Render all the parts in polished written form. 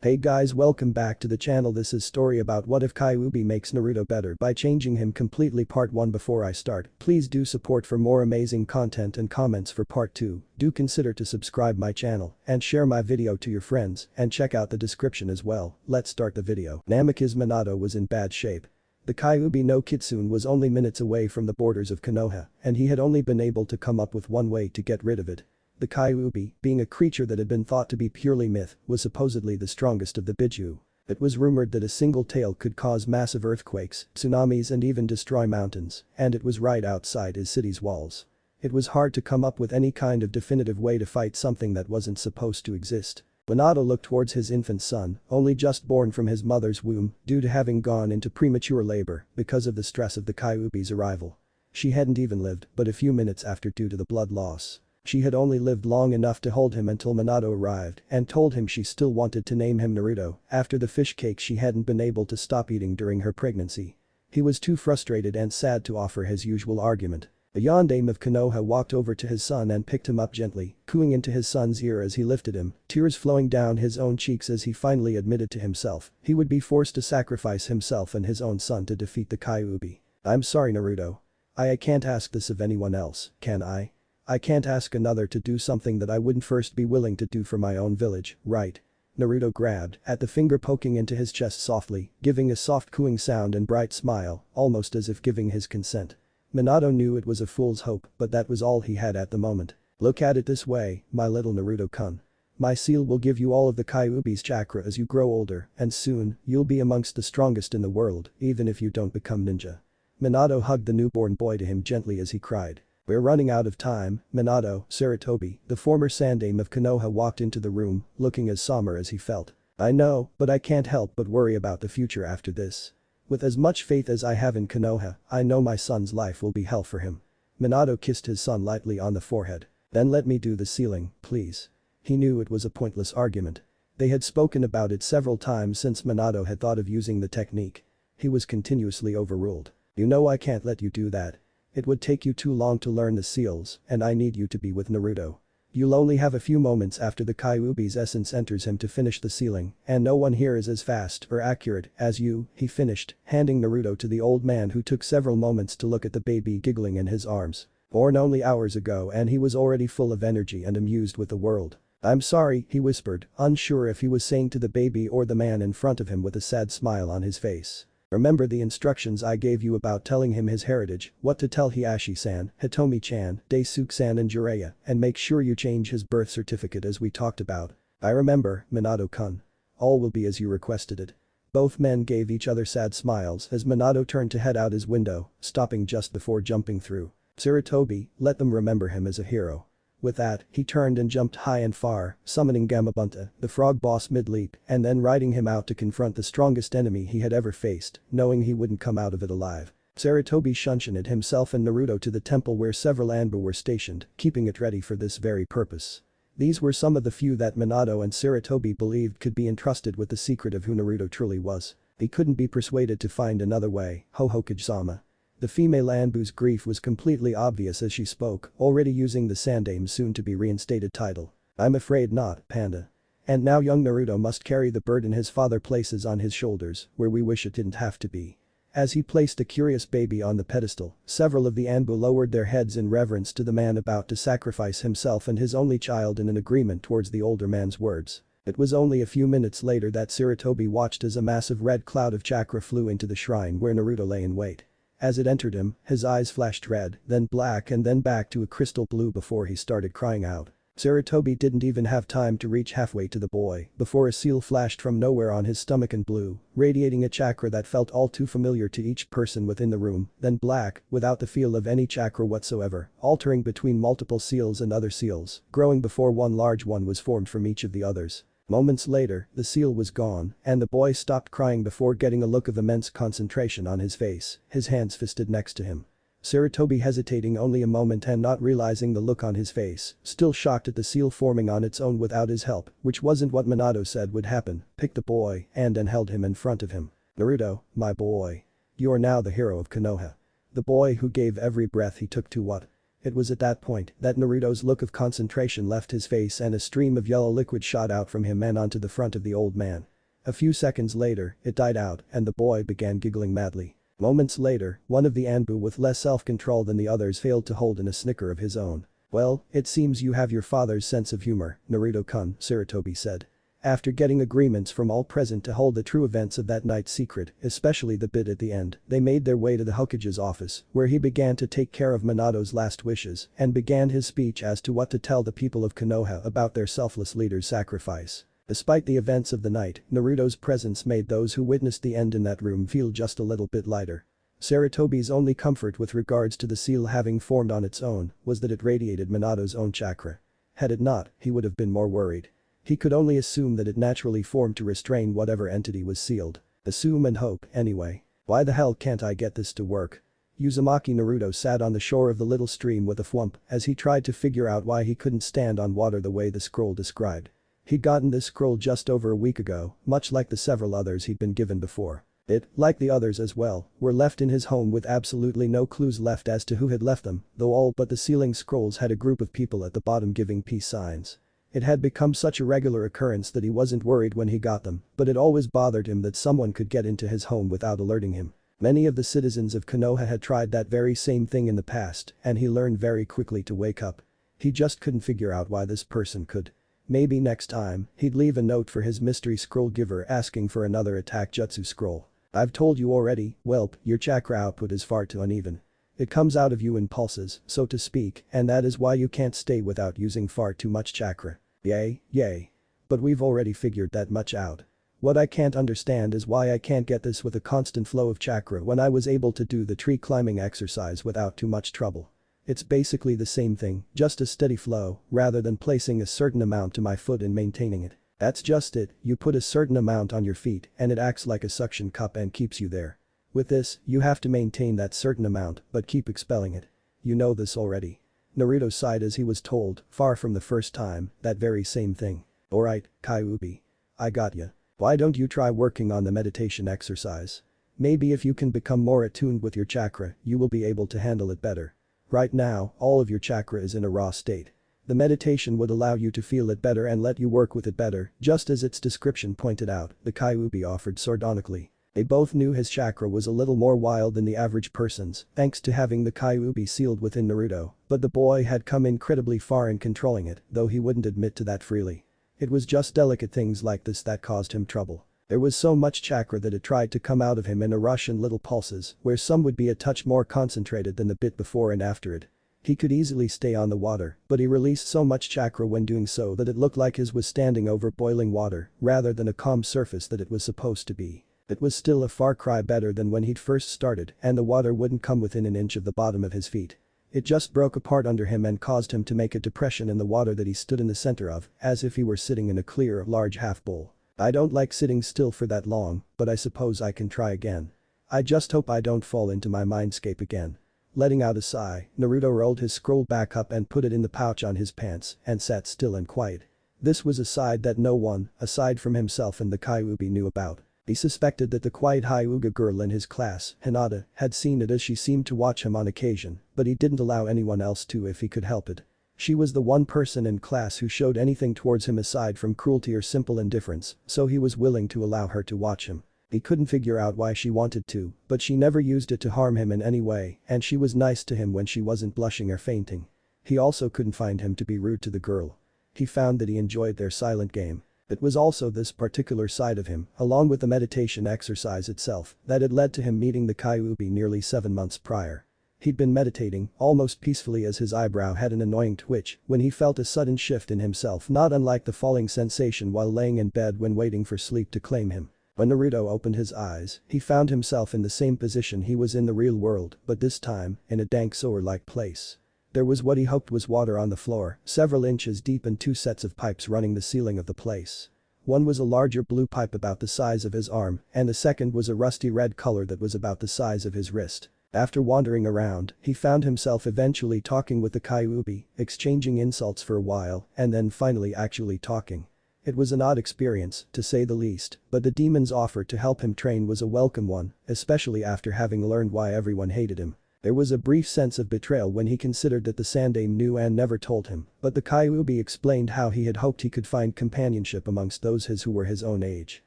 Hey guys, welcome back to the channel. This is story about what if Kyuubi makes Naruto better by changing him completely. Part 1. Before I start, please do support for more amazing content and comments for part 2. Do consider to subscribe my channel and share my video to your friends and check out the description as well. Let's start the video. Namikaze Minato was in bad shape. The Kyuubi no Kitsune was only minutes away from the borders of Konoha, and he had only been able to come up with one way to get rid of it. The Kyuubi, being a creature that had been thought to be purely myth, was supposedly the strongest of the Biju. It was rumored that a single tail could cause massive earthquakes, tsunamis and even destroy mountains, and it was right outside his city's walls. It was hard to come up with any kind of definitive way to fight something that wasn't supposed to exist. Minato looked towards his infant son, only just born from his mother's womb, due to having gone into premature labor because of the stress of the Kyuubi's arrival. She hadn't even lived but a few minutes after due to the blood loss. She had only lived long enough to hold him until Minato arrived and told him she still wanted to name him Naruto after the fish cake she hadn't been able to stop eating during her pregnancy. He was too frustrated and sad to offer his usual argument. A yondaime of Konoha walked over to his son and picked him up gently, cooing into his son's ear as he lifted him, tears flowing down his own cheeks as he finally admitted to himself he would be forced to sacrifice himself and his own son to defeat the Kyuubi. "I'm sorry, Naruto. I can't ask this of anyone else, can I? I can't ask another to do something that I wouldn't first be willing to do for my own village, right?" Naruto grabbed at the finger poking into his chest softly, giving a soft cooing sound and bright smile, almost as if giving his consent. Minato knew it was a fool's hope, but that was all he had at the moment. "Look at it this way, my little Naruto-kun. My seal will give you all of the Kyuubi's chakra as you grow older, and soon, you'll be amongst the strongest in the world, even if you don't become ninja." Minato hugged the newborn boy to him gently as he cried. "We're running out of time, Minato." Sarutobi, the former sandaime of Konoha, walked into the room, looking as somber as he felt. "I know, but I can't help but worry about the future after this. With as much faith as I have in Konoha, I know my son's life will be hell for him." Minato kissed his son lightly on the forehead. "Then let me do the sealing, please." He knew it was a pointless argument. They had spoken about it several times since Minato had thought of using the technique. He was continuously overruled. "You know I can't let you do that. It would take you too long to learn the seals, and I need you to be with Naruto. You'll only have a few moments after the Kyuubi's essence enters him to finish the sealing, and no one here is as fast or accurate as you," he finished, handing Naruto to the old man, who took several moments to look at the baby giggling in his arms. Born only hours ago, and he was already full of energy and amused with the world. "I'm sorry," he whispered, unsure if he was saying to the baby or the man in front of him with a sad smile on his face. "Remember the instructions I gave you about telling him his heritage, what to tell Hiashi-san, Hitomi-chan, Daisuke-san and Jiraiya, and make sure you change his birth certificate as we talked about." "I remember, Minato-kun. All will be as you requested it." Both men gave each other sad smiles as Minato turned to head out his window, stopping just before jumping through. "Sarutobi, let them remember him as a hero." With that, he turned and jumped high and far, summoning Gamabunta, the frog boss mid-leap, and then riding him out to confront the strongest enemy he had ever faced, knowing he wouldn't come out of it alive. Sarutobi shunted himself and Naruto to the temple where several Anbu were stationed, keeping it ready for this very purpose. These were some of the few that Minato and Sarutobi believed could be entrusted with the secret of who Naruto truly was. He couldn't be persuaded to find another way. Hohokage-sama. The female Anbu's grief was completely obvious as she spoke, already using the sandaime's soon-to-be reinstated title. "I'm afraid not, Panda. And now young Naruto must carry the burden his father places on his shoulders, where we wish it didn't have to be." As he placed the curious baby on the pedestal, several of the Anbu lowered their heads in reverence to the man about to sacrifice himself and his only child in an agreement towards the older man's words. It was only a few minutes later that Sarutobi watched as a massive red cloud of chakra flew into the shrine where Naruto lay in wait. As it entered him, his eyes flashed red, then black and then back to a crystal blue before he started crying out. Sarutobi didn't even have time to reach halfway to the boy before a seal flashed from nowhere on his stomach and blue, radiating a chakra that felt all too familiar to each person within the room, then black, without the feel of any chakra whatsoever, altering between multiple seals and other seals, growing before one large one was formed from each of the others. Moments later, the seal was gone, and the boy stopped crying before getting a look of immense concentration on his face, his hands fisted next to him. Sarutobi hesitating only a moment and not realizing the look on his face, still shocked at the seal forming on its own without his help, which wasn't what Minato said would happen, picked the boy and held him in front of him. "Naruto, my boy. You are now the hero of Konoha." The boy who gave every breath he took to what? It was at that point that Naruto's look of concentration left his face and a stream of yellow liquid shot out from him and onto the front of the old man. A few seconds later, it died out and the boy began giggling madly. Moments later, one of the Anbu with less self-control than the others failed to hold in a snicker of his own. "Well, it seems you have your father's sense of humor, Naruto-kun," Sarutobi said. After getting agreements from all present to hold the true events of that night secret, especially the bit at the end, they made their way to the Hokage's office, where he began to take care of Minato's last wishes and began his speech as to what to tell the people of Konoha about their selfless leader's sacrifice. Despite the events of the night, Naruto's presence made those who witnessed the end in that room feel just a little bit lighter. Sarutobi's only comfort with regards to the seal having formed on its own was that it radiated Minato's own chakra. Had it not, he would have been more worried. He could only assume that it naturally formed to restrain whatever entity was sealed. Assume and hope, anyway. Why the hell can't I get this to work? Uzumaki Naruto sat on the shore of the little stream with a thwomp as he tried to figure out why he couldn't stand on water the way the scroll described. He'd gotten this scroll just over a week ago, much like the several others he'd been given before. It, like the others as well, were left in his home with absolutely no clues left as to who had left them, though all but the sealing scrolls had a group of people at the bottom giving peace signs. It had become such a regular occurrence that he wasn't worried when he got them, but it always bothered him that someone could get into his home without alerting him. Many of the citizens of Konoha had tried that very same thing in the past, and he learned very quickly to wake up. He just couldn't figure out why this person could. Maybe next time, he'd leave a note for his mystery scroll giver asking for another attack jutsu scroll. "I've told you already, whelp, your chakra output is far too uneven. It comes out of you in pulses, so to speak, and that is why you can't stay without using far too much chakra." Yay. But we've already figured that much out. What I can't understand is why I can't get this with a constant flow of chakra when I was able to do the tree climbing exercise without too much trouble. It's basically the same thing, just a steady flow, rather than placing a certain amount to my foot and maintaining it. That's just it, you put a certain amount on your feet and it acts like a suction cup and keeps you there. With this, you have to maintain that certain amount but keep expelling it. You know this already. Naruto sighed as he was told, far from the first time, that very same thing. "Alright, Kyuubi. I got ya. Why don't you try working on the meditation exercise? Maybe if you can become more attuned with your chakra, you will be able to handle it better. Right now, all of your chakra is in a raw state. The meditation would allow you to feel it better and let you work with it better, just as its description pointed out," the Kyuubi offered sardonically. They both knew his chakra was a little more wild than the average person's, thanks to having the Kyuubi sealed within Naruto, but the boy had come incredibly far in controlling it, though he wouldn't admit to that freely. It was just delicate things like this that caused him trouble. There was so much chakra that it tried to come out of him in a rush in little pulses, where some would be a touch more concentrated than the bit before and after it. He could easily stay on the water, but he released so much chakra when doing so that it looked like his was standing over boiling water, rather than a calm surface that it was supposed to be. It was still a far cry better than when he'd first started and the water wouldn't come within an inch of the bottom of his feet. It just broke apart under him and caused him to make a depression in the water that he stood in the center of, as if he were sitting in a clear, large half bowl. "I don't like sitting still for that long, but I suppose I can try again. I just hope I don't fall into my mindscape again." Letting out a sigh, Naruto rolled his scroll back up and put it in the pouch on his pants and sat still and quiet. This was a side that no one, aside from himself and the Kyuubi, knew about. He suspected that the quiet Hyuga girl in his class, Hinata, had seen it as she seemed to watch him on occasion, but he didn't allow anyone else to if he could help it. She was the one person in class who showed anything towards him aside from cruelty or simple indifference, so he was willing to allow her to watch him. He couldn't figure out why she wanted to, but she never used it to harm him in any way, and she was nice to him when she wasn't blushing or fainting. He also couldn't find him to be rude to the girl. He found that he enjoyed their silent game. It was also this particular side of him, along with the meditation exercise itself, that had led to him meeting the Kyuubi nearly 7 months prior. He'd been meditating, almost peacefully as his eyebrow had an annoying twitch, when he felt a sudden shift in himself, not unlike the falling sensation while laying in bed when waiting for sleep to claim him. When Naruto opened his eyes, he found himself in the same position he was in the real world, but this time, in a dank sewer-like place. There was what he hoped was water on the floor, several inches deep and 2 sets of pipes running the ceiling of the place. One was a larger blue pipe about the size of his arm, and the second was a rusty red color that was about the size of his wrist. After wandering around, he found himself eventually talking with the Kyuubi, exchanging insults for a while, and then finally actually talking. It was an odd experience, to say the least, but the demon's offer to help him train was a welcome one, especially after having learned why everyone hated him. There was a brief sense of betrayal when he considered that the Sandaime knew and never told him, but the Kyuubi explained how he had hoped he could find companionship amongst those who were his own age.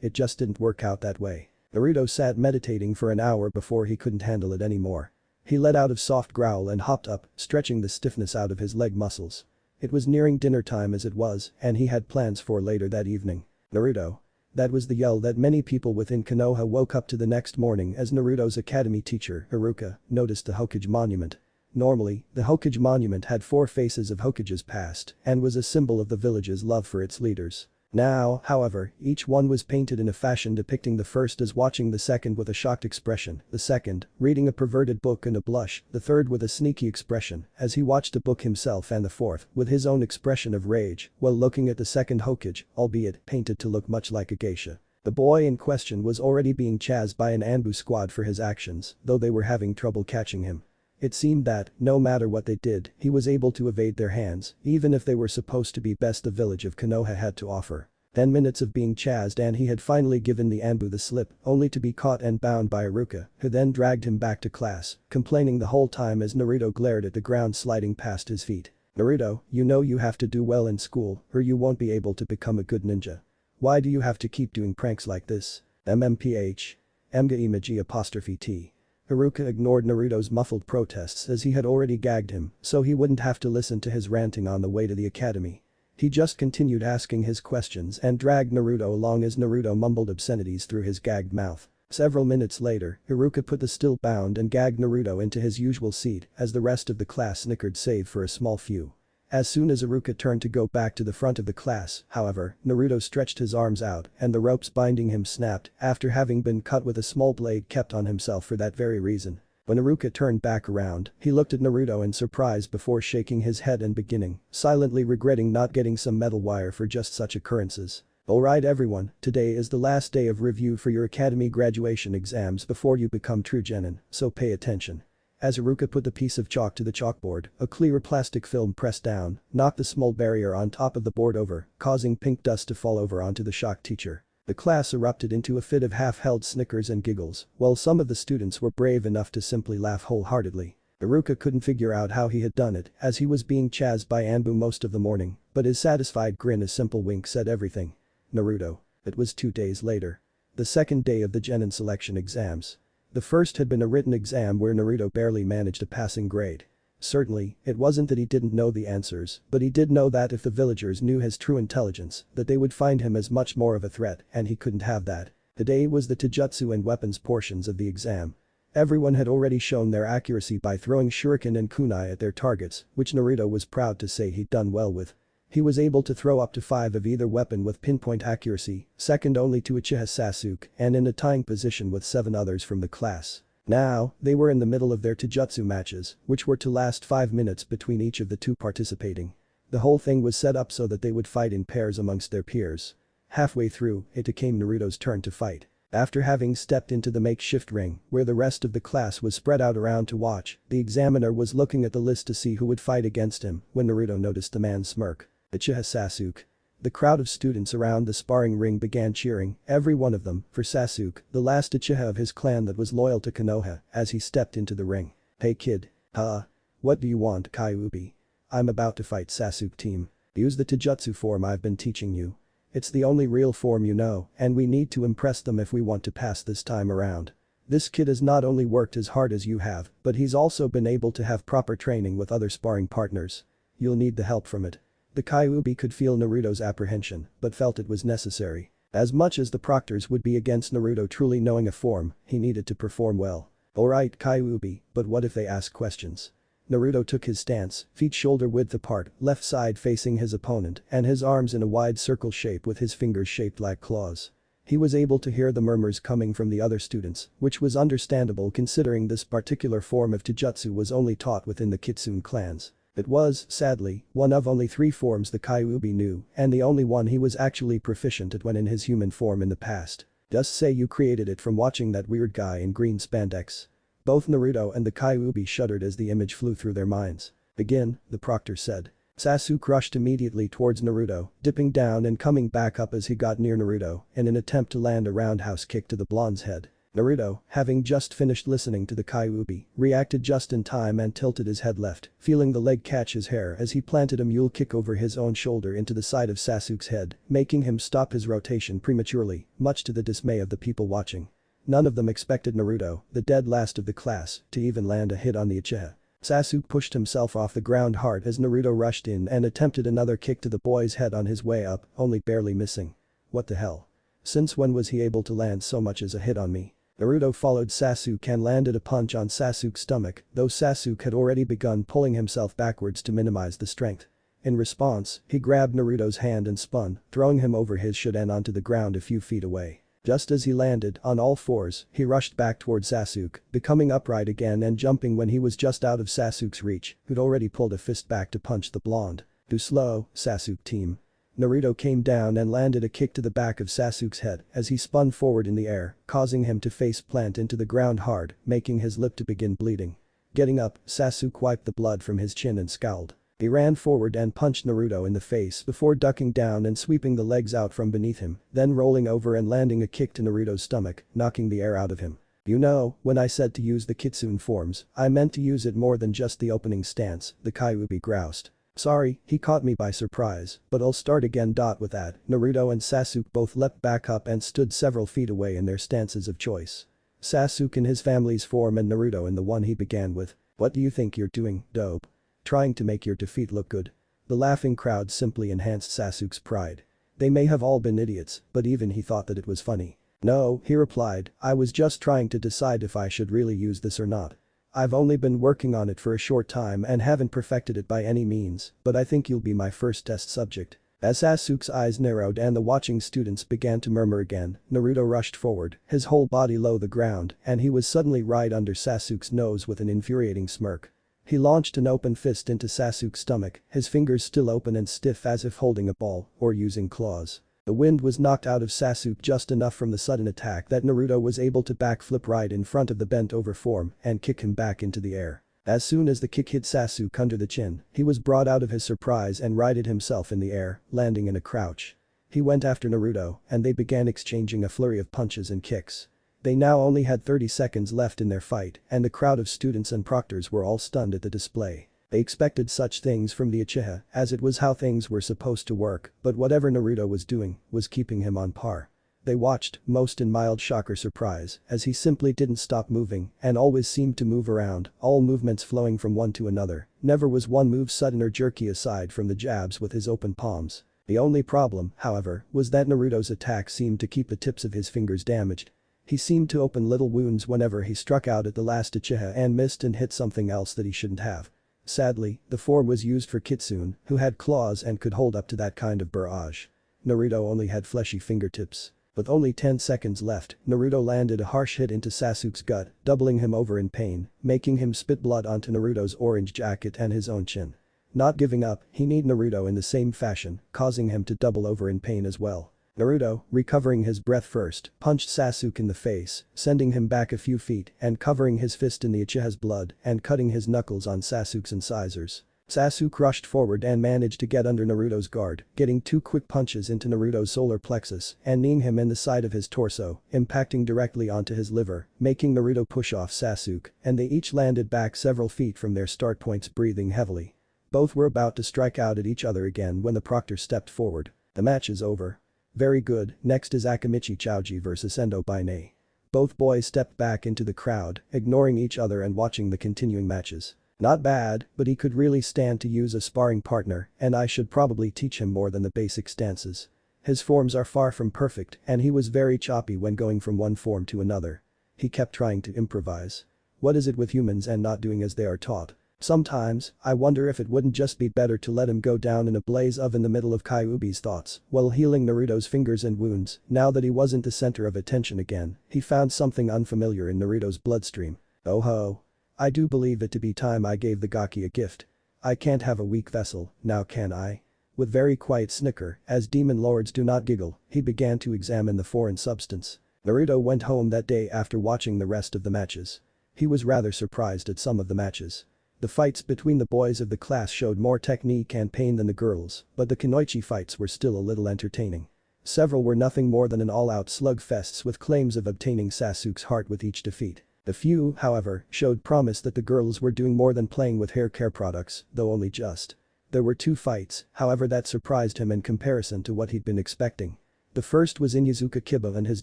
it just didn't work out that way. Naruto sat meditating for an hour before he couldn't handle it anymore. He let out a soft growl and hopped up, stretching the stiffness out of his leg muscles. It was nearing dinner time as it was, and he had plans for later that evening. Naruto. That was the yell that many people within Konoha woke up to the next morning as Naruto's academy teacher, Haruka, noticed the Hokage monument. Normally, the Hokage monument had 4 faces of Hokage's past and was a symbol of the village's love for its leaders. Now, however, each one was painted in a fashion depicting the first as watching the second with a shocked expression, the second, reading a perverted book and a blush, the third with a sneaky expression as he watched a book himself, and the fourth with his own expression of rage while looking at the second Hokage, albeit painted to look much like a geisha. The boy in question was already being chased by an Anbu squad for his actions, though they were having trouble catching him. It seemed that, no matter what they did, he was able to evade their hands, even if they were supposed to be best the village of Konoha had to offer. 10 minutes of being chased and he had finally given the Anbu the slip, only to be caught and bound by Haruka, who then dragged him back to class, complaining the whole time as Naruto glared at the ground sliding past his feet. "Naruto, you know you have to do well in school, or you won't be able to become a good ninja. Why do you have to keep doing pranks like this? MMPH. Emga emoji apostrophe T." Haruka ignored Naruto's muffled protests as he had already gagged him, so he wouldn't have to listen to his ranting on the way to the academy. He just continued asking his questions and dragged Naruto along as Naruto mumbled obscenities through his gagged mouth. Several minutes later, Haruka put the still bound and gagged Naruto into his usual seat as the rest of the class snickered save for a small few. As soon as Haruka turned to go back to the front of the class, however, Naruto stretched his arms out and the ropes binding him snapped after having been cut with a small blade kept on himself for that very reason. When Haruka turned back around, he looked at Naruto in surprise before shaking his head and beginning, silently regretting not getting some metal wire for just such occurrences. "Alright everyone, today is the last day of review for your academy graduation exams before you become true genin, so pay attention." As Haruka put the piece of chalk to the chalkboard, a clear plastic film pressed down, knocked the small barrier on top of the board over, causing pink dust to fall over onto the shocked teacher. The class erupted into a fit of half-held snickers and giggles, while some of the students were brave enough to simply laugh wholeheartedly. Haruka couldn't figure out how he had done it, as he was being chased by Anbu most of the morning, but his satisfied grin, a simple wink, said everything. Naruto. It was 2 days later. The second day of the genin selection exams. The first had been a written exam where Naruto barely managed a passing grade. Certainly, it wasn't that he didn't know the answers, but he did know that if the villagers knew his true intelligence, that they would find him as much more of a threat, and he couldn't have that. Today was the taijutsu and weapons portions of the exam. Everyone had already shown their accuracy by throwing shuriken and kunai at their targets, which Naruto was proud to say he'd done well with. He was able to throw up to 5 of either weapon with pinpoint accuracy, second only to Uchiha Sasuke, and in a tying position with 7 others from the class. Now, they were in the middle of their taijutsu matches, which were to last 5 minutes between each of the 2 participating. The whole thing was set up so that they would fight in pairs amongst their peers. Halfway through, it became Naruto's turn to fight. After having stepped into the makeshift ring, where the rest of the class was spread out around to watch, the examiner was looking at the list to see who would fight against him when Naruto noticed the man's smirk. Uchiha Sasuke. The crowd of students around the sparring ring began cheering, every one of them, for Sasuke, the last Uchiha of his clan that was loyal to Konoha, as he stepped into the ring. "Hey kid. Huh? What do you want, Kyuubi? I'm about to fight Sasuke team. Use the taijutsu form I've been teaching you. It's the only real form you know, and we need to impress them if we want to pass this time around. This kid has not only worked as hard as you have, but he's also been able to have proper training with other sparring partners. You'll need the help from it." The Kyuubi could feel Naruto's apprehension, but felt it was necessary. As much as the proctors would be against Naruto truly knowing a form, he needed to perform well. "Alright Kyuubi, but what if they ask questions?" Naruto took his stance, feet shoulder width apart, left side facing his opponent, and his arms in a wide circle shape with his fingers shaped like claws. He was able to hear the murmurs coming from the other students, which was understandable considering this particular form of taijutsu was only taught within the Kitsune clans. It was, sadly, one of only 3 forms the Kyuubi knew, and the only one he was actually proficient at when in his human form in the past. Just say you created it from watching that weird guy in green spandex. Both Naruto and the Kyuubi shuddered as the image flew through their minds. "Begin," the proctor said. Sasuke rushed immediately towards Naruto, dipping down and coming back up as he got near Naruto in an attempt to land a roundhouse kick to the blonde's head. Naruto, having just finished listening to the Kyuubi, reacted just in time and tilted his head left, feeling the leg catch his hair as he planted a mule kick over his own shoulder into the side of Sasuke's head, making him stop his rotation prematurely, much to the dismay of the people watching. None of them expected Naruto, the dead last of the class, to even land a hit on the Uchiha. Sasuke pushed himself off the ground hard as Naruto rushed in and attempted another kick to the boy's head on his way up, only barely missing. What the hell? Since when was he able to land so much as a hit on me? Naruto followed Sasuke and landed a punch on Sasuke's stomach, though Sasuke had already begun pulling himself backwards to minimize the strength. In response, he grabbed Naruto's hand and spun, throwing him over his shodan onto the ground a few feet away. Just as he landed on all fours, he rushed back toward Sasuke, becoming upright again and jumping when he was just out of Sasuke's reach, who'd already pulled a fist back to punch the blonde. Too slow, Sasuke team. Naruto came down and landed a kick to the back of Sasuke's head as he spun forward in the air, causing him to face plant into the ground hard, making his lip to begin bleeding. Getting up, Sasuke wiped the blood from his chin and scowled. He ran forward and punched Naruto in the face before ducking down and sweeping the legs out from beneath him, then rolling over and landing a kick to Naruto's stomach, knocking the air out of him. You know, when I said to use the kitsune forms, I meant to use it more than just the opening stance, the Kyuubi groused. Sorry, he caught me by surprise, but I'll start again. With that, Naruto and Sasuke both leapt back up and stood several feet away in their stances of choice. Sasuke in his family's form and Naruto in the one he began with. What do you think you're doing, dope? Trying to make your defeat look good? The laughing crowd simply enhanced Sasuke's pride. They may have all been idiots, but even he thought that it was funny. No, he replied, I was just trying to decide if I should really use this or not. I've only been working on it for a short time and haven't perfected it by any means, but I think you'll be my first test subject. As Sasuke's eyes narrowed and the watching students began to murmur again, Naruto rushed forward, his whole body low the ground, and he was suddenly right under Sasuke's nose with an infuriating smirk. He launched an open fist into Sasuke's stomach, his fingers still open and stiff as if holding a ball or using claws. The wind was knocked out of Sasuke just enough from the sudden attack that Naruto was able to backflip right in front of the bent-over form and kick him back into the air. As soon as the kick hit Sasuke under the chin, he was brought out of his surprise and righted himself in the air, landing in a crouch. He went after Naruto, and they began exchanging a flurry of punches and kicks. They now only had 30 seconds left in their fight, and the crowd of students and proctors were all stunned at the display. They expected such things from the Uchiha, as it was how things were supposed to work, but whatever Naruto was doing was keeping him on par. They watched, most in mild shock or surprise, as he simply didn't stop moving and always seemed to move around, all movements flowing from one to another. Never was one move sudden or jerky aside from the jabs with his open palms. The only problem, however, was that Naruto's attack seemed to keep the tips of his fingers damaged. He seemed to open little wounds whenever he struck out at the last Uchiha and missed and hit something else that he shouldn't have. Sadly, the form was used for Kitsune, who had claws and could hold up to that kind of barrage. Naruto only had fleshy fingertips. With only 10 seconds left, Naruto landed a harsh hit into Sasuke's gut, doubling him over in pain, making him spit blood onto Naruto's orange jacket and his own chin. Not giving up, he kneed Naruto in the same fashion, causing him to double over in pain as well. Naruto, recovering his breath first, punched Sasuke in the face, sending him back a few feet and covering his fist in the Uchiha's blood and cutting his knuckles on Sasuke's incisors. Sasuke rushed forward and managed to get under Naruto's guard, getting 2 quick punches into Naruto's solar plexus and kneeing him in the side of his torso, impacting directly onto his liver, making Naruto push off Sasuke, and they each landed back several feet from their start points breathing heavily. Both were about to strike out at each other again when the proctor stepped forward. The match is over. Very good, next is Akamichi Chouji vs Endo Bainei. Both boys stepped back into the crowd, ignoring each other and watching the continuing matches. Not bad, but he could really stand to use a sparring partner, and I should probably teach him more than the basic stances. His forms are far from perfect, and he was very choppy when going from one form to another. He kept trying to improvise. What is it with humans and not doing as they are taught? Sometimes, I wonder if it wouldn't just be better to let him go down in a blaze of in the middle of Kyuubi's thoughts, while healing Naruto's fingers and wounds. Now that he wasn't the center of attention again, he found something unfamiliar in Naruto's bloodstream. Oh ho. I do believe it to be time I gave the Gaki a gift. I can't have a weak vessel, now can I? With very quiet snicker, as demon lords do not giggle, he began to examine the foreign substance. Naruto went home that day after watching the rest of the matches. He was rather surprised at some of the matches. The fights between the boys of the class showed more technique and pain than the girls, but the Kunoichi fights were still a little entertaining. Several were nothing more than an all-out slugfests with claims of obtaining Sasuke's heart with each defeat. A few, however, showed promise that the girls were doing more than playing with hair care products, though only just. There were 2 fights, however, that surprised him in comparison to what he'd been expecting. The first was Inyazuka Kiba and his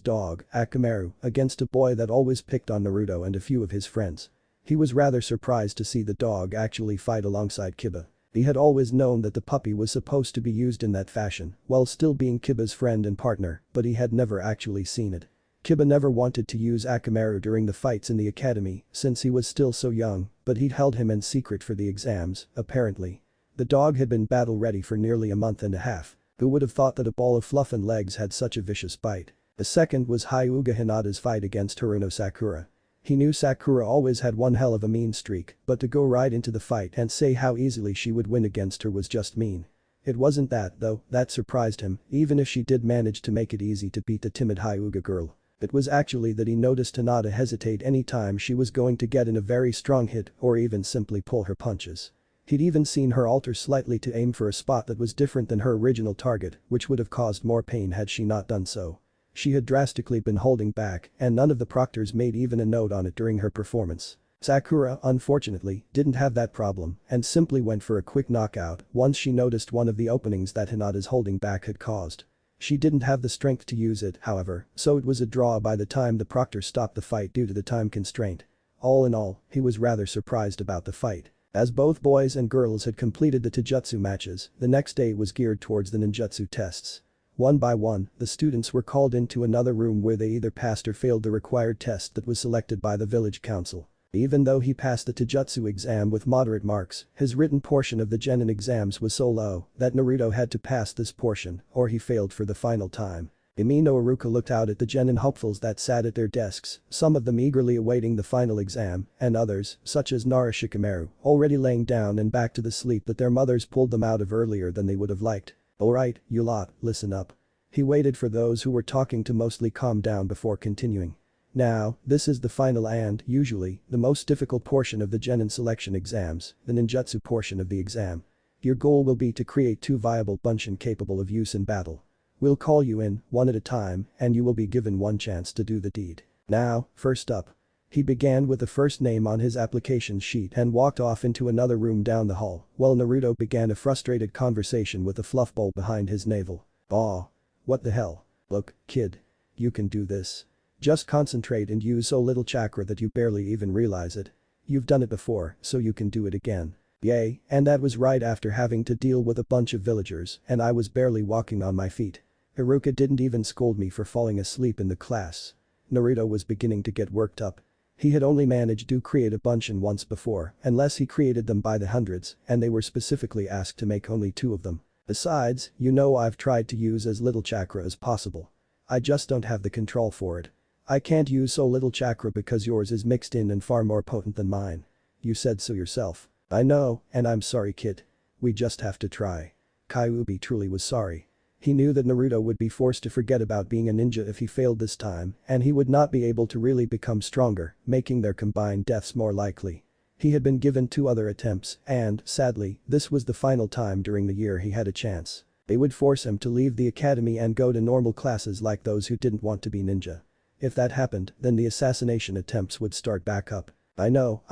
dog, Akamaru, against a boy that always picked on Naruto and a few of his friends. He was rather surprised to see the dog actually fight alongside Kiba. He had always known that the puppy was supposed to be used in that fashion, while still being Kiba's friend and partner, but he had never actually seen it. Kiba never wanted to use Akamaru during the fights in the academy since he was still so young, but he'd held him in secret for the exams, apparently. The dog had been battle-ready for nearly a month and a half. Who would have thought that a ball of fluff and legs had such a vicious bite? The second was Hyuga Hinata's fight against Haruno Sakura. He knew Sakura always had one hell of a mean streak, but to go right into the fight and say how easily she would win against her was just mean. It wasn't that, though, that surprised him, even if she did manage to make it easy to beat the timid Hyuga girl. It was actually that he noticed Hinata hesitate any time she was going to get in a very strong hit or even simply pull her punches. He'd even seen her alter slightly to aim for a spot that was different than her original target, which would have caused more pain had she not done so. She had drastically been holding back, and none of the proctors made even a note on it during her performance. Sakura, unfortunately, didn't have that problem and simply went for a quick knockout once she noticed one of the openings that Hinata's holding back had caused. She didn't have the strength to use it, however, so it was a draw by the time the proctor stopped the fight due to the time constraint. All in all, he was rather surprised about the fight. As both boys and girls had completed the taijutsu matches, the next day was geared towards the ninjutsu tests. One by one, the students were called into another room where they either passed or failed the required test that was selected by the village council. Even though he passed the taijutsu exam with moderate marks, his written portion of the genin exams was so low that Naruto had to pass this portion or he failed for the final time. Emi no Iruka looked out at the genin hopefuls that sat at their desks, some of them eagerly awaiting the final exam, and others, such as Nara Shikamaru, already laying down and back to the sleep that their mothers pulled them out of earlier than they would have liked. Alright, you lot, listen up. He waited for those who were talking to mostly calm down before continuing. Now, this is the final and, usually, the most difficult portion of the genin selection exams, the ninjutsu portion of the exam. Your goal will be to create 2 viable bunshin capable of use in battle. We'll call you in, one at a time, and you will be given one chance to do the deed. Now, first up. He began with the first name on his application sheet and walked off into another room down the hall, while Naruto began a frustrated conversation with a fluff bowl behind his navel. Aw. What the hell? Look, kid. You can do this. Just concentrate and use so little chakra that you barely even realize it. You've done it before, so you can do it again. Yay, and that was right after having to deal with a bunch of villagers and I was barely walking on my feet. Iruka didn't even scold me for falling asleep in the class. Naruto was beginning to get worked up. He had only managed to create a bunshin once before, unless he created them by the hundreds, and they were specifically asked to make only 2 of them. Besides, you know I've tried to use as little chakra as possible. I just don't have the control for it. I can't use so little chakra because yours is mixed in and far more potent than mine. You said so yourself. I know, and I'm sorry kid. We just have to try. Kyuubi truly was sorry. He knew that Naruto would be forced to forget about being a ninja if he failed this time, and he would not be able to really become stronger, making their combined deaths more likely. He had been given 2 other attempts, and, sadly, this was the final time during the year he had a chance. They would force him to leave the academy and go to normal classes like those who didn't want to be ninja. If that happened, then the assassination attempts would start back up. I know.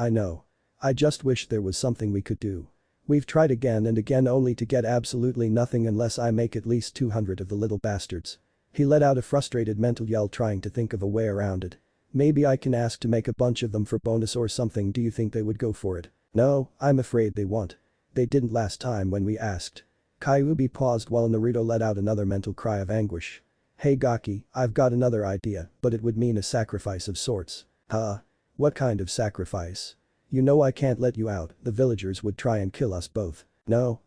I just wish there was something we could do. We've tried again and again only to get absolutely nothing unless I make at least 200 of the little bastards. He let out a frustrated mental yell trying to think of a way around it. Maybe I can ask to make a bunch of them for bonus or something. Do you think they would go for it? No, I'm afraid they won't. They didn't last time when we asked. Kyuubi paused while Naruto let out another mental cry of anguish. Hey Gaki, I've got another idea, but it would mean a sacrifice of sorts. Huh? What kind of sacrifice? You know I can't let you out, the villagers would try and kill us both. No.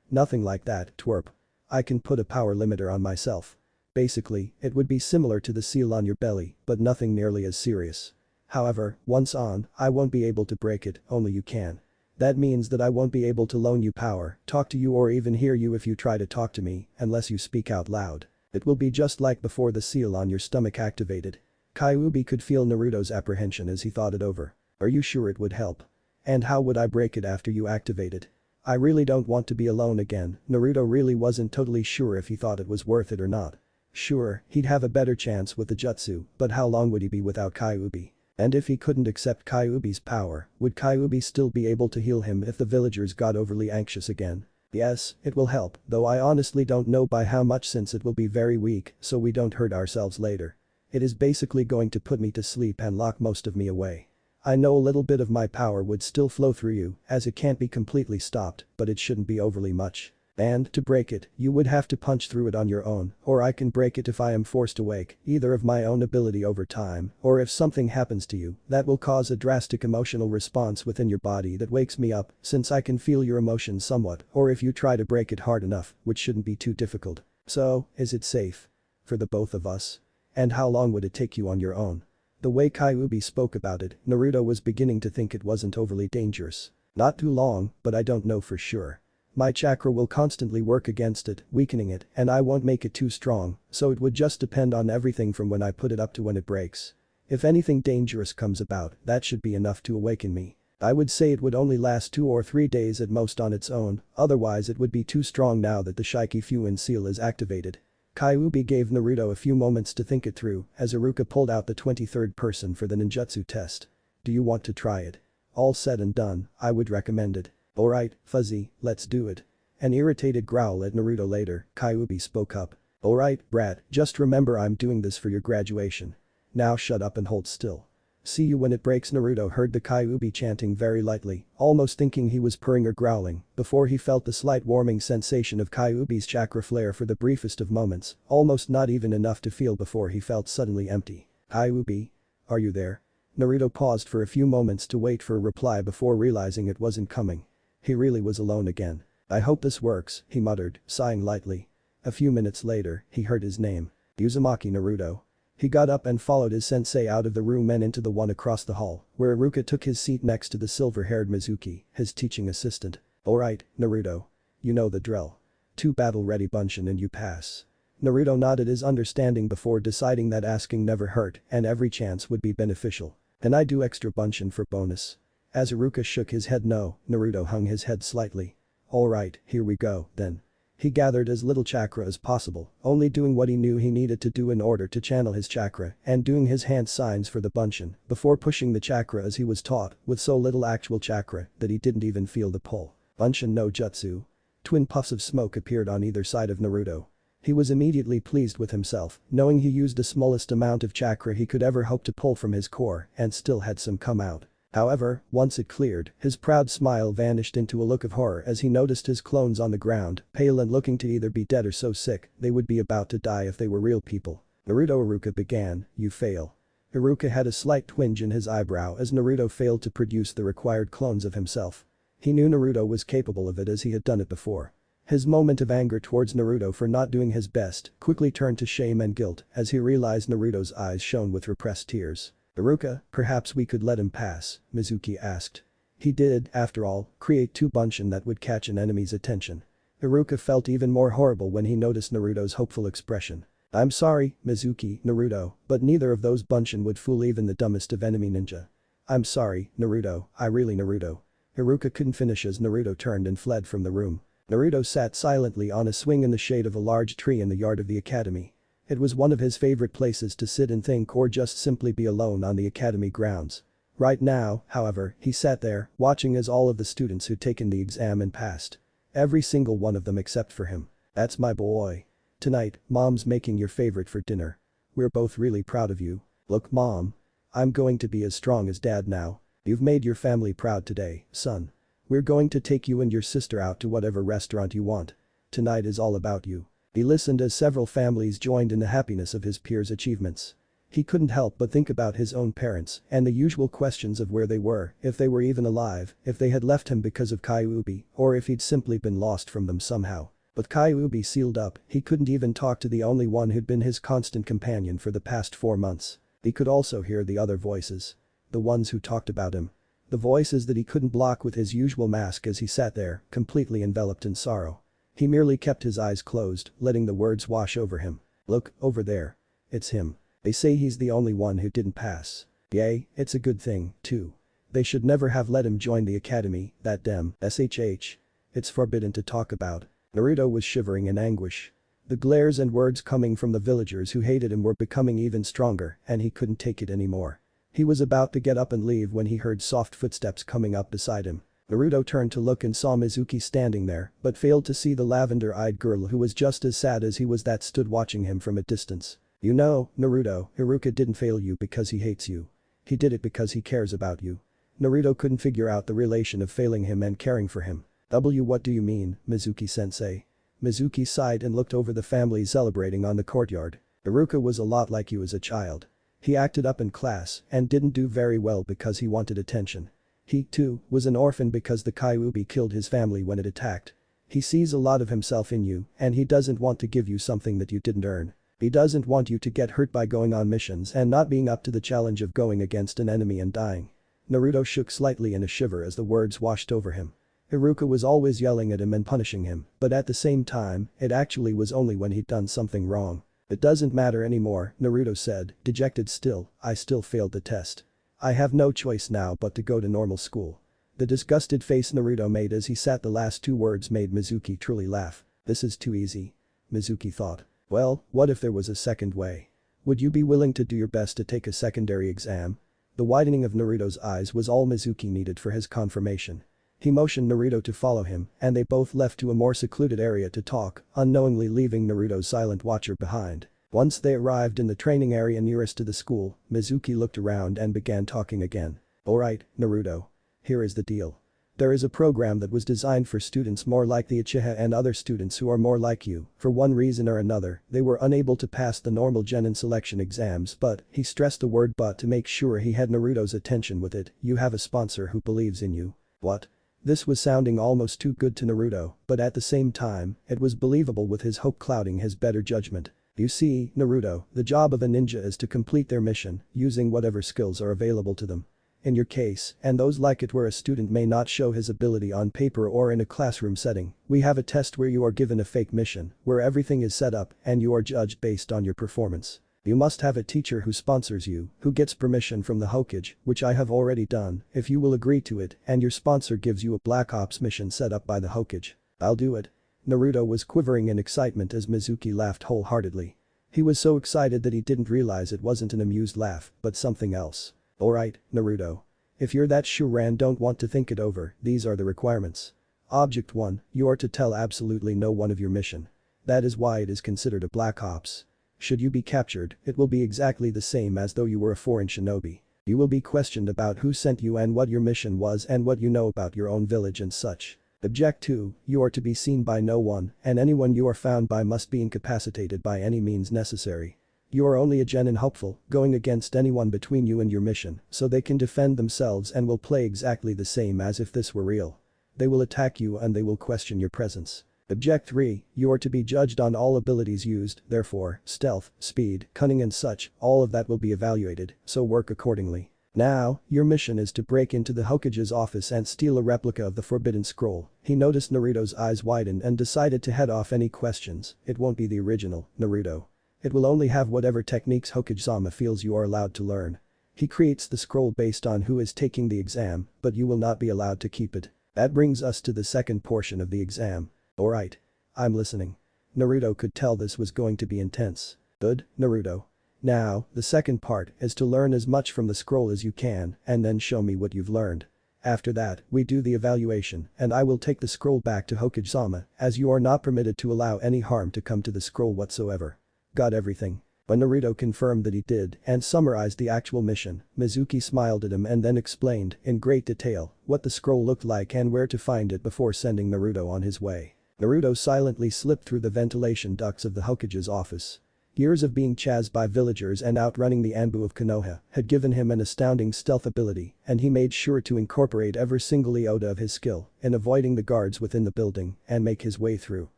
Nothing like that, twerp. I can put a power limiter on myself. Basically, it would be similar to the seal on your belly, but nothing nearly as serious. However, once on, I won't be able to break it, only you can. That means that I won't be able to loan you power, talk to you or even hear you if you try to talk to me, unless you speak out loud. It will be just like before the seal on your stomach activated. Kyuubi could feel Naruto's apprehension as he thought it over. Are you sure it would help? And how would I break it after you activate it? I really don't want to be alone again. Naruto really wasn't totally sure if he thought it was worth it or not. Sure, he'd have a better chance with the jutsu, but how long would he be without Kyuubi? And if he couldn't accept Kyuubi's power, would Kyuubi still be able to heal him if the villagers got overly anxious again? Yes, it will help, though I honestly don't know by how much since it will be very weak so we don't hurt ourselves later. It is basically going to put me to sleep and lock most of me away. I know a little bit of my power would still flow through you, as it can't be completely stopped, but it shouldn't be overly much. And, to break it, you would have to punch through it on your own, or I can break it if I am forced awake, either of my own ability over time, or if something happens to you, that will cause a drastic emotional response within your body that wakes me up, since I can feel your emotions somewhat, or if you try to break it hard enough, which shouldn't be too difficult. So, is it safe? For the both of us? And how long would it take you on your own? The way Kyuubi spoke about it, Naruto was beginning to think it wasn't overly dangerous. Not too long, but I don't know for sure. My chakra will constantly work against it, weakening it, and I won't make it too strong, so it would just depend on everything from when I put it up to when it breaks. If anything dangerous comes about, that should be enough to awaken me. I would say it would only last 2 or 3 days at most on its own, otherwise it would be too strong now that the Shikifuin seal is activated. Kyuubi gave Naruto a few moments to think it through as Iruka pulled out the 23rd person for the ninjutsu test. Do you want to try it? All said and done, I would recommend it. Alright, Fuzzy, let's do it. An irritated growl at Naruto later, Kyuubi spoke up. Alright, brat, just remember I'm doing this for your graduation. Now shut up and hold still. See you when it breaks. Naruto heard the Kyuubi chanting very lightly, almost thinking he was purring or growling, before he felt the slight warming sensation of Kyuubi's chakra flare for the briefest of moments, almost not even enough to feel before he felt suddenly empty. Kyuubi? Are you there? Naruto paused for a few moments to wait for a reply before realizing it wasn't coming. He really was alone again. I hope this works, he muttered, sighing lightly. A few minutes later, he heard his name. Uzumaki Naruto. He got up and followed his sensei out of the room and into the one across the hall, where Iruka took his seat next to the silver-haired Mizuki, his teaching assistant. Alright, Naruto. You know the drill. 2 battle-ready bunshin and you pass. Naruto nodded his understanding before deciding that asking never hurt and every chance would be beneficial. And I do extra bunshin for bonus. As Iruka shook his head no, Naruto hung his head slightly. Alright, here we go, then. He gathered as little chakra as possible, only doing what he knew he needed to do in order to channel his chakra and doing his hand signs for the bunshin before pushing the chakra as he was taught with so little actual chakra that he didn't even feel the pull. Bunshin no jutsu. Twin puffs of smoke appeared on either side of Naruto. He was immediately pleased with himself, knowing he used the smallest amount of chakra he could ever hope to pull from his core and still had some come out. However, once it cleared, his proud smile vanished into a look of horror as he noticed his clones on the ground, pale and looking to either be dead or so sick they would be about to die if they were real people. Naruto. Iruka began, you fail. Iruka had a slight twinge in his eyebrow as Naruto failed to produce the required clones of himself. He knew Naruto was capable of it as he had done it before. His moment of anger towards Naruto for not doing his best quickly turned to shame and guilt as he realized Naruto's eyes shone with repressed tears. Iruka, perhaps we could let him pass, Mizuki asked. He did, after all, create 2 bunshin that would catch an enemy's attention. Iruka felt even more horrible when he noticed Naruto's hopeful expression. I'm sorry, Mizuki, Naruto, but neither of those bunshin would fool even the dumbest of enemy ninja. I'm sorry, Naruto, Naruto. Iruka couldn't finish as Naruto turned and fled from the room. Naruto sat silently on a swing in the shade of a large tree in the yard of the academy. It was one of his favorite places to sit and think or just simply be alone on the academy grounds. Right now, however, he sat there, watching as all of the students who'd taken the exam and passed. Every single one of them except for him. That's my boy. Tonight, Mom's making your favorite for dinner. We're both really proud of you. Look, Mom. I'm going to be as strong as Dad now. You've made your family proud today, son. We're going to take you and your sister out to whatever restaurant you want. Tonight is all about you. He listened as several families joined in the happiness of his peers' achievements. He couldn't help but think about his own parents and the usual questions of where they were, if they were even alive, if they had left him because of Kyuubi, or if he'd simply been lost from them somehow. With Kyuubi sealed up, he couldn't even talk to the only one who'd been his constant companion for the past 4 months. He could also hear the other voices. The ones who talked about him. The voices that he couldn't block with his usual mask as he sat there, completely enveloped in sorrow. He merely kept his eyes closed, letting the words wash over him. Look, over there. It's him. They say he's the only one who didn't pass. Yay, it's a good thing, too. They should never have let him join the academy, that dem, shh. It's forbidden to talk about. Naruto was shivering in anguish. The glares and words coming from the villagers who hated him were becoming even stronger and he couldn't take it anymore. He was about to get up and leave when he heard soft footsteps coming up beside him. Naruto turned to look and saw Mizuki standing there, but failed to see the lavender-eyed girl who was just as sad as he was that stood watching him from a distance. You know, Naruto, Iruka didn't fail you because he hates you. He did it because he cares about you. Naruto couldn't figure out the relation of failing him and caring for him. What do you mean, Mizuki-sensei? Mizuki sighed and looked over the family celebrating on the courtyard. Iruka was a lot like you as a child. He acted up in class and didn't do very well because he wanted attention. He, too, was an orphan because the Kyuubi killed his family when it attacked. He sees a lot of himself in you and he doesn't want to give you something that you didn't earn. He doesn't want you to get hurt by going on missions and not being up to the challenge of going against an enemy and dying. Naruto shook slightly in a shiver as the words washed over him. Iruka was always yelling at him and punishing him, but at the same time, it actually was only when he'd done something wrong. It doesn't matter anymore, Naruto said, dejected still, I still failed the test. I have no choice now but to go to normal school. The disgusted face Naruto made as he sat the last two words made Mizuki truly laugh. This is too easy. Mizuki thought. Well, what if there was a second way? Would you be willing to do your best to take a secondary exam? The widening of Naruto's eyes was all Mizuki needed for his confirmation. He motioned Naruto to follow him and they both left to a more secluded area to talk, unknowingly leaving Naruto's silent watcher behind. Once they arrived in the training area nearest to the school, Mizuki looked around and began talking again. Alright, Naruto. Here is the deal. There is a program that was designed for students more like the Uchiha and other students who are more like you. For one reason or another, they were unable to pass the normal genin selection exams but, he stressed the word but to make sure he had Naruto's attention with it, you have a sponsor who believes in you. What? This was sounding almost too good to Naruto, but at the same time, it was believable with his hope clouding his better judgment. You see, Naruto, the job of a ninja is to complete their mission, using whatever skills are available to them. In your case, and those like it where a student may not show his ability on paper or in a classroom setting, we have a test where you are given a fake mission, where everything is set up and you are judged based on your performance. You must have a teacher who sponsors you, who gets permission from the Hokage, which I have already done, if you will agree to it, and your sponsor gives you a Black Ops mission set up by the Hokage. I'll do it. Naruto was quivering in excitement as Mizuki laughed wholeheartedly. He was so excited that he didn't realize it wasn't an amused laugh, but something else. Alright, Naruto. If you're that sure and don't want to think it over, these are the requirements. Object 1, you are to tell absolutely no one of your mission. That is why it is considered a Black Ops. Should you be captured, it will be exactly the same as though you were a foreign shinobi. You will be questioned about who sent you and what your mission was and what you know about your own village and such. Object 2, you are to be seen by no one, and anyone you are found by must be incapacitated by any means necessary. You are only a genin hopeful, going against anyone between you and your mission, so they can defend themselves and will play exactly the same as if this were real. They will attack you and they will question your presence. Object 3, you are to be judged on all abilities used, therefore, stealth, speed, cunning and such, all of that will be evaluated, so work accordingly. Now, your mission is to break into the Hokage's office and steal a replica of the Forbidden Scroll. He noticed Naruto's eyes widen and decided to head off any questions. It won't be the original, Naruto. It will only have whatever techniques Hokage-sama feels you are allowed to learn. He creates the scroll based on who is taking the exam, but you will not be allowed to keep it. That brings us to the second portion of the exam. Alright. I'm listening. Naruto could tell this was going to be intense. Good, Naruto. Now, the second part is to learn as much from the scroll as you can and then show me what you've learned. After that, we do the evaluation and I will take the scroll back to Hokage-sama as you are not permitted to allow any harm to come to the scroll whatsoever. Got everything? When Naruto confirmed that he did and summarized the actual mission, Mizuki smiled at him and then explained, in great detail, what the scroll looked like and where to find it before sending Naruto on his way. Naruto silently slipped through the ventilation ducts of the Hokage's office. Years of being chased by villagers and outrunning the Anbu of Konoha had given him an astounding stealth ability and he made sure to incorporate every single iota of his skill in avoiding the guards within the building and make his way through.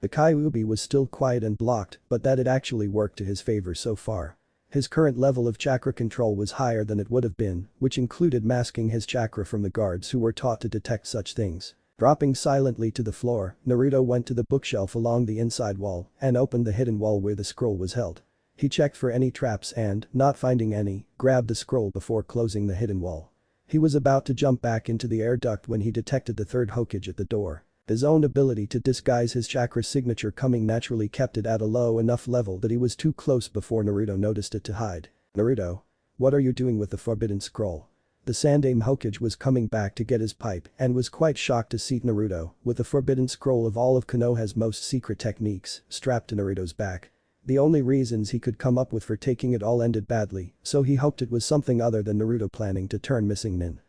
The Kyuubi was still quiet and blocked, but that had actually worked to his favor so far. His current level of chakra control was higher than it would have been, which included masking his chakra from the guards who were taught to detect such things. Dropping silently to the floor, Naruto went to the bookshelf along the inside wall and opened the hidden wall where the scroll was held. He checked for any traps and, not finding any, grabbed the scroll before closing the hidden wall. He was about to jump back into the air duct when he detected the third Hokage at the door. His own ability to disguise his chakra signature coming naturally kept it at a low enough level that he was too close before Naruto noticed it to hide. "Naruto? What are you doing with the forbidden scroll?" The Sandaime Hokage was coming back to get his pipe and was quite shocked to see Naruto, with the forbidden scroll of all of Konoha's most secret techniques, strapped to Naruto's back. The only reasons he could come up with for taking it all ended badly, so he hoped it was something other than Naruto planning to turn missing nin.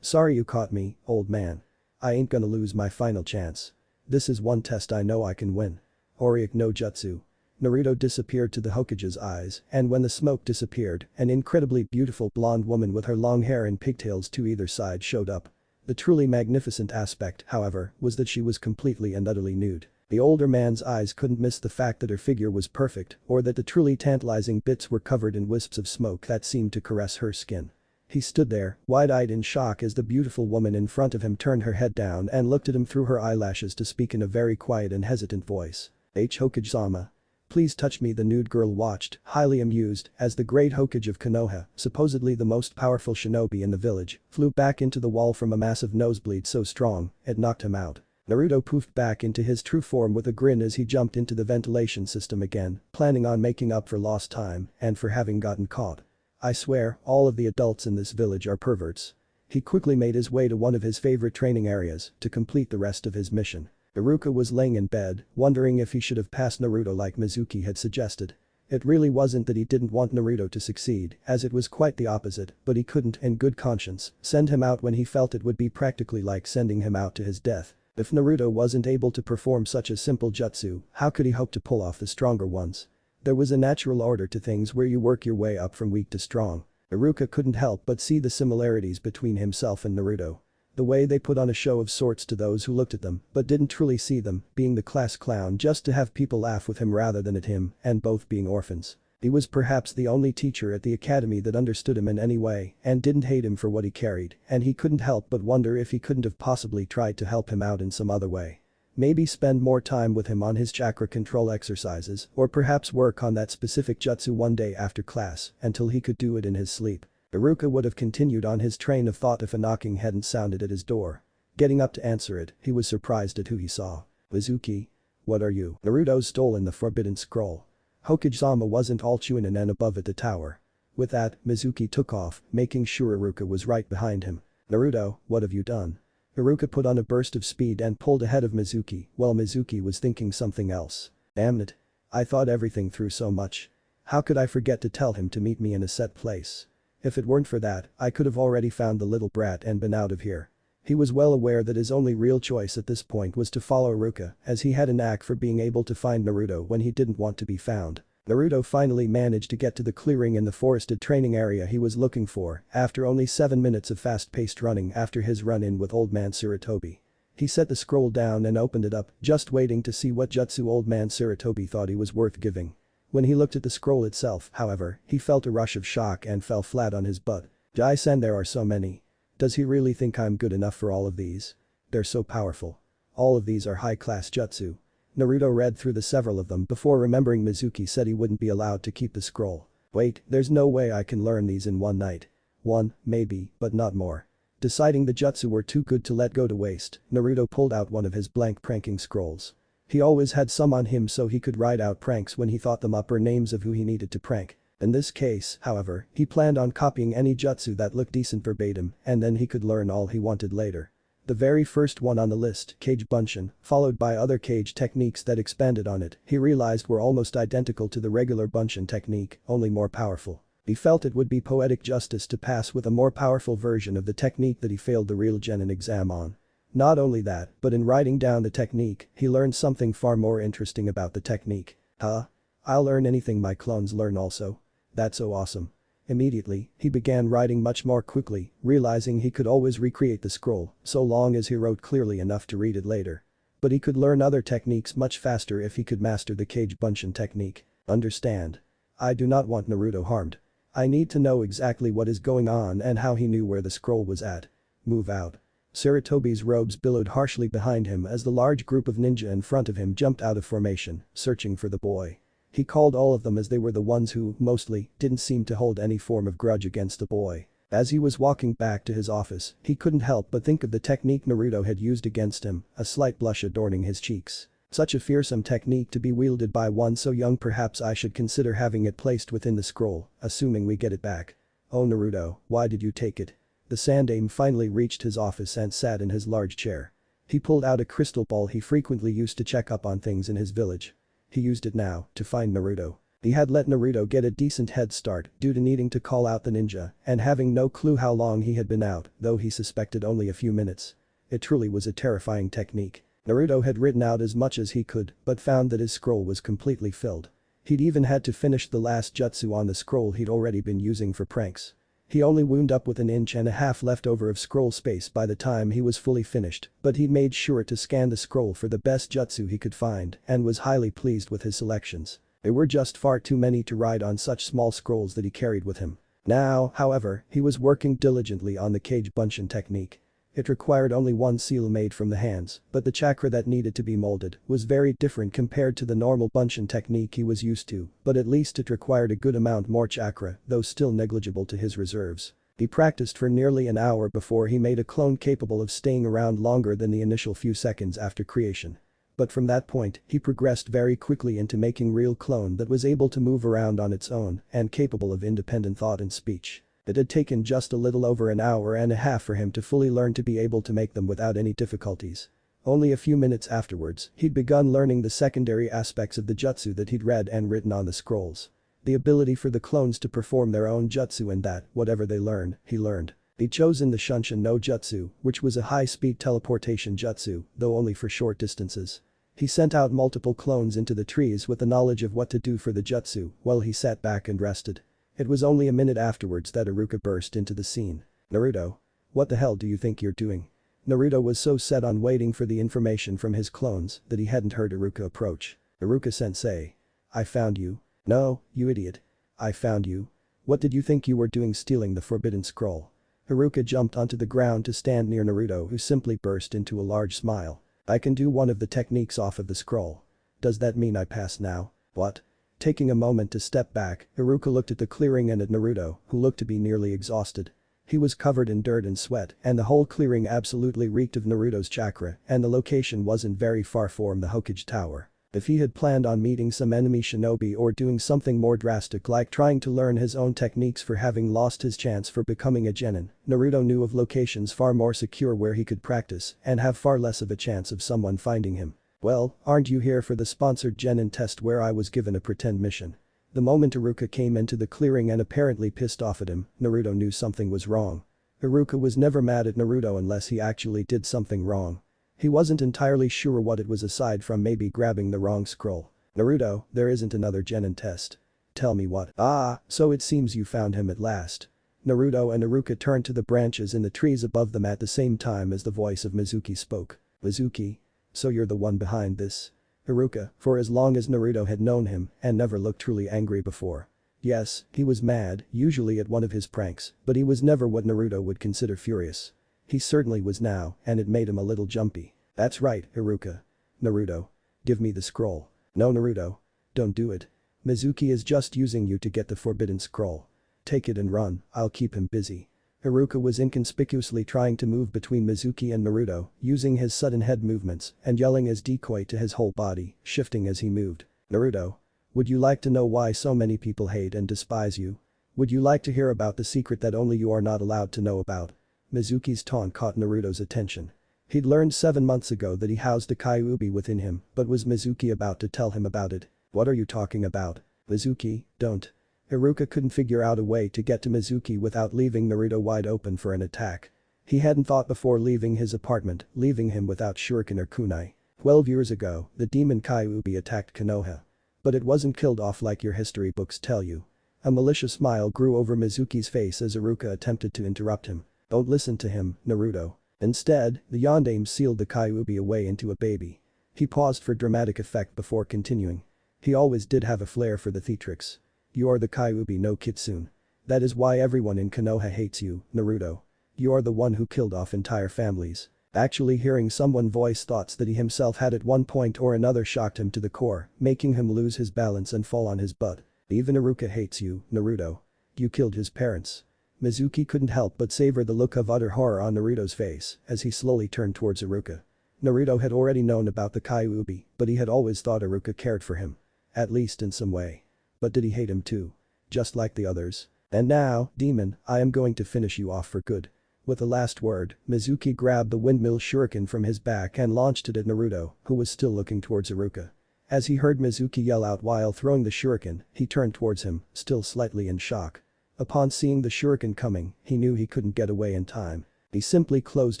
Sorry you caught me, old man. I ain't gonna lose my final chance. This is one test I know I can win. Oriak no Jutsu. Naruto disappeared to the Hokage's eyes, and when the smoke disappeared, an incredibly beautiful blonde woman with her long hair and pigtails to either side showed up. The truly magnificent aspect, however, was that she was completely and utterly nude. The older man's eyes couldn't miss the fact that her figure was perfect, or that the truly tantalizing bits were covered in wisps of smoke that seemed to caress her skin. He stood there, wide-eyed in shock as the beautiful woman in front of him turned her head down and looked at him through her eyelashes to speak in a very quiet and hesitant voice. Hokage-sama. Please touch me, the nude girl watched, highly amused, as the great Hokage of Konoha, supposedly the most powerful shinobi in the village, flew back into the wall from a massive nosebleed so strong, it knocked him out. Naruto poofed back into his true form with a grin as he jumped into the ventilation system again, planning on making up for lost time and for having gotten caught. I swear, all of the adults in this village are perverts. He quickly made his way to one of his favorite training areas to complete the rest of his mission. Iruka was laying in bed, wondering if he should have passed Naruto like Mizuki had suggested. It really wasn't that he didn't want Naruto to succeed, as it was quite the opposite, but he couldn't, in good conscience, send him out when he felt it would be practically like sending him out to his death. If Naruto wasn't able to perform such a simple jutsu, how could he hope to pull off the stronger ones? There was a natural order to things where you work your way up from weak to strong. Iruka couldn't help but see the similarities between himself and Naruto. The way they put on a show of sorts to those who looked at them but didn't truly see them, being the class clown just to have people laugh with him rather than at him, and both being orphans. He was perhaps the only teacher at the academy that understood him in any way and didn't hate him for what he carried, and he couldn't help but wonder if he couldn't have possibly tried to help him out in some other way. Maybe spend more time with him on his chakra control exercises, or perhaps work on that specific jutsu one day after class until he could do it in his sleep. Iruka would have continued on his train of thought if a knocking hadn't sounded at his door. Getting up to answer it, he was surprised at who he saw. "Mizuki? What are you?" Naruto's stolen the forbidden scroll. Hokage-sama wasn't all chunin and above at the tower. With that, Mizuki took off, making sure Iruka was right behind him. "Naruto, what have you done?" Iruka put on a burst of speed and pulled ahead of Mizuki while Mizuki was thinking something else. Damn it. I thought everything through so much. How could I forget to tell him to meet me in a set place? If it weren't for that, I could have already found the little brat and been out of here. He was well aware that his only real choice at this point was to follow Iruka, as he had a knack for being able to find Naruto when he didn't want to be found. Naruto finally managed to get to the clearing in the forested training area he was looking for after only 7 minutes of fast-paced running after his run-in with Old Man Sarutobi. He set the scroll down and opened it up, just waiting to see what jutsu Old Man Sarutobi thought he was worth giving. When he looked at the scroll itself, however, he felt a rush of shock and fell flat on his butt. Jai-san, there are so many. Does he really think I'm good enough for all of these? They're so powerful. All of these are high-class jutsu. Naruto read through the several of them before remembering Mizuki said he wouldn't be allowed to keep the scroll. Wait, there's no way I can learn these in one night. One, maybe, but not more. Deciding the jutsu were too good to let go to waste, Naruto pulled out one of his blank pranking scrolls. He always had some on him so he could write out pranks when he thought them up or names of who he needed to prank. In this case, however, he planned on copying any jutsu that looked decent verbatim and then he could learn all he wanted later. The very first one on the list, Cage Bunshin, followed by other cage techniques that expanded on it, he realized were almost identical to the regular Bunshin technique, only more powerful. He felt it would be poetic justice to pass with a more powerful version of the technique that he failed the real genin exam on. Not only that, but in writing down the technique, he learned something far more interesting about the technique. Huh? I'll learn anything my clones learn also? That's so awesome. Immediately, he began writing much more quickly, realizing he could always recreate the scroll, so long as he wrote clearly enough to read it later. But he could learn other techniques much faster if he could master the Cage Bunshin technique. Understand? I do not want Naruto harmed. I need to know exactly what is going on and how he knew where the scroll was at. Move out. Sarutobi's robes billowed harshly behind him as the large group of ninja in front of him jumped out of formation, searching for the boy. He called all of them as they were the ones who, mostly, didn't seem to hold any form of grudge against the boy. As he was walking back to his office, he couldn't help but think of the technique Naruto had used against him, a slight blush adorning his cheeks. Such a fearsome technique to be wielded by one so young, perhaps I should consider having it placed within the scroll, assuming we get it back. Oh Naruto, why did you take it? The Sandaime finally reached his office and sat in his large chair. He pulled out a crystal ball he frequently used to check up on things in his village. He used it now to find Naruto. He had let Naruto get a decent head start due to needing to call out the ninja and having no clue how long he had been out, though he suspected only a few minutes. It truly was a terrifying technique. Naruto had written out as much as he could but found that his scroll was completely filled. He'd even had to finish the last jutsu on the scroll he'd already been using for pranks. He only wound up with 1.5 inches left over of scroll space by the time he was fully finished, but he'd made sure to scan the scroll for the best jutsu he could find and was highly pleased with his selections. There were just far too many to write on such small scrolls that he carried with him. Now, however, he was working diligently on the cage bunshin technique. It required only one seal made from the hands, but the chakra that needed to be molded was very different compared to the normal bunshin technique he was used to, but at least it required a good amount more chakra, though still negligible to his reserves. He practiced for nearly an hour before he made a clone capable of staying around longer than the initial few seconds after creation. But from that point, he progressed very quickly into making real clone that was able to move around on its own and capable of independent thought and speech. It had taken just a little over an hour and a half for him to fully learn to be able to make them without any difficulties. Only a few minutes afterwards, he'd begun learning the secondary aspects of the jutsu that he'd read and written on the scrolls. The ability for the clones to perform their own jutsu and that, whatever they learn, he learned. He'd chosen the Shunshin no Jutsu, which was a high-speed teleportation jutsu, though only for short distances. He sent out multiple clones into the trees with the knowledge of what to do for the jutsu while he sat back and rested. It was only a minute afterwards that Iruka burst into the scene. Naruto. What the hell do you think you're doing? Naruto was so set on waiting for the information from his clones that he hadn't heard Iruka approach. Iruka-sensei. I found you. No, you idiot. I found you. What did you think you were doing stealing the forbidden scroll? Iruka jumped onto the ground to stand near Naruto, who simply burst into a large smile. I can do one of the techniques off of the scroll. Does that mean I pass now? What? Taking a moment to step back, Iruka looked at the clearing and at Naruto, who looked to be nearly exhausted. He was covered in dirt and sweat, and the whole clearing absolutely reeked of Naruto's chakra, and the location wasn't very far from the Hokage Tower. If he had planned on meeting some enemy shinobi or doing something more drastic like trying to learn his own techniques for having lost his chance for becoming a genin, Naruto knew of locations far more secure where he could practice and have far less of a chance of someone finding him. Well, aren't you here for the sponsored genin test where I was given a pretend mission? The moment Iruka came into the clearing and apparently pissed off at him, Naruto knew something was wrong. Iruka was never mad at Naruto unless he actually did something wrong. He wasn't entirely sure what it was aside from maybe grabbing the wrong scroll. Naruto, there isn't another genin test. Tell me what. Ah, so it seems you found him at last. Naruto and Iruka turned to the branches in the trees above them at the same time as the voice of Mizuki spoke. Mizuki? So you're the one behind this? Iruka, for as long as Naruto had known him and never looked truly angry before. Yes, he was mad, usually at one of his pranks, but he was never what Naruto would consider furious. He certainly was now, and it made him a little jumpy. That's right, Iruka. Naruto. Give me the scroll. No Naruto. Don't do it. Mizuki is just using you to get the forbidden scroll. Take it and run, I'll keep him busy. Iruka was inconspicuously trying to move between Mizuki and Naruto, using his sudden head movements and yelling as decoy to his whole body, shifting as he moved. Naruto. Would you like to know why so many people hate and despise you? Would you like to hear about the secret that only you are not allowed to know about? Mizuki's taunt caught Naruto's attention. He'd learned 7 months ago that he housed a Kyuubi within him, but was Mizuki about to tell him about it? What are you talking about? Mizuki, don't. Iruka couldn't figure out a way to get to Mizuki without leaving Naruto wide open for an attack. He hadn't thought before leaving his apartment, leaving him without shuriken or kunai. 12 years ago, the demon Kyuubi attacked Konoha. But it wasn't killed off like your history books tell you. A malicious smile grew over Mizuki's face as Iruka attempted to interrupt him. Don't listen to him, Naruto. Instead, the yondaime sealed the Kyuubi away into a baby. He paused for dramatic effect before continuing. He always did have a flair for the theatrics. You are the Kyuubi no Kitsune. That is why everyone in Konoha hates you, Naruto. You are the one who killed off entire families. Actually hearing someone voice thoughts that he himself had at one point or another shocked him to the core, making him lose his balance and fall on his butt. Even Iruka hates you, Naruto. You killed his parents. Mizuki couldn't help but savor the look of utter horror on Naruto's face as he slowly turned towards Iruka. Naruto had already known about the Kyuubi, but he had always thought Iruka cared for him. At least in some way. But did he hate him too? Just like the others? And now, demon, I am going to finish you off for good. With the last word, Mizuki grabbed the windmill shuriken from his back and launched it at Naruto, who was still looking towards Iruka. As he heard Mizuki yell out while throwing the shuriken, he turned towards him, still slightly in shock. Upon seeing the shuriken coming, he knew he couldn't get away in time. He simply closed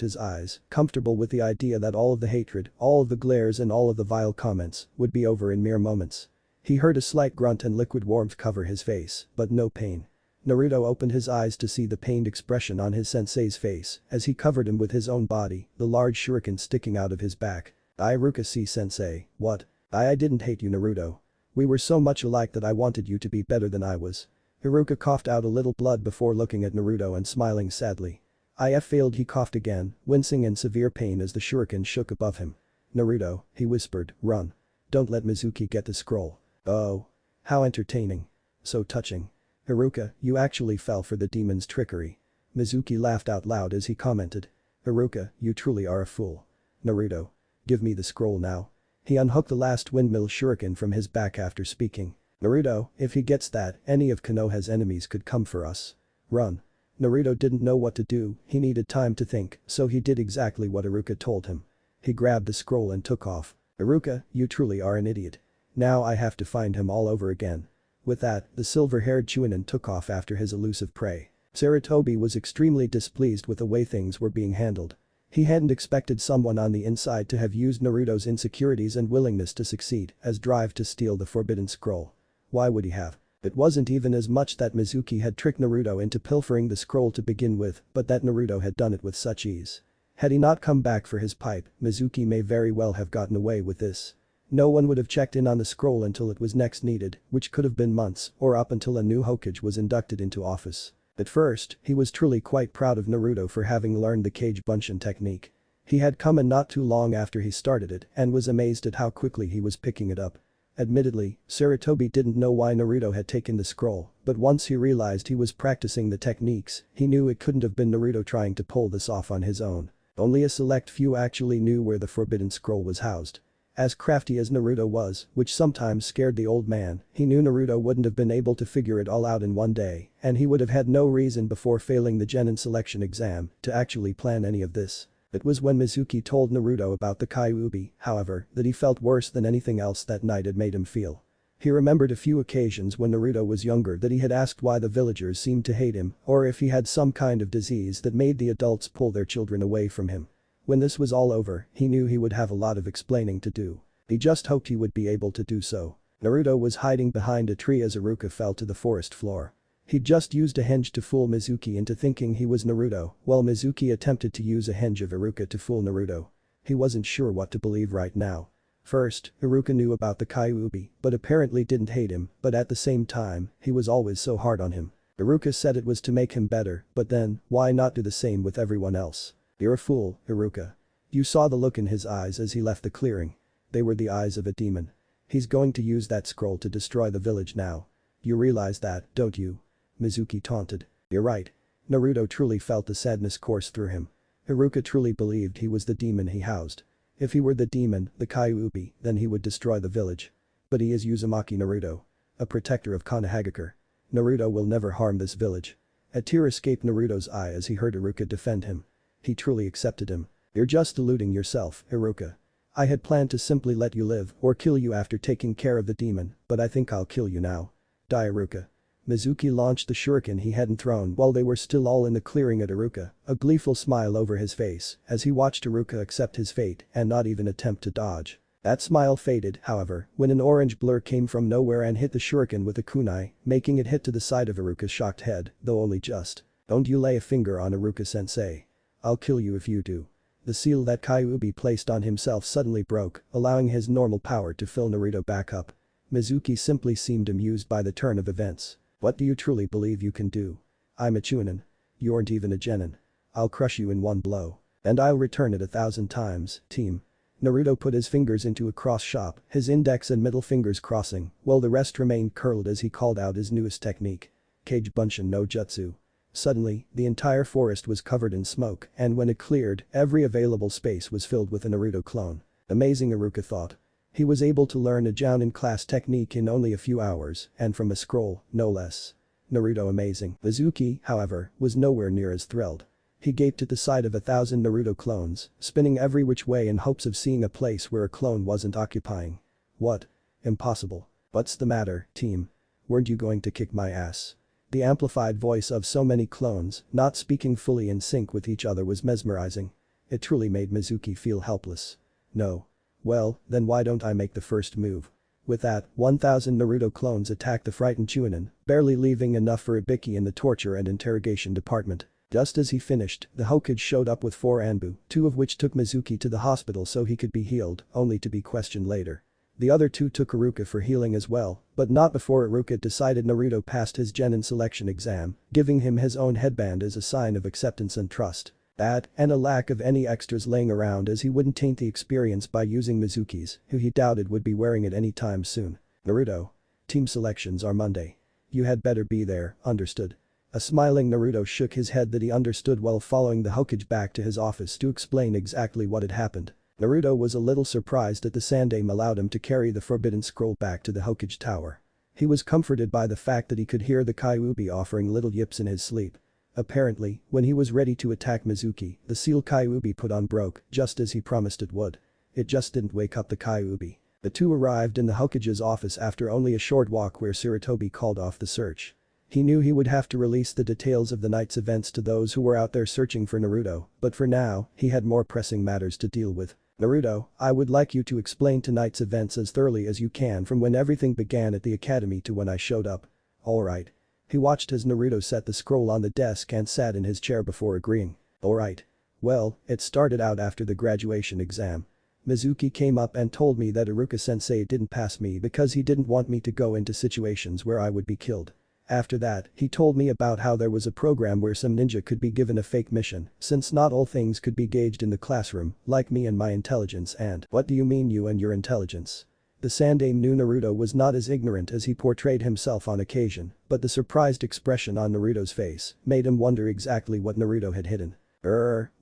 his eyes, comfortable with the idea that all of the hatred, all of the glares and all of the vile comments would be over in mere moments. He heard a slight grunt and liquid warmth cover his face, but no pain. Naruto opened his eyes to see the pained expression on his sensei's face as he covered him with his own body, the large shuriken sticking out of his back. Iruka see sensei, what? I didn't hate you Naruto. We were so much alike that I wanted you to be better than I was. Iruka coughed out a little blood before looking at Naruto and smiling sadly. If failed he coughed again, wincing in severe pain as the shuriken shook above him. Naruto, he whispered, run. Don't let Mizuki get the scroll. Oh. How entertaining. So touching. Iruka, you actually fell for the demon's trickery. Mizuki laughed out loud as he commented. Iruka, you truly are a fool. Naruto. Give me the scroll now. He unhooked the last windmill shuriken from his back after speaking. Naruto, if he gets that, any of Konoha's enemies could come for us. Run. Naruto didn't know what to do, he needed time to think, so he did exactly what Iruka told him. He grabbed the scroll and took off. Iruka, you truly are an idiot. Now I have to find him all over again. With that, the silver-haired Chunin took off after his elusive prey. Sarutobi was extremely displeased with the way things were being handled. He hadn't expected someone on the inside to have used Naruto's insecurities and willingness to succeed as drive to steal the forbidden scroll. Why would he have? It wasn't even as much that Mizuki had tricked Naruto into pilfering the scroll to begin with, but that Naruto had done it with such ease. Had he not come back for his pipe, Mizuki may very well have gotten away with this. No one would have checked in on the scroll until it was next needed, which could have been months or up until a new Hokage was inducted into office. At first, he was truly quite proud of Naruto for having learned the Kage Bunshin technique. He had come in not too long after he started it and was amazed at how quickly he was picking it up. Admittedly, Sarutobi didn't know why Naruto had taken the scroll, but once he realized he was practicing the techniques, he knew it couldn't have been Naruto trying to pull this off on his own. Only a select few actually knew where the forbidden scroll was housed. As crafty as Naruto was, which sometimes scared the old man, he knew Naruto wouldn't have been able to figure it all out in one day, and he would have had no reason before failing the Genin selection exam to actually plan any of this. It was when Mizuki told Naruto about the Kyuubi, however, that he felt worse than anything else that night had made him feel. He remembered a few occasions when Naruto was younger that he had asked why the villagers seemed to hate him or if he had some kind of disease that made the adults pull their children away from him. When this was all over, he knew he would have a lot of explaining to do. He just hoped he would be able to do so. Naruto was hiding behind a tree as Iruka fell to the forest floor. He'd just used a henge to fool Mizuki into thinking he was Naruto, while Mizuki attempted to use a henge of Iruka to fool Naruto. He wasn't sure what to believe right now. First, Iruka knew about the Kyuubi, but apparently didn't hate him, but at the same time, he was always so hard on him. Iruka said it was to make him better, but then, why not do the same with everyone else? You're a fool, Iruka. You saw the look in his eyes as he left the clearing. They were the eyes of a demon. He's going to use that scroll to destroy the village now. You realize that, don't you? Mizuki taunted. You're right. Naruto truly felt the sadness course through him. Iruka truly believed he was the demon he housed. If he were the demon, the Kyuubi, then he would destroy the village. But he is Uzumaki Naruto. A protector of Konohagakure. Naruto will never harm this village. A tear escaped Naruto's eye as he heard Iruka defend him. He truly accepted him. You're just deluding yourself, Iruka. I had planned to simply let you live or kill you after taking care of the demon, but I think I'll kill you now. Die Iruka. Mizuki launched the shuriken he hadn't thrown while they were still all in the clearing at Iruka, a gleeful smile over his face as he watched Iruka accept his fate and not even attempt to dodge. That smile faded, however, when an orange blur came from nowhere and hit the shuriken with a kunai, making it hit to the side of Iruka's shocked head, though only just. Don't you lay a finger on Iruka-sensei. I'll kill you if you do. The seal that Kyuubi placed on himself suddenly broke, allowing his normal power to fill Naruto back up. Mizuki simply seemed amused by the turn of events. What do you truly believe you can do? I'm a Chunin. You aren't even a Genin. I'll crush you in one blow. And I'll return it 1,000 times, team. Naruto put his fingers into a cross chop, his index and middle fingers crossing, while the rest remained curled as he called out his newest technique. Kage Bunshin no Jutsu. Suddenly, the entire forest was covered in smoke, and when it cleared, every available space was filled with a Naruto clone. Amazing, Iruka thought. He was able to learn a Jounin-class technique in only a few hours, and from a scroll, no less. Naruto amazing. Mizuki, however, was nowhere near as thrilled. He gaped at the sight of 1,000 Naruto clones, spinning every which way in hopes of seeing a place where a clone wasn't occupying. What? Impossible. What's the matter, team? Weren't you going to kick my ass? The amplified voice of so many clones, not speaking fully in sync with each other, was mesmerizing. It truly made Mizuki feel helpless. No. Well, then why don't I make the first move? With that, 1,000 Naruto clones attacked the frightened Chunin, barely leaving enough for Ibiki in the torture and interrogation department. Just as he finished, the Hokage showed up with 4 Anbu, 2 of which took Mizuki to the hospital so he could be healed, only to be questioned later. The other 2 took Iruka for healing as well, but not before Iruka decided Naruto passed his genin selection exam, giving him his own headband as a sign of acceptance and trust. That, and a lack of any extras laying around, as he wouldn't taint the experience by using Mizuki's, who he doubted would be wearing it any time soon. Naruto. Team selections are Monday. You had better be there, understood? A smiling Naruto shook his head that he understood while following the Hokage back to his office to explain exactly what had happened. Naruto was a little surprised that the Sandaime allowed him to carry the forbidden scroll back to the Hokage tower. He was comforted by the fact that he could hear the Kyuubi offering little yips in his sleep. Apparently, when he was ready to attack Mizuki, the seal Kyuubi put on broke, just as he promised it would. It just didn't wake up the Kyuubi. The 2 arrived in the Hokage's office after only a short walk where Sarutobi called off the search. He knew he would have to release the details of the night's events to those who were out there searching for Naruto, but for now, he had more pressing matters to deal with. Naruto, I would like you to explain tonight's events as thoroughly as you can, from when everything began at the academy to when I showed up. Alright. He watched as Naruto set the scroll on the desk and sat in his chair before agreeing. Alright. Well, it started out after the graduation exam. Mizuki came up and told me that Iruka-sensei didn't pass me because he didn't want me to go into situations where I would be killed. After that, he told me about how there was a program where some ninja could be given a fake mission, since not all things could be gauged in the classroom, like me and my intelligence. And what do you mean, you and your intelligence? The Sandaime knew Naruto was not as ignorant as he portrayed himself on occasion, but the surprised expression on Naruto's face made him wonder exactly what Naruto had hidden.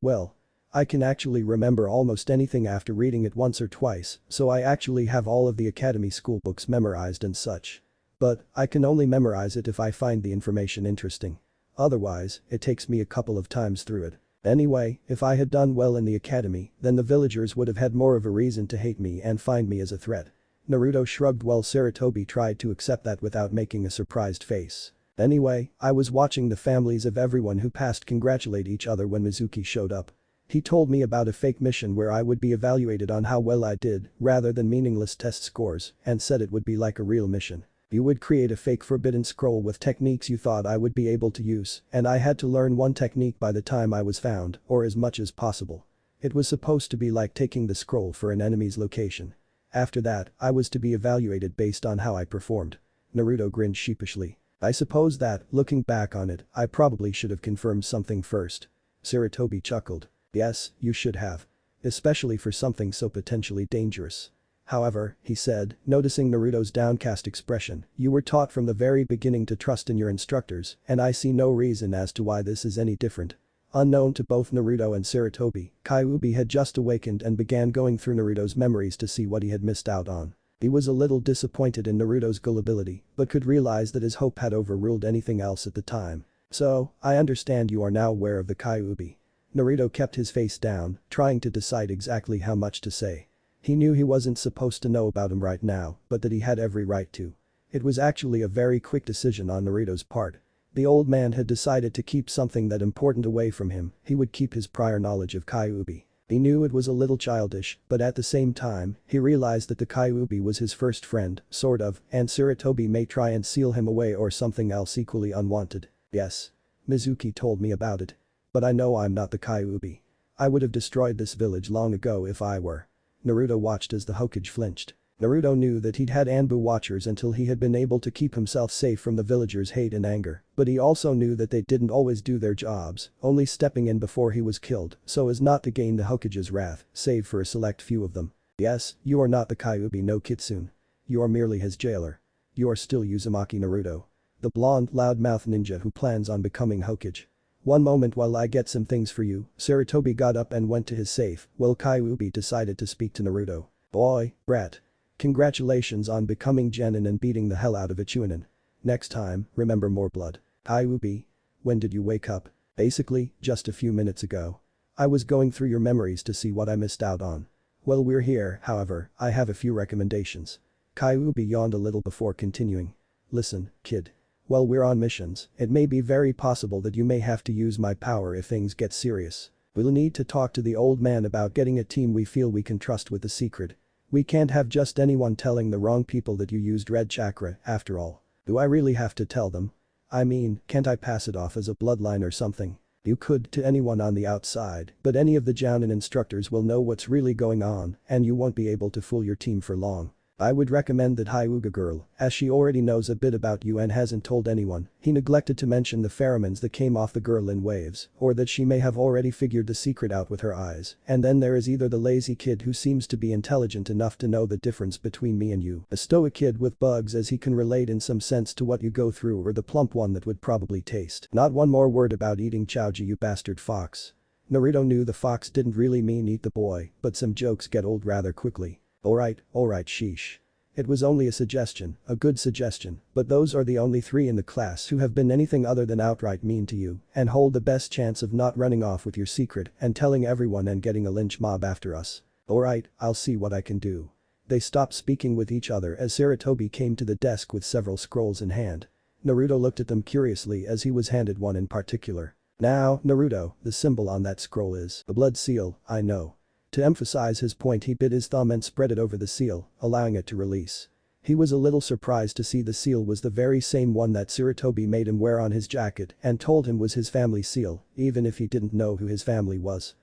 Well. I can actually remember almost anything after reading it once or twice, so I actually have all of the academy schoolbooks memorized and such. But, I can only memorize it if I find the information interesting. Otherwise, it takes me a couple of times through it. Anyway, if I had done well in the academy, then the villagers would have had more of a reason to hate me and find me as a threat. Naruto shrugged while Sarutobi tried to accept that without making a surprised face. Anyway, I was watching the families of everyone who passed congratulate each other when Mizuki showed up. He told me about a fake mission where I would be evaluated on how well I did, rather than meaningless test scores, and said it would be like a real mission. You would create a fake forbidden scroll with techniques you thought I would be able to use, and I had to learn one technique by the time I was found, or as much as possible. It was supposed to be like taking the scroll for an enemy's location. After that, I was to be evaluated based on how I performed. Naruto grinned sheepishly. I suppose that, looking back on it, I probably should have confirmed something first. Sarutobi chuckled. Yes, you should have. Especially for something so potentially dangerous. However, he said, noticing Naruto's downcast expression, you were taught from the very beginning to trust in your instructors, and I see no reason as to why this is any different. Unknown to both Naruto and Sarutobi, Kyuubi had just awakened and began going through Naruto's memories to see what he had missed out on. He was a little disappointed in Naruto's gullibility, but could realize that his hope had overruled anything else at the time. So, I understand you are now aware of the Kyuubi. Naruto kept his face down, trying to decide exactly how much to say. He knew he wasn't supposed to know about him right now, but that he had every right to. It was actually a very quick decision on Naruto's part. The old man had decided to keep something that important away from him. He would keep his prior knowledge of Kyuubi. He knew it was a little childish, but at the same time, he realized that the Kyuubi was his first friend, sort of, and Sarutobi may try and seal him away or something else equally unwanted. Yes. Mizuki told me about it. But I know I'm not the Kyuubi. I would have destroyed this village long ago if I were. Naruto watched as the Hokage flinched. Naruto knew that he'd had Anbu watchers until he had been able to keep himself safe from the villagers' hate and anger, but he also knew that they didn't always do their jobs, only stepping in before he was killed so as not to gain the Hokage's wrath, save for a select few of them. Yes, you are not the Kyuubi no Kitsune. You are merely his jailer. You are still Uzumaki Naruto. The blonde, loudmouth ninja who plans on becoming Hokage. One moment while I get some things for you, Sarutobi got up and went to his safe, while Kyuubi decided to speak to Naruto. Boy, Brett. Congratulations on becoming Genin and beating the hell out of Ichunin. Next time, remember more blood. Kyuubi. When did you wake up? Basically, just a few minutes ago. I was going through your memories to see what I missed out on. Well, we're here, however, I have a few recommendations. Kyuubi yawned a little before continuing. Listen, kid. While we're on missions, it may be very possible that you may have to use my power if things get serious. We'll need to talk to the old man about getting a team we feel we can trust with the secret. We can't have just anyone telling the wrong people that you used red chakra, after all. Do I really have to tell them? I mean, can't I pass it off as a bloodline or something? You could to anyone on the outside, but any of the Jounin instructors will know what's really going on, and you won't be able to fool your team for long. I would recommend that Hyuga girl, as she already knows a bit about you and hasn't told anyone. He neglected to mention the pheromones that came off the girl in waves, or that she may have already figured the secret out with her eyes. And then there is either the lazy kid who seems to be intelligent enough to know the difference between me and you, a stoic kid with bugs as he can relate in some sense to what you go through, or the plump one that would probably taste. Not one more word about eating Chaoji, you bastard fox. Naruto knew the fox didn't really mean eat the boy, but some jokes get old rather quickly. Alright, sheesh. It was only a suggestion, a good suggestion, but those are the only 3 in the class who have been anything other than outright mean to you and hold the best chance of not running off with your secret and telling everyone and getting a lynch mob after us. Alright, I'll see what I can do. They stopped speaking with each other as Sarutobi came to the desk with several scrolls in hand. Naruto looked at them curiously as he was handed one in particular. Now, Naruto, the symbol on that scroll is the blood seal, I know. To emphasize his point, he bit his thumb and spread it over the seal, allowing it to release. He was a little surprised to see the seal was the very same one that Sarutobi made him wear on his jacket and told him was his family seal, even if he didn't know who his family was.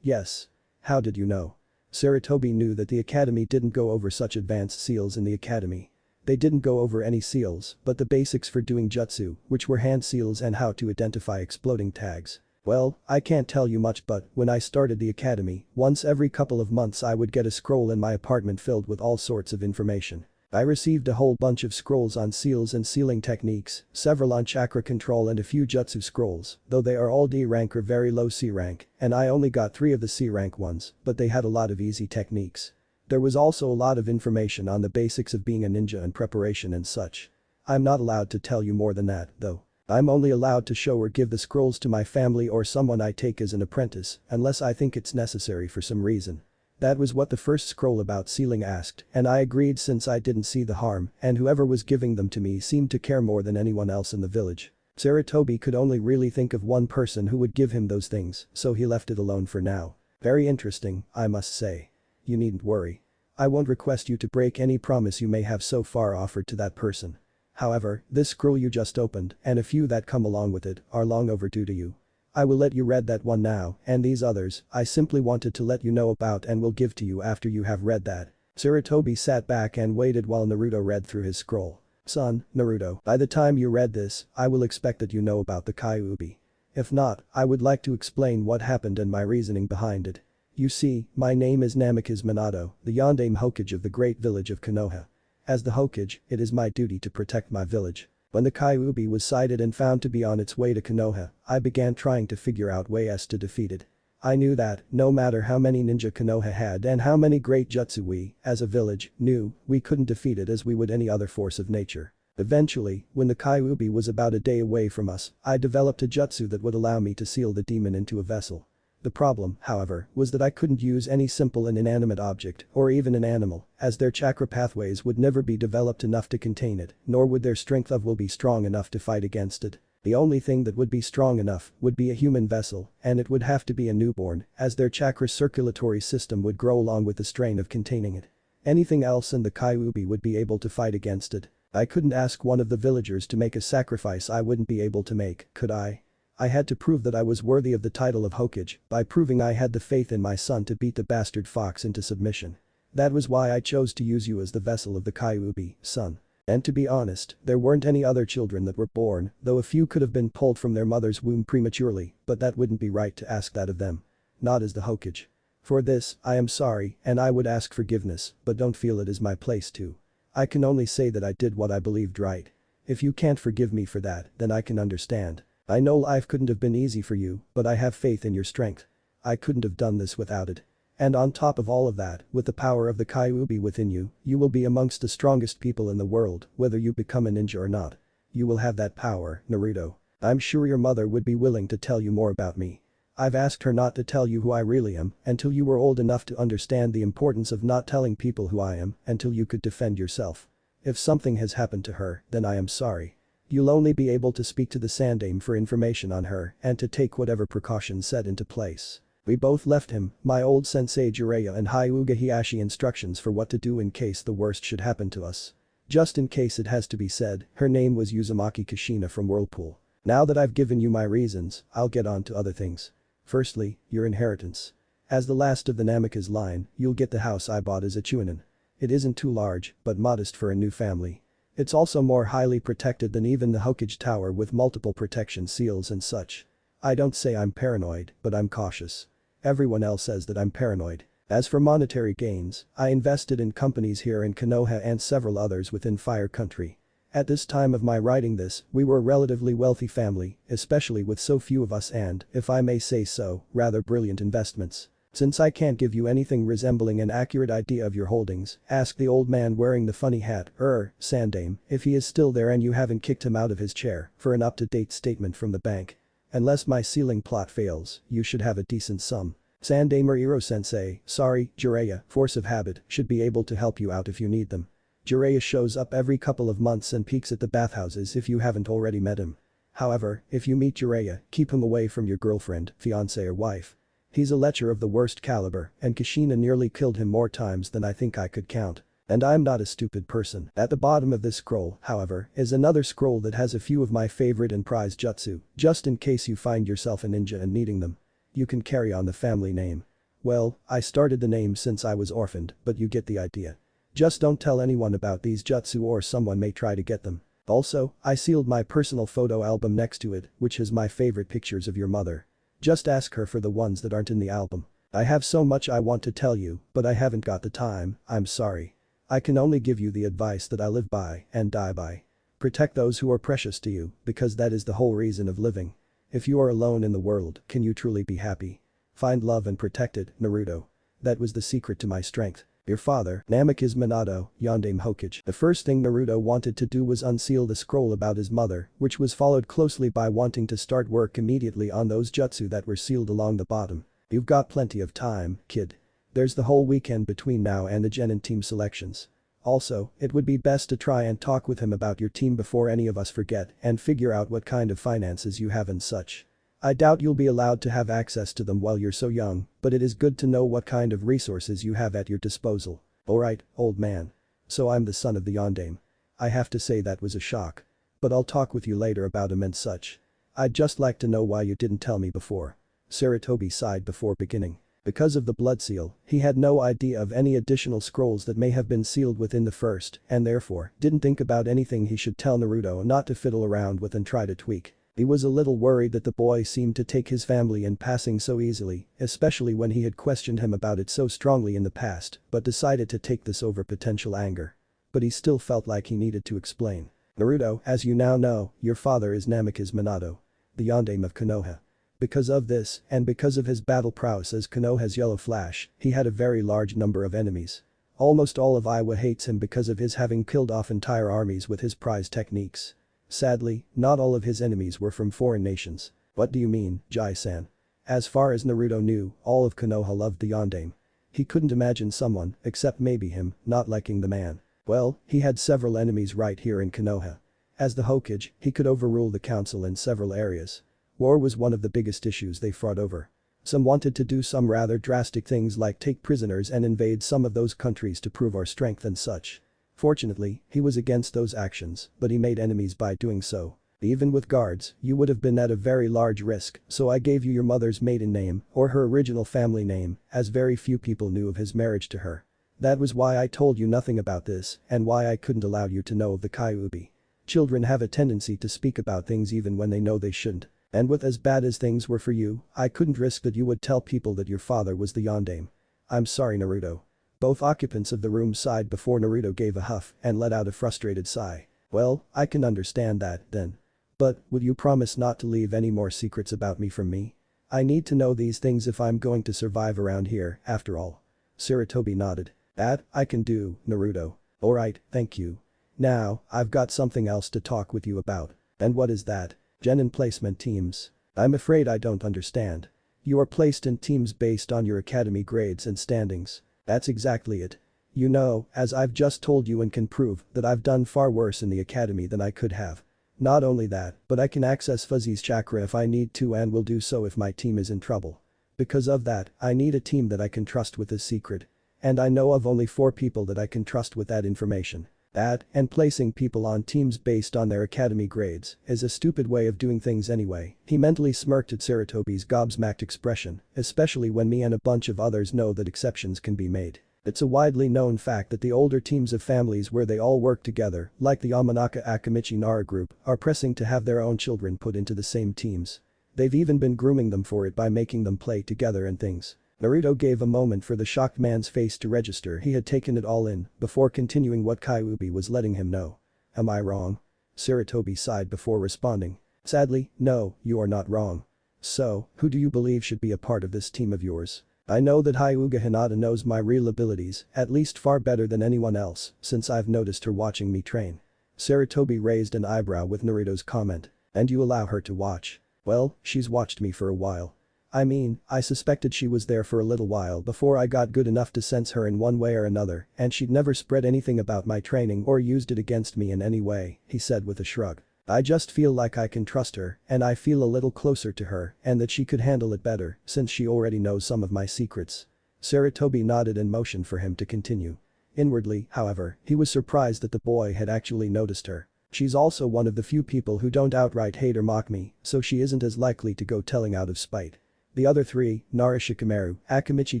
Yes. How did you know? Sarutobi knew that the academy didn't go over such advanced seals in the academy. They didn't go over any seals, but the basics for doing jutsu, which were hand seals and how to identify exploding tags. Well, I can't tell you much, but when I started the academy, once every couple of months I would get a scroll in my apartment filled with all sorts of information. I received a whole bunch of scrolls on seals and sealing techniques, several on chakra control and a few jutsu scrolls, though they are all D rank or very low C rank, and I only got 3 of the C rank ones, but they had a lot of easy techniques. There was also a lot of information on the basics of being a ninja and preparation and such. I'm not allowed to tell you more than that, though. I'm only allowed to show or give the scrolls to my family or someone I take as an apprentice, unless I think it's necessary for some reason. That was what the first scroll about sealing asked, and I agreed since I didn't see the harm, and whoever was giving them to me seemed to care more than anyone else in the village. Sarutobi could only really think of one person who would give him those things, so he left it alone for now. Very interesting, I must say. You needn't worry. I won't request you to break any promise you may have so far offered to that person. However, this scroll you just opened, and a few that come along with it, are long overdue to you. I will let you read that one now, and these others, I simply wanted to let you know about and will give to you after you have read that. Sarutobi sat back and waited while Naruto read through his scroll. Son, Naruto, by the time you read this, I will expect that you know about the Kyuubi. If not, I would like to explain what happened and my reasoning behind it. You see, my name is Namikaze Minato, the Yondaime Hokage of the great village of Konoha. As the Hokage, it is my duty to protect my village. When the Kyuubi was sighted and found to be on its way to Konoha, I began trying to figure out ways to defeat it. I knew that, no matter how many ninja Konoha had and how many great jutsu we, as a village, knew, we couldn't defeat it as we would any other force of nature. Eventually, when the Kyuubi was about a day away from us, I developed a jutsu that would allow me to seal the demon into a vessel. The problem, however, was that I couldn't use any simple and inanimate object, or even an animal, as their chakra pathways would never be developed enough to contain it, nor would their strength of will be strong enough to fight against it. The only thing that would be strong enough would be a human vessel, and it would have to be a newborn, as their chakra circulatory system would grow along with the strain of containing it. Anything else and the Kyuubi would be able to fight against it. I couldn't ask one of the villagers to make a sacrifice I wouldn't be able to make, could I? I had to prove that I was worthy of the title of Hokage by proving I had the faith in my son to beat the bastard fox into submission. That was why I chose to use you as the vessel of the Kyuubi, son. And to be honest, there weren't any other children that were born, though a few could have been pulled from their mother's womb prematurely, but that wouldn't be right to ask that of them. Not as the Hokage. For this, I am sorry, and I would ask forgiveness, but don't feel it is my place to. I can only say that I did what I believed right. If you can't forgive me for that, then I can understand. I know life couldn't have been easy for you, but I have faith in your strength. I couldn't have done this without it. And on top of all of that, with the power of the Kyuubi within you, you will be amongst the strongest people in the world, whether you become a ninja or not. You will have that power, Naruto. I'm sure your mother would be willing to tell you more about me. I've asked her not to tell you who I really am until you were old enough to understand the importance of not telling people who I am until you could defend yourself. If something has happened to her, then I am sorry. You'll only be able to speak to the Sandaime for information on her and to take whatever precautions set into place. We both left him, my old sensei Jiraiya and Hyuga Hiashi instructions for what to do in case the worst should happen to us. Just in case it has to be said, her name was Uzumaki Kushina from Whirlpool. Now that I've given you my reasons, I'll get on to other things. Firstly, your inheritance. As the last of the Namikaze line, you'll get the house I bought as a Chunin. It isn't too large, but modest for a new family. It's also more highly protected than even the Hokage Tower with multiple protection seals and such. I don't say I'm paranoid, but I'm cautious. Everyone else says that I'm paranoid. As for monetary gains, I invested in companies here in Konoha and several others within Fire Country. At this time of my writing this, we were a relatively wealthy family, especially with so few of us and, if I may say so, rather brilliant investments. Since I can't give you anything resembling an accurate idea of your holdings, ask the old man wearing the funny hat, Sandaime, if he is still there and you haven't kicked him out of his chair, for an up-to-date statement from the bank. Unless my sealing plot fails, you should have a decent sum. Sandaime or Iro-sensei, sorry, Jiraiya, force of habit, should be able to help you out if you need them. Jiraiya shows up every couple of months and peeks at the bathhouses if you haven't already met him. However, if you meet Jiraiya, keep him away from your girlfriend, fiancé or wife. He's a lecher of the worst caliber and Kushina nearly killed him more times than I think I could count. And I'm not a stupid person. At the bottom of this scroll, however, is another scroll that has a few of my favorite and prized jutsu, just in case you find yourself a ninja and needing them. You can carry on the family name. Well, I started the name since I was orphaned, but you get the idea. Just don't tell anyone about these jutsu or someone may try to get them. Also, I sealed my personal photo album next to it, which has my favorite pictures of your mother. Just ask her for the ones that aren't in the album. I have so much I want to tell you, but I haven't got the time, I'm sorry. I can only give you the advice that I live by and die by. Protect those who are precious to you, because that is the whole reason of living. If you are alone in the world, can you truly be happy? Find love and protect it, Naruto. That was the secret to my strength. Your father, Namikaze Minato, Yondaime Hokage. The first thing Naruto wanted to do was unseal the scroll about his mother, which was followed closely by wanting to start work immediately on those jutsu that were sealed along the bottom. You've got plenty of time, kid. There's the whole weekend between now and the Genin team selections. Also, it would be best to try and talk with him about your team before any of us forget and figure out what kind of finances you have and such. I doubt you'll be allowed to have access to them while you're so young, but it is good to know what kind of resources you have at your disposal. Alright, old man. So I'm the son of the Yondaime. I have to say that was a shock. But I'll talk with you later about him and such. I'd just like to know why you didn't tell me before. Sarutobi sighed before beginning. Because of the blood seal, he had no idea of any additional scrolls that may have been sealed within the first and therefore didn't think about anything he should tell Naruto not to fiddle around with and try to tweak. He was a little worried that the boy seemed to take his family in passing so easily, especially when he had questioned him about it so strongly in the past, but decided to take this over potential anger. But he still felt like he needed to explain. Naruto, as you now know, your father is Namikaze Minato, the Yondaime of Konoha. Because of this, and because of his battle prowess as Konoha's Yellow Flash, he had a very large number of enemies. Almost all of Iowa hates him because of his having killed off entire armies with his prize techniques. Sadly, not all of his enemies were from foreign nations. What do you mean, Jai-san? As far as Naruto knew, all of Konoha loved the Yondaime. He couldn't imagine someone, except maybe him, not liking the man. Well, he had several enemies right here in Konoha. As the Hokage, he could overrule the council in several areas. War was one of the biggest issues they fought over. Some wanted to do some rather drastic things like take prisoners and invade some of those countries to prove our strength and such. Fortunately, he was against those actions, but he made enemies by doing so. Even with guards, you would have been at a very large risk, so I gave you your mother's maiden name, or her original family name, as very few people knew of his marriage to her. That was why I told you nothing about this, and why I couldn't allow you to know of the Kyuubi. Children have a tendency to speak about things even when they know they shouldn't. And with as bad as things were for you, I couldn't risk that you would tell people that your father was the Yondaime. I'm sorry, Naruto. Both occupants of the room sighed before Naruto gave a huff and let out a frustrated sigh. Well, I can understand that, then. But, would you promise not to leave any more secrets about me from me? I need to know these things if I'm going to survive around here, after all. Sarutobi nodded. That, I can do, Naruto. Alright, thank you. Now, I've got something else to talk with you about. And what is that? Genin placement teams. I'm afraid I don't understand. You are placed in teams based on your academy grades and standings. That's exactly it. You know, as I've just told you and can prove that I've done far worse in the academy than I could have. Not only that, but I can access Fuzzy's chakra if I need to and will do so if my team is in trouble. Because of that, I need a team that I can trust with this secret. And I know of only 4 people that I can trust with that information. That, and placing people on teams based on their academy grades, is a stupid way of doing things anyway. He mentally smirked at Sarutobi's gobsmacked expression, especially when me and a bunch of others know that exceptions can be made. It's a widely known fact that the older teams of families where they all work together, like the Yamanaka Akamichi Nara group, are pressing to have their own children put into the same teams. They've even been grooming them for it by making them play together and things. Naruto gave a moment for the shocked man's face to register he had taken it all in, before continuing what Kyuubi was letting him know. Am I wrong? Sarutobi sighed before responding. Sadly, no, you are not wrong. So, who do you believe should be a part of this team of yours? I know that Hyuga Hinata knows my real abilities, at least far better than anyone else, since I've noticed her watching me train. Sarutobi raised an eyebrow with Naruto's comment. And you allow her to watch? Well, she's watched me for a while. I mean, I suspected she was there for a little while before I got good enough to sense her in one way or another, and she'd never spread anything about my training or used it against me in any way, he said with a shrug. I just feel like I can trust her, and I feel a little closer to her, and that she could handle it better, since she already knows some of my secrets. Sarutobi nodded and motioned for him to continue. Inwardly, however, he was surprised that the boy had actually noticed her. She's also one of the few people who don't outright hate or mock me, so she isn't as likely to go telling out of spite. The other 3, Nara Shikamaru, Akamichi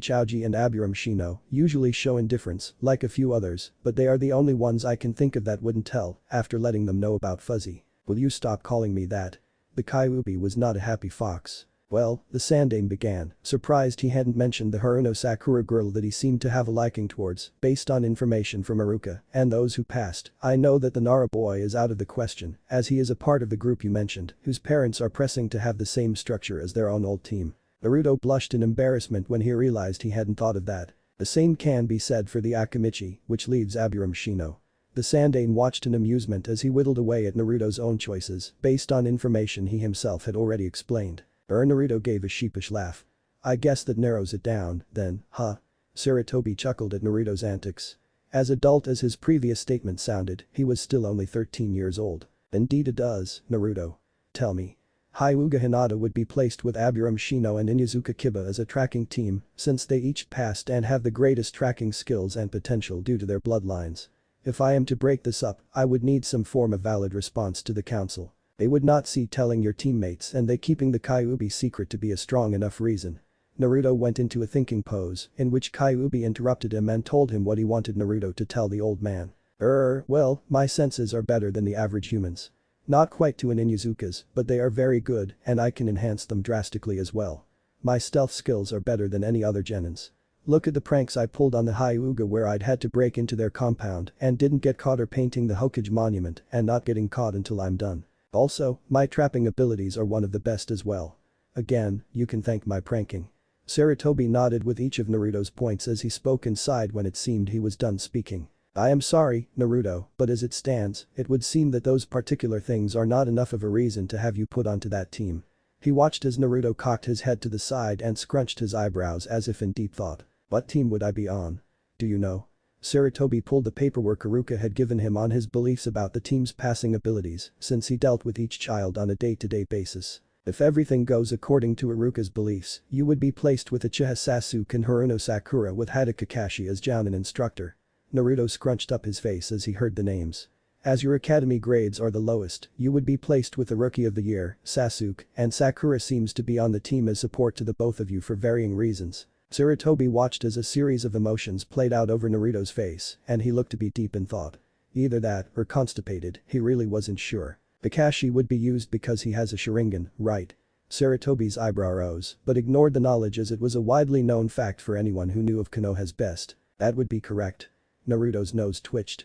Chouji and Aburam Shino, usually show indifference, like a few others, but they are the only ones I can think of that wouldn't tell, after letting them know about Fuzzy. Will you stop calling me that? The Kyuubi was not a happy fox. Well, the Sandaime began, surprised he hadn't mentioned the Haruno Sakura girl that he seemed to have a liking towards, based on information from Iruka and those who passed. I know that the Nara boy is out of the question, as he is a part of the group you mentioned, whose parents are pressing to have the same structure as their own old team. Naruto blushed in embarrassment when he realized he hadn't thought of that. The same can be said for the Akamichi, which leaves Aburam Shino. The Sandaime watched in amusement as he whittled away at Naruto's own choices, based on information he himself had already explained. Naruto gave a sheepish laugh. I guess that narrows it down, then, huh? Sarutobi chuckled at Naruto's antics. As adult as his previous statement sounded, he was still only 13 years old. Indeed it does, Naruto. Tell me. Hyuga Hinata would be placed with Aburam Shino and Inyazuka Kiba as a tracking team, since they each passed and have the greatest tracking skills and potential due to their bloodlines. If I am to break this up, I would need some form of valid response to the council. They would not see telling your teammates and they keeping the Kyuubi secret to be a strong enough reason. Naruto went into a thinking pose, in which Kyuubi interrupted him and told him what he wanted Naruto to tell the old man. Well, my senses are better than the average humans. Not quite to an Inyazuka's, but they are very good and I can enhance them drastically as well. My stealth skills are better than any other genins. Look at the pranks I pulled on the Hyuga where I'd had to break into their compound and didn't get caught, or painting the Hokage monument and not getting caught until I'm done. Also, my trapping abilities are one of the best as well. Again, you can thank my pranking. Sarutobi nodded with each of Naruto's points as he spoke and sighed when it seemed he was done speaking. I am sorry, Naruto, but as it stands, it would seem that those particular things are not enough of a reason to have you put onto that team. He watched as Naruto cocked his head to the side and scrunched his eyebrows as if in deep thought. What team would I be on? Do you know? Sarutobi pulled the paperwork Iruka had given him on his beliefs about the team's passing abilities, since he dealt with each child on a day-to-day basis. If everything goes according to Iruka's beliefs, you would be placed with Uchiha Sasuke and Haruno Sakura with Hada Kakashi as jounin instructor. Naruto scrunched up his face as he heard the names. As your academy grades are the lowest, you would be placed with the Rookie of the Year, Sasuke, and Sakura seems to be on the team as support to the both of you for varying reasons. Sarutobi watched as a series of emotions played out over Naruto's face, and he looked to be deep in thought. Either that, or constipated, he really wasn't sure. Kakashi would be used because he has a Sharingan, right? Sarutobi's eyebrow rose, but ignored the knowledge as it was a widely known fact for anyone who knew of Konoha's best. That would be correct. Naruto's nose twitched.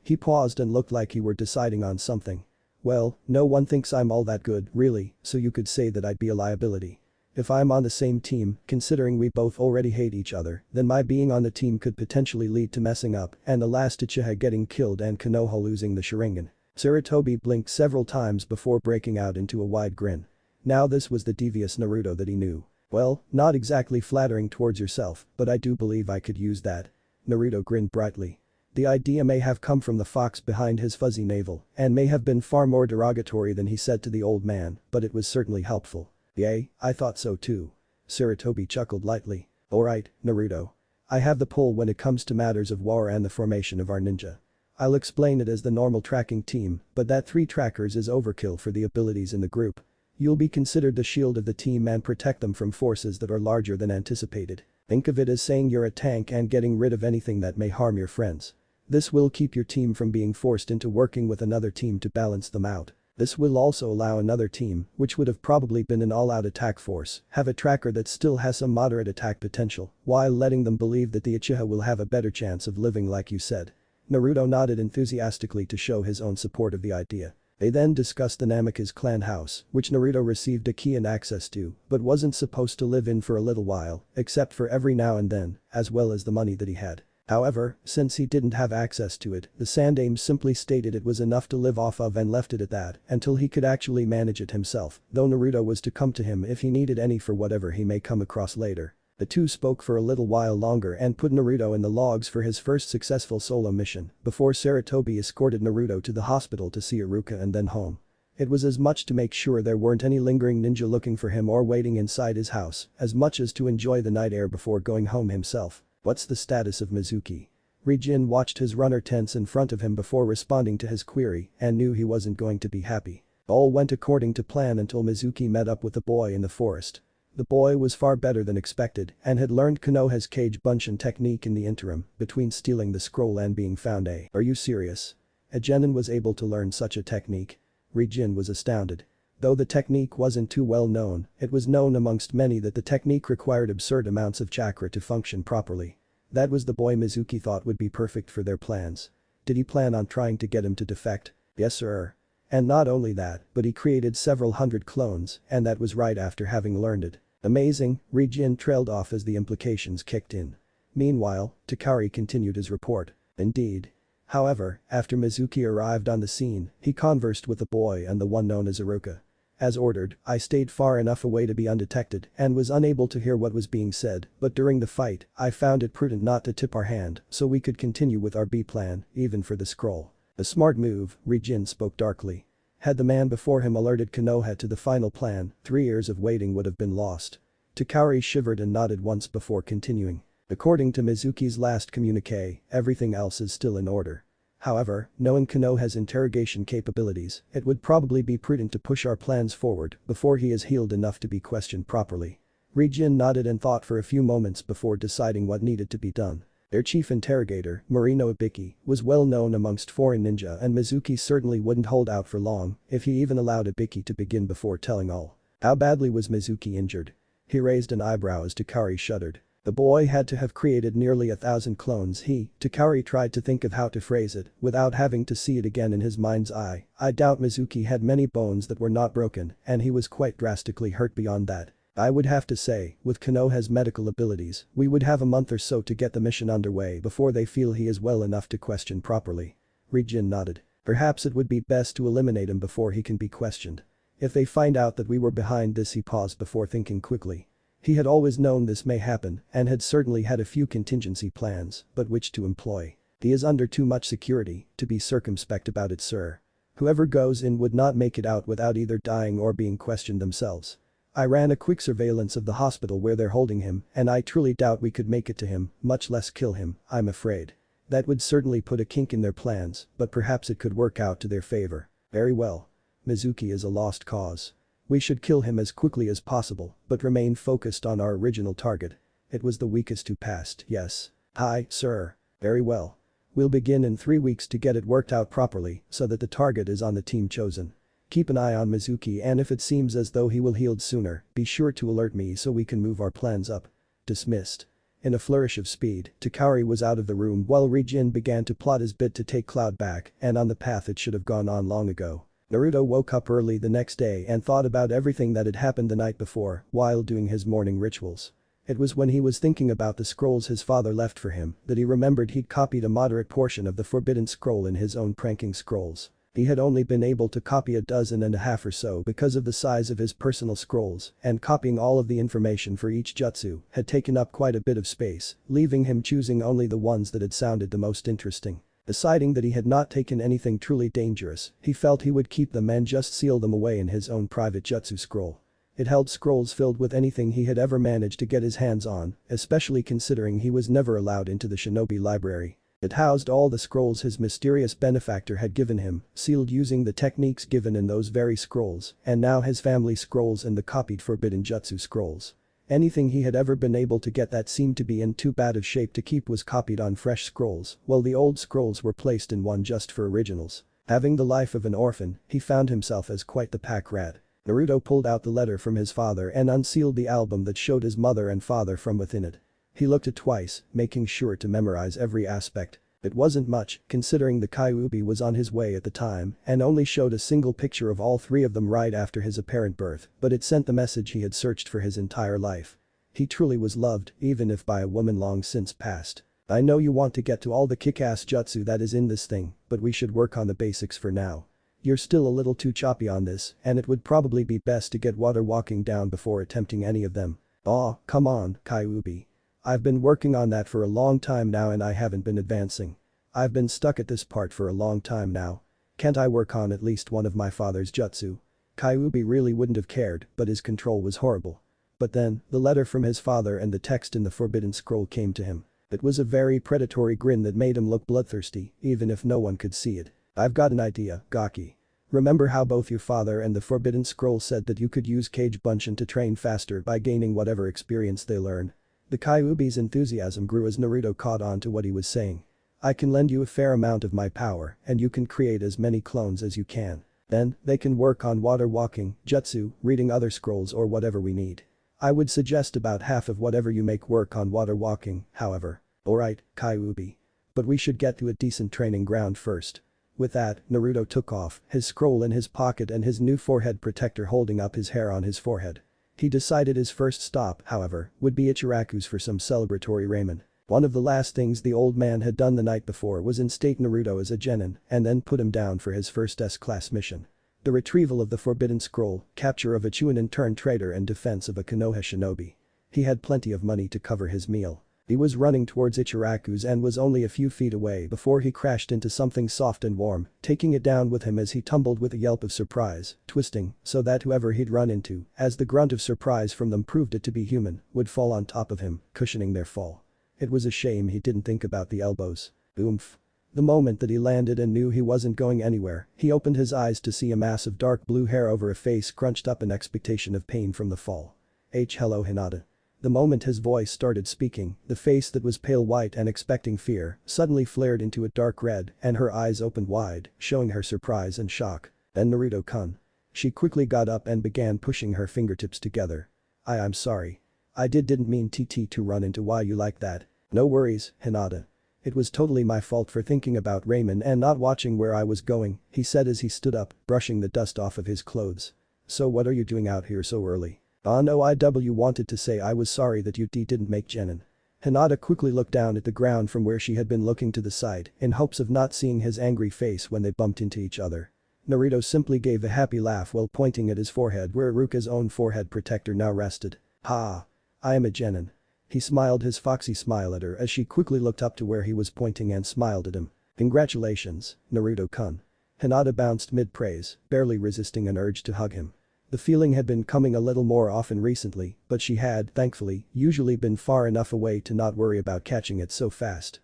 He paused and looked like he were deciding on something. Well, no one thinks I'm all that good, really, so you could say that I'd be a liability. If I'm on the same team, considering we both already hate each other, then my being on the team could potentially lead to messing up and the last Uchiha getting killed and Konoha losing the Sharingan. Sarutobi blinked several times before breaking out into a wide grin. Now this was the devious Naruto that he knew. Well, not exactly flattering towards yourself, but I do believe I could use that. Naruto grinned brightly. The idea may have come from the fox behind his fuzzy navel and may have been far more derogatory than he said to the old man, but it was certainly helpful. Yay, I thought so too. Sarutobi chuckled lightly. Alright, Naruto. I have the pull when it comes to matters of war and the formation of our ninja. I'll explain it as the normal tracking team, but that 3 trackers is overkill for the abilities in the group. You'll be considered the shield of the team and protect them from forces that are larger than anticipated. Think of it as saying you're a tank and getting rid of anything that may harm your friends. This will keep your team from being forced into working with another team to balance them out. This will also allow another team, which would have probably been an all-out attack force, have a tracker that still has some moderate attack potential, while letting them believe that the Uchiha will have a better chance of living like you said. Naruto nodded enthusiastically to show his own support of the idea. They then discussed the Namikaze clan house, which Naruto received a key and access to, but wasn't supposed to live in for a little while, except for every now and then, as well as the money that he had. However, since he didn't have access to it, the Sandaime simply stated it was enough to live off of and left it at that until he could actually manage it himself, though Naruto was to come to him if he needed any for whatever he may come across later. The two spoke for a little while longer and put Naruto in the logs for his first successful solo mission before Sarutobi escorted Naruto to the hospital to see Iruka and then home. It was as much to make sure there weren't any lingering ninja looking for him or waiting inside his house as much as to enjoy the night air before going home himself. What's the status of Mizuki? Rijin watched his runner tense in front of him before responding to his query and knew he wasn't going to be happy. All went according to plan until Mizuki met up with the boy in the forest. The boy was far better than expected and had learned Konoha's cage bunshin technique in the interim between stealing the scroll and being found. Are you serious? A genin was able to learn such a technique? Rijin was astounded. Though the technique wasn't too well known, it was known amongst many that the technique required absurd amounts of chakra to function properly. That was the boy Mizuki thought would be perfect for their plans. Did he plan on trying to get him to defect? Yes sir. And not only that, but he created several hundred clones, and that was right after having learned it. Amazing, Rijin trailed off as the implications kicked in. Meanwhile, Takari continued his report. Indeed. However, after Mizuki arrived on the scene, he conversed with the boy and the one known as Iruka. As ordered, I stayed far enough away to be undetected and was unable to hear what was being said, but during the fight, I found it prudent not to tip our hand so we could continue with our B plan, even for the scroll. A smart move, Rijin spoke darkly. Had the man before him alerted Konoha to the final plan, 3 years of waiting would have been lost. Takari shivered and nodded once before continuing. According to Mizuki's last communique, everything else is still in order. However, knowing Konoha's interrogation capabilities, it would probably be prudent to push our plans forward before he is healed enough to be questioned properly. Rijin nodded and thought for a few moments before deciding what needed to be done. Their chief interrogator, Marino Ibiki, was well known amongst foreign ninja and Mizuki certainly wouldn't hold out for long if he even allowed Ibiki to begin before telling all. How badly was Mizuki injured? He raised an eyebrow as Takari shuddered. The boy had to have created nearly 1,000 clones. Takari tried to think of how to phrase it without having to see it again in his mind's eye. I doubt Mizuki had many bones that were not broken and he was quite drastically hurt beyond that. I would have to say, with Konoha's medical abilities, we would have a month or so to get the mission underway before they feel he is well enough to question properly. Rijin nodded. Perhaps it would be best to eliminate him before he can be questioned. If they find out that we were behind this. He paused before thinking quickly. He had always known this may happen and had certainly had a few contingency plans, but which to employ? He is under too much security to be circumspect about it sir. Whoever goes in would not make it out without either dying or being questioned themselves. I ran a quick surveillance of the hospital where they're holding him and I truly doubt we could make it to him, much less kill him, I'm afraid. That would certainly put a kink in their plans, but perhaps it could work out to their favor. Very well. Mizuki is a lost cause. We should kill him as quickly as possible, but remain focused on our original target. It was the weakest who passed, yes. Hi, sir. Very well. We'll begin in 3 weeks to get it worked out properly so that the target is on the team chosen. Keep an eye on Mizuki and if it seems as though he will heal sooner, be sure to alert me so we can move our plans up. Dismissed. In a flourish of speed, Takari was out of the room while Rijin began to plot his bit to take Cloud back and on the path it should have gone on long ago. Naruto woke up early the next day and thought about everything that had happened the night before while doing his morning rituals. It was when he was thinking about the scrolls his father left for him that he remembered he'd copied a moderate portion of the forbidden scroll in his own pranking scrolls. He had only been able to copy a dozen and a half or so because of the size of his personal scrolls, and copying all of the information for each jutsu had taken up quite a bit of space, leaving him choosing only the ones that had sounded the most interesting. Deciding that he had not taken anything truly dangerous, he felt he would keep them and just seal them away in his own private jutsu scroll. It held scrolls filled with anything he had ever managed to get his hands on, especially considering he was never allowed into the shinobi library. It housed all the scrolls his mysterious benefactor had given him, sealed using the techniques given in those very scrolls, and now his family scrolls and the copied forbidden jutsu scrolls. Anything he had ever been able to get that seemed to be in too bad of shape to keep was copied on fresh scrolls, while the old scrolls were placed in one just for originals. Having the life of an orphan, he found himself as quite the pack rat. Naruto pulled out the letter from his father and unsealed the album that showed his mother and father from within it. He looked it twice, making sure to memorize every aspect. It wasn't much, considering the Kyuubi was on his way at the time and only showed a single picture of all three of them right after his apparent birth, but it sent the message he had searched for his entire life. He truly was loved, even if by a woman long since passed. I know you want to get to all the kick-ass jutsu that is in this thing, but we should work on the basics for now. You're still a little too choppy on this, and it would probably be best to get water walking down before attempting any of them. Aw, come on, Kyuubi. I've been working on that for a long time now and I haven't been advancing. I've been stuck at this part for a long time now. Can't I work on at least one of my father's jutsu? Kyuubi really wouldn't have cared, but his control was horrible. But then, the letter from his father and the text in the forbidden scroll came to him. It was a very predatory grin that made him look bloodthirsty, even if no one could see it. I've got an idea, Gaki. Remember how both your father and the forbidden scroll said that you could use Kage Bunshin to train faster by gaining whatever experience they learn? The Kyuubi's enthusiasm grew as Naruto caught on to what he was saying. I can lend you a fair amount of my power and you can create as many clones as you can. Then, they can work on water walking, jutsu, reading other scrolls or whatever we need. I would suggest about half of whatever you make work on water walking, however. Alright, Kyuubi. But we should get to a decent training ground first. With that, Naruto took off, his scroll in his pocket and his new forehead protector holding up his hair on his forehead. He decided his first stop, however, would be Ichiraku's for some celebratory ramen. One of the last things the old man had done the night before was instate Naruto as a genin and then put him down for his first S-class mission. The retrieval of the forbidden scroll, capture of a Chunin-turned traitor and defense of a Konoha shinobi. He had plenty of money to cover his meal. He was running towards Ichiraku's and was only a few feet away before he crashed into something soft and warm, taking it down with him as he tumbled with a yelp of surprise, twisting so that whoever he'd run into, as the grunt of surprise from them proved it to be human, would fall on top of him, cushioning their fall. It was a shame he didn't think about the elbows. Oomph. The moment that he landed and knew he wasn't going anywhere, he opened his eyes to see a mass of dark blue hair over a face crunched up in expectation of pain from the fall. Hello Hinata. The moment his voice started speaking, the face that was pale white and expecting fear suddenly flared into a dark red and her eyes opened wide, showing her surprise and shock. Then Naruto-kun. She quickly got up and began pushing her fingertips together. I'm sorry. I didn't mean to run into why you like that. No worries, Hinata. It was totally my fault for thinking about Raymond and not watching where I was going, he said as he stood up, brushing the dust off of his clothes. So what are you doing out here so early? No, I wanted to say I was sorry that you didn't make genin. Hinata quickly looked down at the ground from where she had been looking to the side in hopes of not seeing his angry face when they bumped into each other. Naruto simply gave a happy laugh while pointing at his forehead where Iruka's own forehead protector now rested. Ha! I am a genin. He smiled his foxy smile at her as she quickly looked up to where he was pointing and smiled at him. Congratulations, Naruto-kun. Hinata bounced mid-praise, barely resisting an urge to hug him. The feeling had been coming a little more often recently, but she had, thankfully, usually been far enough away to not worry about catching it so fast.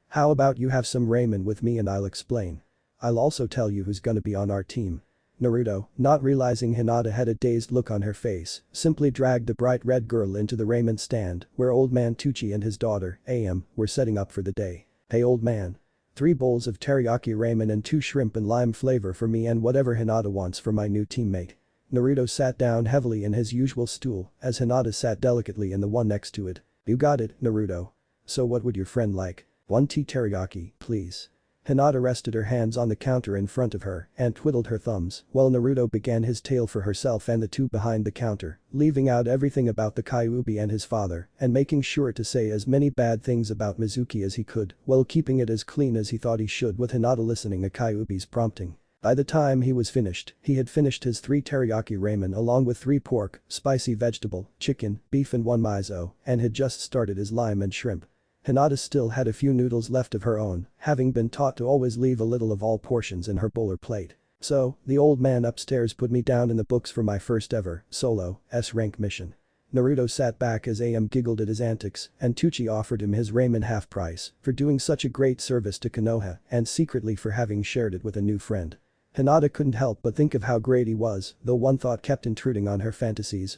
How about you have some ramen with me and I'll explain. I'll also tell you who's gonna be on our team. Naruto, not realizing Hinata had a dazed look on her face, simply dragged the bright red girl into the ramen stand where old man Tucci and his daughter, AM, were setting up for the day. Hey old man. 3 bowls of teriyaki ramen and 2 shrimp and lime flavor for me and whatever Hinata wants for my new teammate. Naruto sat down heavily in his usual stool as Hinata sat delicately in the one next to it. You got it, Naruto. So what would your friend like? One tea teriyaki, please. Hinata rested her hands on the counter in front of her and twiddled her thumbs while Naruto began his tale for herself and the two behind the counter, leaving out everything about the Kyuubi and his father and making sure to say as many bad things about Mizuki as he could while keeping it as clean as he thought he should with Hinata listening to Kyuubi's prompting. By the time he was finished, he had finished his 3 teriyaki ramen along with 3 pork, spicy vegetable, chicken, beef and 1 miso, and had just started his lime and shrimp. Hinata still had a few noodles left of her own, having been taught to always leave a little of all portions in her bowl or plate. So, the old man upstairs put me down in the books for my first ever, solo, S-rank mission. Naruto sat back as AM giggled at his antics and Tucci offered him his ramen half price for doing such a great service to Konoha and secretly for having shared it with a new friend. Hinata couldn't help but think of how great he was, though one thought kept intruding on her fantasies,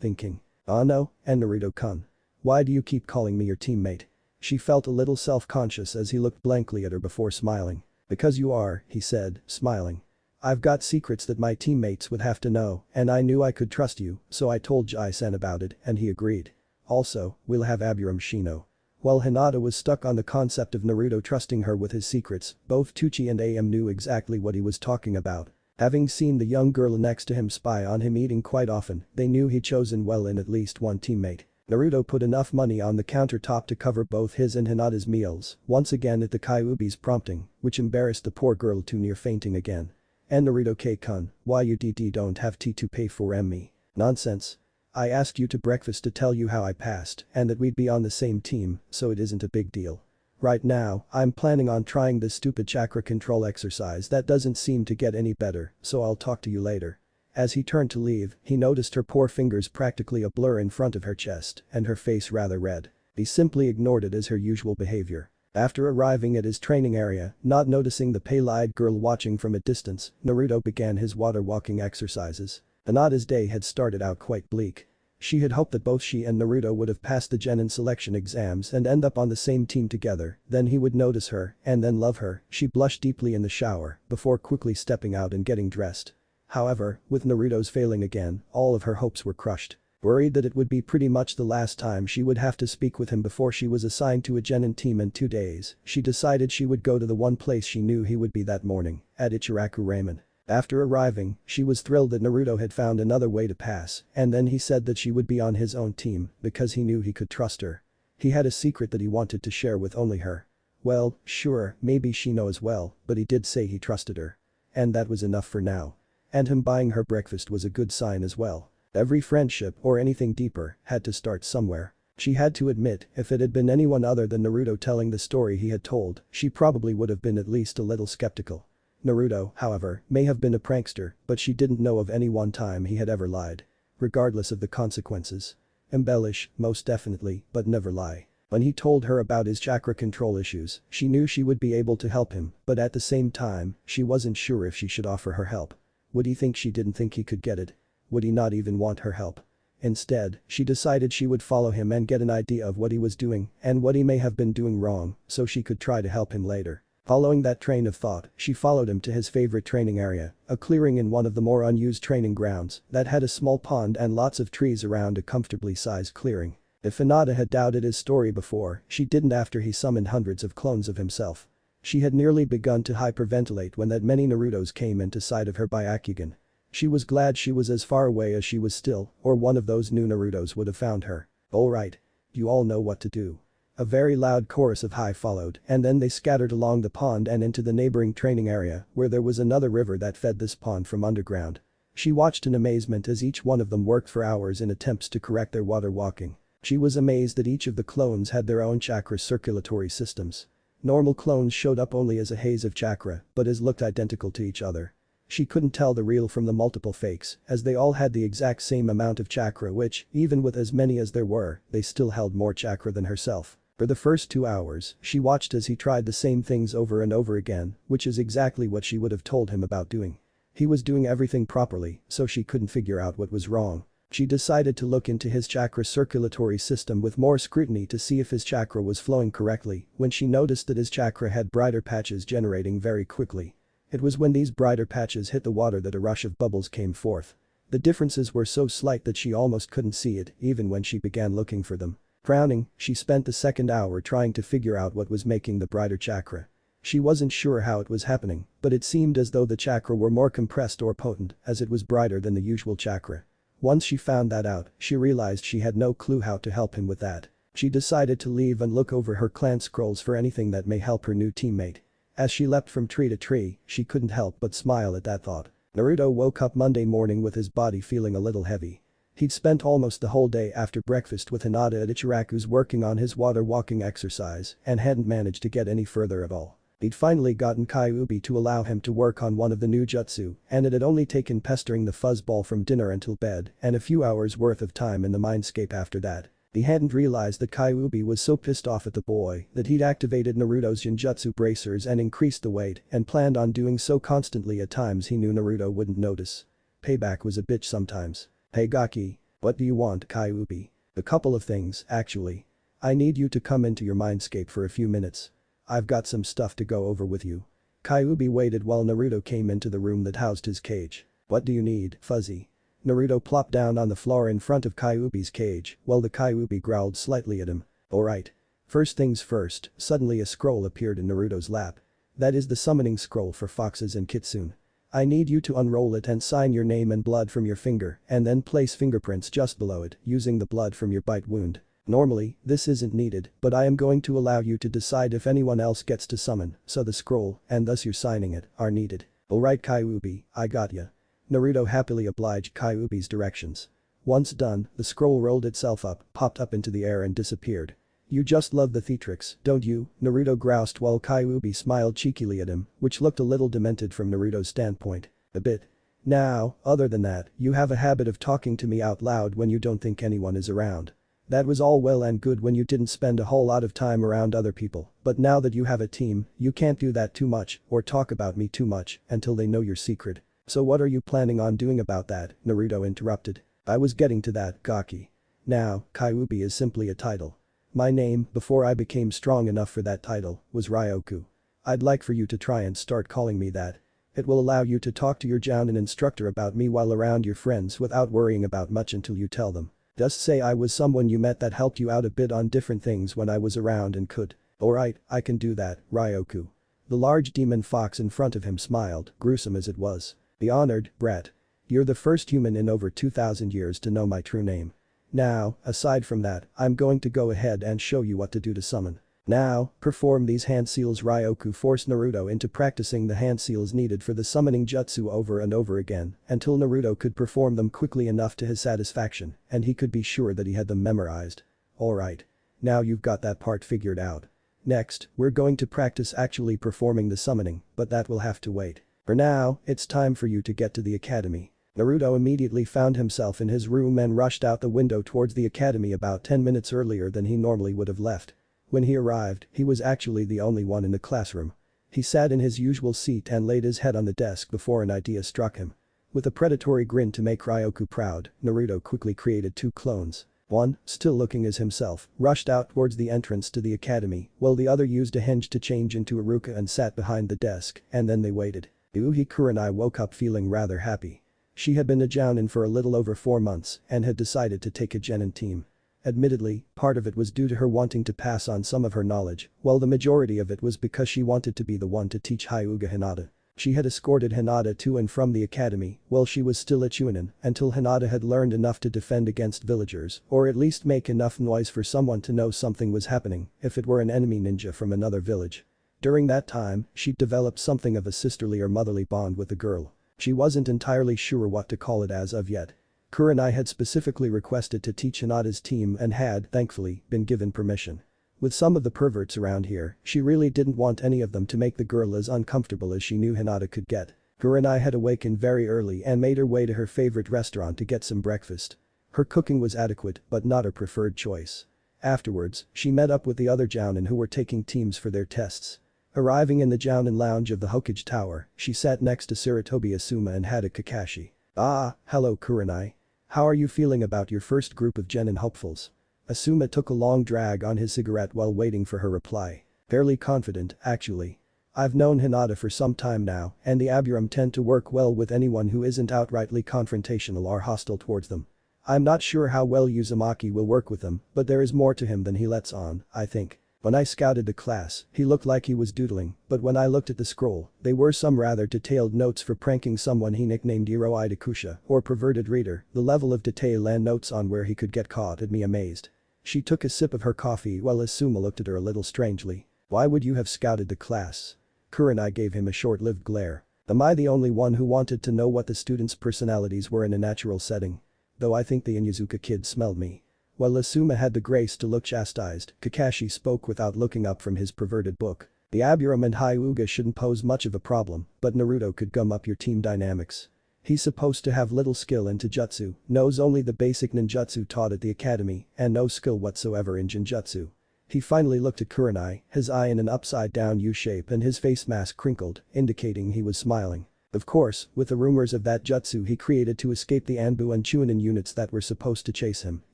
thinking. Oh no, and Naruto-kun. Why do you keep calling me your teammate? She felt a little self-conscious as he looked blankly at her before smiling. Because you are, he said, smiling. I've got secrets that my teammates would have to know, and I knew I could trust you, so I told Jai-sen about it, and he agreed. Also, we'll have Aburame Shino. While Hinata was stuck on the concept of Naruto trusting her with his secrets, both Tucci and AM knew exactly what he was talking about. Having seen the young girl next to him spy on him eating quite often, they knew he'd chosen well in at least one teammate. Naruto put enough money on the countertop to cover both his and Hinata's meals, once again at the Kyuubi's prompting, which embarrassed the poor girl too near fainting again. And Naruto-kun, why you don't have tea to pay for me? Nonsense. I asked you to breakfast to tell you how I passed and that we'd be on the same team, so it isn't a big deal. Right now, I'm planning on trying this stupid chakra control exercise that doesn't seem to get any better, so I'll talk to you later. As he turned to leave, he noticed her poor fingers practically a blur in front of her chest and her face rather red. He simply ignored it as her usual behavior. After arriving at his training area, not noticing the pale-eyed girl watching from a distance, Naruto began his water walking exercises. Hinata's day had started out quite bleak. She had hoped that both she and Naruto would have passed the Genin selection exams and end up on the same team together, then he would notice her and then love her. She blushed deeply in the shower before quickly stepping out and getting dressed. However, with Naruto's failing again, all of her hopes were crushed. Worried that it would be pretty much the last time she would have to speak with him before she was assigned to a Genin team in 2 days, she decided she would go to the one place she knew he would be that morning, at Ichiraku Ramen. After arriving, she was thrilled that Naruto had found another way to pass, and then he said that she would be on his own team because he knew he could trust her. He had a secret that he wanted to share with only her. Well, sure, maybe she knows well, but he did say he trusted her. And that was enough for now. And him buying her breakfast was a good sign as well. Every friendship or anything deeper had to start somewhere. She had to admit, if it had been anyone other than Naruto telling the story he had told, she probably would have been at least a little skeptical. Naruto, however, may have been a prankster, but she didn't know of any one time he had ever lied. Regardless of the consequences. Embellish, most definitely, but never lie. When he told her about his chakra control issues, she knew she would be able to help him, but at the same time, she wasn't sure if she should offer her help. Would he think she didn't think he could get it? Would he not even want her help? Instead, she decided she would follow him and get an idea of what he was doing and what he may have been doing wrong, so she could try to help him later. Following that train of thought, she followed him to his favorite training area, a clearing in one of the more unused training grounds that had a small pond and lots of trees around a comfortably sized clearing. If Hinata had doubted his story before, she didn't after he summoned hundreds of clones of himself. She had nearly begun to hyperventilate when that many Narutos came into sight of her Byakugan. She was glad she was as far away as she was still, or one of those new Narutos would have found her. Alright. You all know what to do. A very loud chorus of hi followed, and then they scattered along the pond and into the neighboring training area, where there was another river that fed this pond from underground. She watched in amazement as each one of them worked for hours in attempts to correct their water walking. She was amazed that each of the clones had their own chakra circulatory systems. Normal clones showed up only as a haze of chakra, but as looked identical to each other. She couldn't tell the real from the multiple fakes, as they all had the exact same amount of chakra which, even with as many as there were, they still held more chakra than herself. For the first 2 hours, she watched as he tried the same things over and over again, which is exactly what she would have told him about doing. He was doing everything properly, so she couldn't figure out what was wrong. She decided to look into his chakra circulatory system with more scrutiny to see if his chakra was flowing correctly when she noticed that his chakra had brighter patches generating very quickly. It was when these brighter patches hit the water that a rush of bubbles came forth. The differences were so slight that she almost couldn't see it even when she began looking for them. Frowning, she spent the second hour trying to figure out what was making the brighter chakra. She wasn't sure how it was happening, but it seemed as though the chakra were more compressed or potent as it was brighter than the usual chakra. Once she found that out, she realized she had no clue how to help him with that. She decided to leave and look over her clan scrolls for anything that may help her new teammate. As she leapt from tree to tree, she couldn't help but smile at that thought. Naruto woke up Monday morning with his body feeling a little heavy. He'd spent almost the whole day after breakfast with Hinata at Ichiraku's working on his water walking exercise and hadn't managed to get any further at all. He'd finally gotten Kyuubi to allow him to work on one of the new jutsu, and it had only taken pestering the fuzzball from dinner until bed and a few hours worth of time in the mindscape after that. He hadn't realized that Kyuubi was so pissed off at the boy that he'd activated Naruto's Genjutsu bracers and increased the weight and planned on doing so constantly at times he knew Naruto wouldn't notice. Payback was a bitch sometimes. Hey Gaki. What do you want, Kyuubi? A couple of things, actually. I need you to come into your mindscape for a few minutes. I've got some stuff to go over with you. Kyuubi waited while Naruto came into the room that housed his cage. What do you need, Fuzzy? Naruto plopped down on the floor in front of Kyuubi's cage while the Kyuubi growled slightly at him. Alright. First things first, suddenly a scroll appeared in Naruto's lap. That is the summoning scroll for foxes and kitsune. I need you to unroll it and sign your name and blood from your finger and then place fingerprints just below it using the blood from your bite wound. Normally, this isn't needed, but I am going to allow you to decide if anyone else gets to summon, so the scroll, and thus you're signing it, are needed. Alright Kyuubi, I got ya. Naruto happily obliged Kyuubi's directions. Once done, the scroll rolled itself up, popped up into the air and disappeared. You just love the theatrics, don't you? Naruto groused while Kyuubi smiled cheekily at him, which looked a little demented from Naruto's standpoint. A bit. Now, other than that, you have a habit of talking to me out loud when you don't think anyone is around. That was all well and good when you didn't spend a whole lot of time around other people, but now that you have a team, you can't do that too much or talk about me too much until they know your secret. So what are you planning on doing about that? Naruto interrupted. I was getting to that, Gaki. Now, Kyuubi is simply a title. My name, before I became strong enough for that title, was Ryoku. I'd like for you to try and start calling me that. It will allow you to talk to your jounin instructor about me while around your friends without worrying about much until you tell them. Just say I was someone you met that helped you out a bit on different things when I was around and could. Alright, I can do that, Ryoku. The large demon fox in front of him smiled, gruesome as it was. Be honored, brat. You're the first human in over 2,000 years to know my true name. Now, aside from that, I'm going to go ahead and show you what to do to summon. Now, perform these hand seals. Ryoku forced Naruto into practicing the hand seals needed for the summoning jutsu over and over again until Naruto could perform them quickly enough to his satisfaction and he could be sure that he had them memorized. Alright. Now you've got that part figured out. Next, we're going to practice actually performing the summoning, but that will have to wait. For now, it's time for you to get to the academy. Naruto immediately found himself in his room and rushed out the window towards the academy about 10 minutes earlier than he normally would have left. When he arrived, he was actually the only one in the classroom. He sat in his usual seat and laid his head on the desk before an idea struck him. With a predatory grin to make Ryoku proud, Naruto quickly created 2 clones. One, still looking as himself, rushed out towards the entrance to the academy, while the other used a hinge to change into Iruka and sat behind the desk, and then they waited. Uhi Kurenai woke up feeling rather happy. She had been a jounin for a little over 4 months and had decided to take a genin team. Admittedly, part of it was due to her wanting to pass on some of her knowledge, while the majority of it was because she wanted to be the one to teach Hyuga Hinata. She had escorted Hinata to and from the academy while she was still a chunin until Hinata had learned enough to defend against villagers or at least make enough noise for someone to know something was happening if it were an enemy ninja from another village. During that time, she'd developed something of a sisterly or motherly bond with the girl. She wasn't entirely sure what to call it as of yet. Kurenai had specifically requested to teach Hinata's team and had, thankfully, been given permission. With some of the perverts around here, she really didn't want any of them to make the girl as uncomfortable as she knew Hinata could get. Kurenai had awakened very early and made her way to her favorite restaurant to get some breakfast. Her cooking was adequate but not her preferred choice. Afterwards, she met up with the other jounin who were taking teams for their tests. Arriving in the jounin lounge of the Hokage Tower, she sat next to Sarutobi Asuma and Hada Kakashi. Ah, hello Kurenai. How are you feeling about your first group of genin hopefuls? Asuma took a long drag on his cigarette while waiting for her reply. Fairly confident, actually. I've known Hinata for some time now, and the Aburam tend to work well with anyone who isn't outrightly confrontational or hostile towards them. I'm not sure how well Uzumaki will work with him, but there is more to him than he lets on, I think. When I scouted the class, he looked like he was doodling, but when I looked at the scroll, they were some rather detailed notes for pranking someone he nicknamed Iroi Dakusha, or perverted reader. The level of detail and notes on where he could get caught had me amazed. She took a sip of her coffee while Asuma looked at her a little strangely. Why would you have scouted the class? Kurenai gave him a short-lived glare. Am I the only one who wanted to know what the students' personalities were in a natural setting? Though I think the Inuzuka kid smelled me. While Asuma had the grace to look chastised, Kakashi spoke without looking up from his perverted book. The Aburam and Hyuga shouldn't pose much of a problem, but Naruto could gum up your team dynamics. He's supposed to have little skill in Taijutsu, knows only the basic ninjutsu taught at the academy, and no skill whatsoever in Jinjutsu. He finally looked at Kurenai, his eye in an upside-down U-shape and his face mask crinkled, indicating he was smiling. Of course, with the rumors of that jutsu he created to escape the Anbu and Chunin units that were supposed to chase him,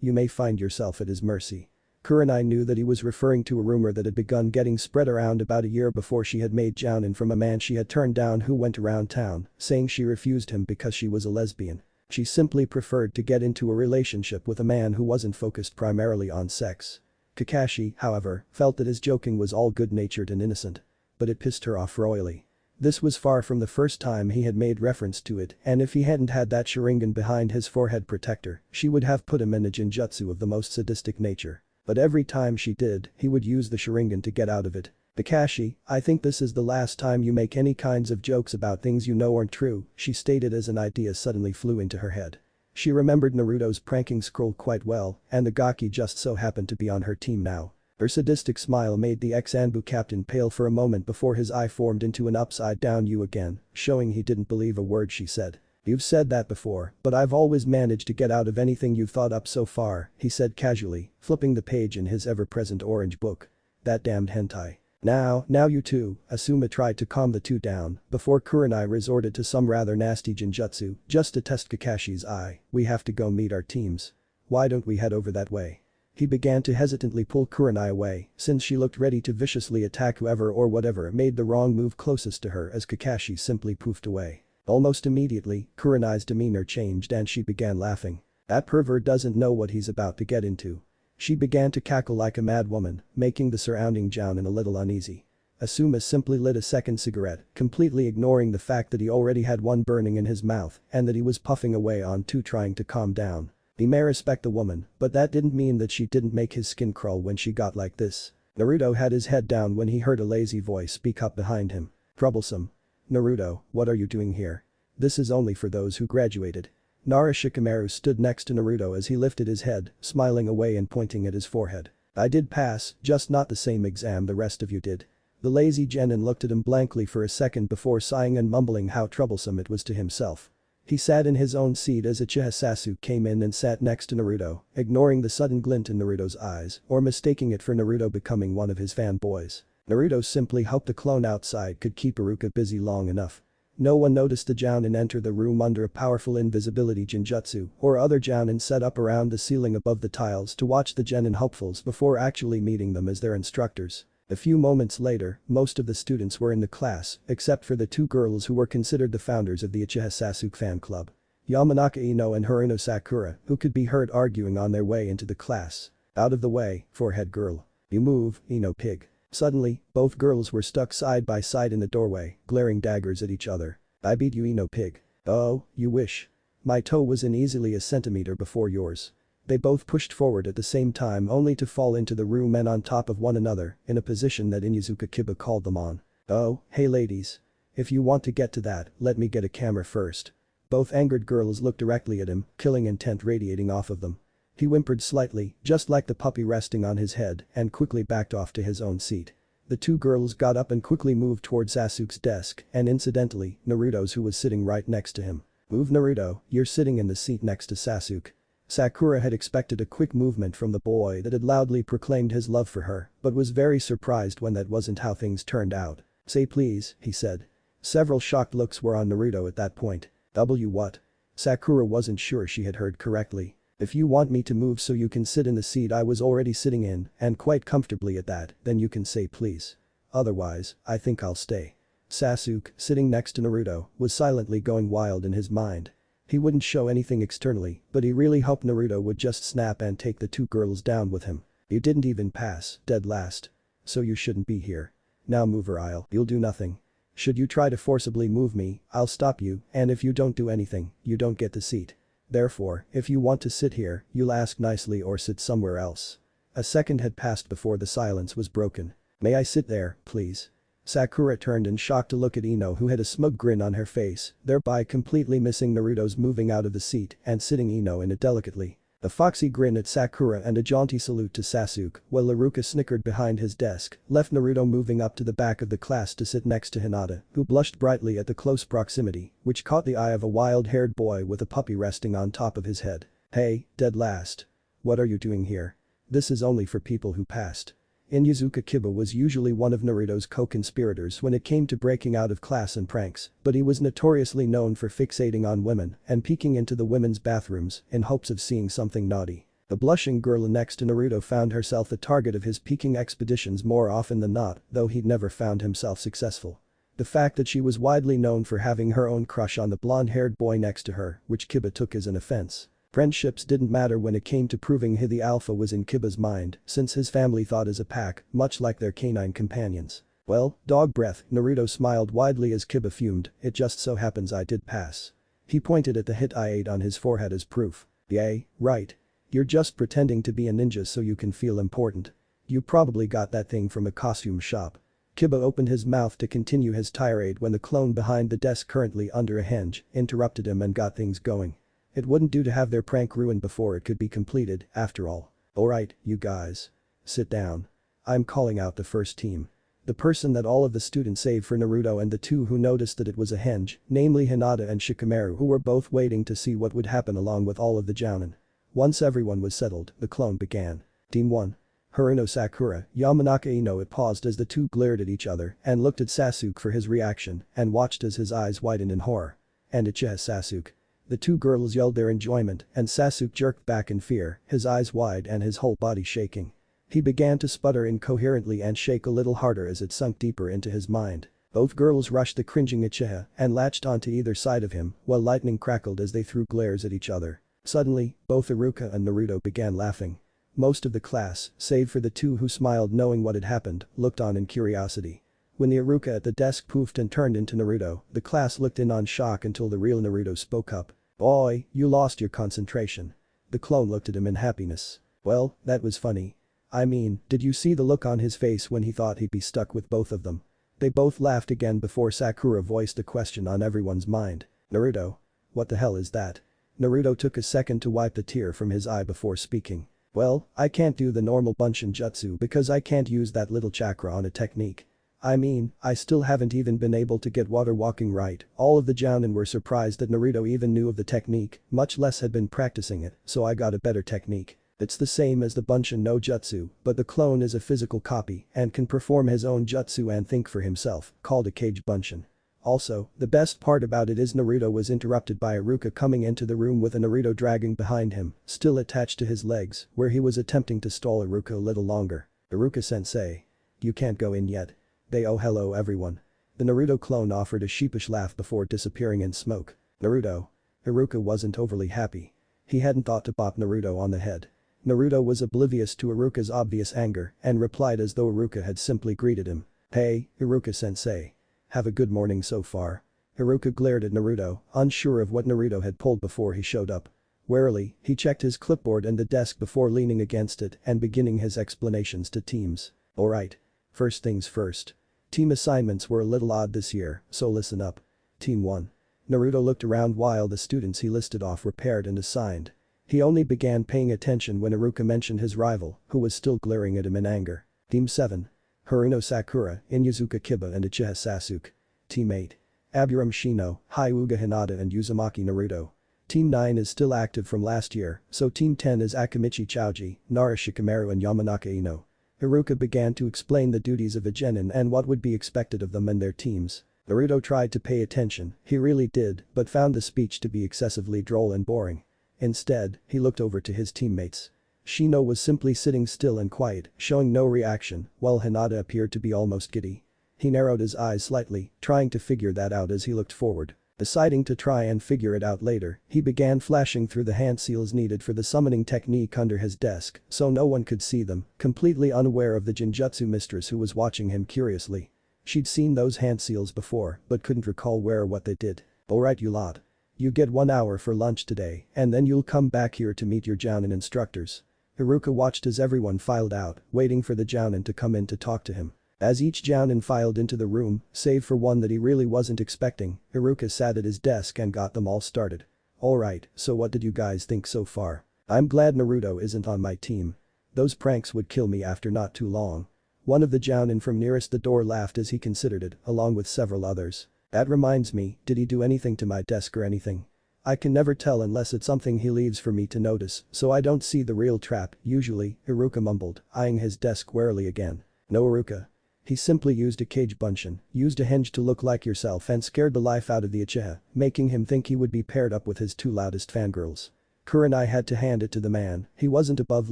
you may find yourself at his mercy. Kurenai knew that he was referring to a rumor that had begun getting spread around about a year before she had made Jounin from a man she had turned down who went around town, saying she refused him because she was a lesbian. She simply preferred to get into a relationship with a man who wasn't focused primarily on sex. Kakashi, however, felt that his joking was all good-natured and innocent. But it pissed her off royally. This was far from the first time he had made reference to it, and if he hadn't had that Sharingan behind his forehead protector, she would have put him in a Jinjutsu of the most sadistic nature. But every time she did, he would use the Sharingan to get out of it. Kakashi, I think this is the last time you make any kinds of jokes about things you know aren't true, she stated as an idea suddenly flew into her head. She remembered Naruto's pranking scroll quite well, and the Gaki just so happened to be on her team now. Her sadistic smile made the ex-Anbu captain pale for a moment before his eye formed into an upside-down U again, showing he didn't believe a word she said. You've said that before, but I've always managed to get out of anything you've thought up so far, he said casually, flipping the page in his ever-present orange book. That damned hentai. Now you two, Asuma tried to calm the two down before Kurenai resorted to some rather nasty Jinjutsu just to test Kakashi's eye. We have to go meet our teams. Why don't we head over that way? He began to hesitantly pull Kurenai away since she looked ready to viciously attack whoever or whatever made the wrong move closest to her as Kakashi simply poofed away. Almost immediately, Kurenai's demeanor changed and she began laughing. That pervert doesn't know what he's about to get into. She began to cackle like a mad woman, making the surrounding Jounin a little uneasy. Asuma simply lit a second cigarette, completely ignoring the fact that he already had one burning in his mouth and that he was puffing away on two trying to calm down. He may respect the woman, but that didn't mean that she didn't make his skin crawl when she got like this. Naruto had his head down when he heard a lazy voice speak up behind him. Troublesome. Naruto, what are you doing here? This is only for those who graduated. Nara Shikamaru stood next to Naruto as he lifted his head, smiling away and pointing at his forehead. I did pass, just not the same exam the rest of you did. The lazy genin looked at him blankly for a second before sighing and mumbling how troublesome it was to himself. He sat in his own seat as Uchiha Sasuke came in and sat next to Naruto, ignoring the sudden glint in Naruto's eyes or mistaking it for Naruto becoming one of his fanboys. Naruto simply hoped the clone outside could keep Iruka busy long enough. No one noticed the Jounin enter the room under a powerful invisibility Jinjutsu or other Jounin set up around the ceiling above the tiles to watch the genin hopefuls before actually meeting them as their instructors. A few moments later, most of the students were in the class, except for the two girls who were considered the founders of the Uchiha Sasuke fan club. Yamanaka Ino and Haruno Sakura, who could be heard arguing on their way into the class. Out of the way, forehead girl. You move, Ino pig. Suddenly, both girls were stuck side by side in the doorway, glaring daggers at each other. I beat you, Ino pig. Oh, you wish. My toe was in easily a centimeter before yours. They both pushed forward at the same time only to fall into the room and on top of one another in a position that Inuzuka Kiba called them on. Oh, hey ladies. If you want to get to that, let me get a camera first. Both angered girls looked directly at him, killing intent radiating off of them. He whimpered slightly, just like the puppy resting on his head, and quickly backed off to his own seat. The two girls got up and quickly moved toward Sasuke's desk and incidentally, Naruto's who was sitting right next to him. Move Naruto, you're sitting in the seat next to Sasuke. Sakura had expected a quick movement from the boy that had loudly proclaimed his love for her, but was very surprised when that wasn't how things turned out. Say please, he said. Several shocked looks were on Naruto at that point. What? Sakura wasn't sure she had heard correctly. If you want me to move so you can sit in the seat I was already sitting in, and quite comfortably at that, then you can say please. Otherwise, I think I'll stay. Sasuke, sitting next to Naruto, was silently going wild in his mind. He wouldn't show anything externally, but he really hoped Naruto would just snap and take the two girls down with him. You didn't even pass, dead last. So you shouldn't be here. Now move or you'll do nothing. Should you try to forcibly move me, I'll stop you, and if you don't do anything, you don't get the seat. Therefore, if you want to sit here, you'll ask nicely or sit somewhere else. A second had passed before the silence was broken. May I sit there, please? Sakura turned in shock to look at Ino, who had a smug grin on her face, thereby completely missing Naruto's moving out of the seat and sitting Ino in it delicately. A foxy grin at Sakura and a jaunty salute to Sasuke, while Iruka snickered behind his desk, left Naruto moving up to the back of the class to sit next to Hinata, who blushed brightly at the close proximity, which caught the eye of a wild-haired boy with a puppy resting on top of his head. Hey, dead last. What are you doing here? This is only for people who passed. Inuzuka Kiba was usually one of Naruto's co-conspirators when it came to breaking out of class and pranks, but he was notoriously known for fixating on women and peeking into the women's bathrooms in hopes of seeing something naughty. The blushing girl next to Naruto found herself the target of his peeking expeditions more often than not, though he'd never found himself successful. The fact that she was widely known for having her own crush on the blonde-haired boy next to her, which Kiba took as an offense. Friendships didn't matter when it came to proving he the alpha was in Kiba's mind, since his family thought as a pack, much like their canine companions. Well, dog breath, Naruto smiled widely as Kiba fumed, it just so happens I did pass. He pointed at the hit I ate on his forehead as proof. Yay, right. You're just pretending to be a ninja so you can feel important. You probably got that thing from a costume shop. Kiba opened his mouth to continue his tirade when the clone behind the desk currently under a hinge interrupted him and got things going. It wouldn't do to have their prank ruined before it could be completed, after all. Alright, you guys. Sit down. I'm calling out the first team. The person that all of the students save for Naruto and the two who noticed that it was a hinge, namely Hinata and Shikamaru, who were both waiting to see what would happen along with all of the jounin. Once everyone was settled, the clone began. Team 1. Haruno Sakura, Yamanaka Ino. It paused as the two glared at each other and looked at Sasuke for his reaction and watched as his eyes widened in horror. And Uchiha Sasuke. The two girls yelled their enjoyment and Sasuke jerked back in fear, his eyes wide and his whole body shaking. He began to sputter incoherently and shake a little harder as it sunk deeper into his mind. Both girls rushed the cringing Uchiha and latched onto either side of him while lightning crackled as they threw glares at each other. Suddenly, both Iruka and Naruto began laughing. Most of the class, save for the two who smiled knowing what had happened, looked on in curiosity. When the Iruka at the desk poofed and turned into Naruto, the class looked in on shock until the real Naruto spoke up. Boy, you lost your concentration. The clone looked at him in happiness. Well, that was funny. I mean, did you see the look on his face when he thought he'd be stuck with both of them? They both laughed again before Sakura voiced the question on everyone's mind. Naruto? What the hell is that? Naruto took a second to wipe the tear from his eye before speaking. Well, I can't do the normal Bunshin jutsu because I can't use that little chakra on a technique. I mean, I still haven't even been able to get water walking right. All of the jounin were surprised that Naruto even knew of the technique, much less had been practicing it, so I got a better technique. It's the same as the Bunshin no jutsu, but the clone is a physical copy and can perform his own jutsu and think for himself, called a cage Bunshin. Also, the best part about it is Naruto was interrupted by Iruka coming into the room with a Naruto dragging behind him, still attached to his legs, where he was attempting to stall Iruka a little longer. Iruka-sensei. You can't go in yet. Oh hello everyone. The Naruto clone offered a sheepish laugh before disappearing in smoke. Naruto. Iruka wasn't overly happy. He hadn't thought to bop Naruto on the head. Naruto was oblivious to Iruka's obvious anger and replied as though Iruka had simply greeted him. Hey, Iruka-sensei. Have a good morning so far. Iruka glared at Naruto, unsure of what Naruto had pulled before he showed up. Warily, he checked his clipboard and the desk before leaning against it and beginning his explanations to teams. Alright. First things first. Team assignments were a little odd this year, so listen up. Team 1. Naruto looked around while the students he listed off were paired and assigned. He only began paying attention when Iruka mentioned his rival, who was still glaring at him in anger. Team 7. Haruno Sakura, Inuzuka Kiba and Uchiha Sasuke. Team 8. Aburame Shino, Hyuga Hinata and Uzumaki Naruto. Team 9 is still active from last year, so Team 10 is Akamichi Choji, Nara Shikamaru and Yamanaka Ino. Iruka began to explain the duties of a genin and what would be expected of them and their teams. Naruto tried to pay attention, he really did, but found the speech to be excessively droll and boring. Instead, he looked over to his teammates. Shino was simply sitting still and quiet, showing no reaction, while Hinata appeared to be almost giddy. He narrowed his eyes slightly, trying to figure that out as he looked forward. Deciding to try and figure it out later, he began flashing through the hand seals needed for the summoning technique under his desk so no one could see them, completely unaware of the Jinjutsu mistress who was watching him curiously. She'd seen those hand seals before but couldn't recall where or what they did. "Alright you lot. You get 1 hour for lunch today and then you'll come back here to meet your Jounin instructors." Iruka watched as everyone filed out, waiting for the Jounin to come in to talk to him. As each Jounin filed into the room, save for one that he really wasn't expecting, Iruka sat at his desk and got them all started. "Alright, so what did you guys think so far? I'm glad Naruto isn't on my team. Those pranks would kill me after not too long." One of the Jounin from nearest the door laughed as he considered it, along with several others. "That reminds me, did he do anything to my desk or anything? I can never tell unless it's something he leaves for me to notice, so I don't see the real trap, usually," Iruka mumbled, eyeing his desk warily again. "No Iruka. He simply used a cage bunshin, used a henge to look like yourself and scared the life out of the Uchiha, making him think he would be paired up with his 2 loudest fangirls." Kurenai had to hand it to the man, he wasn't above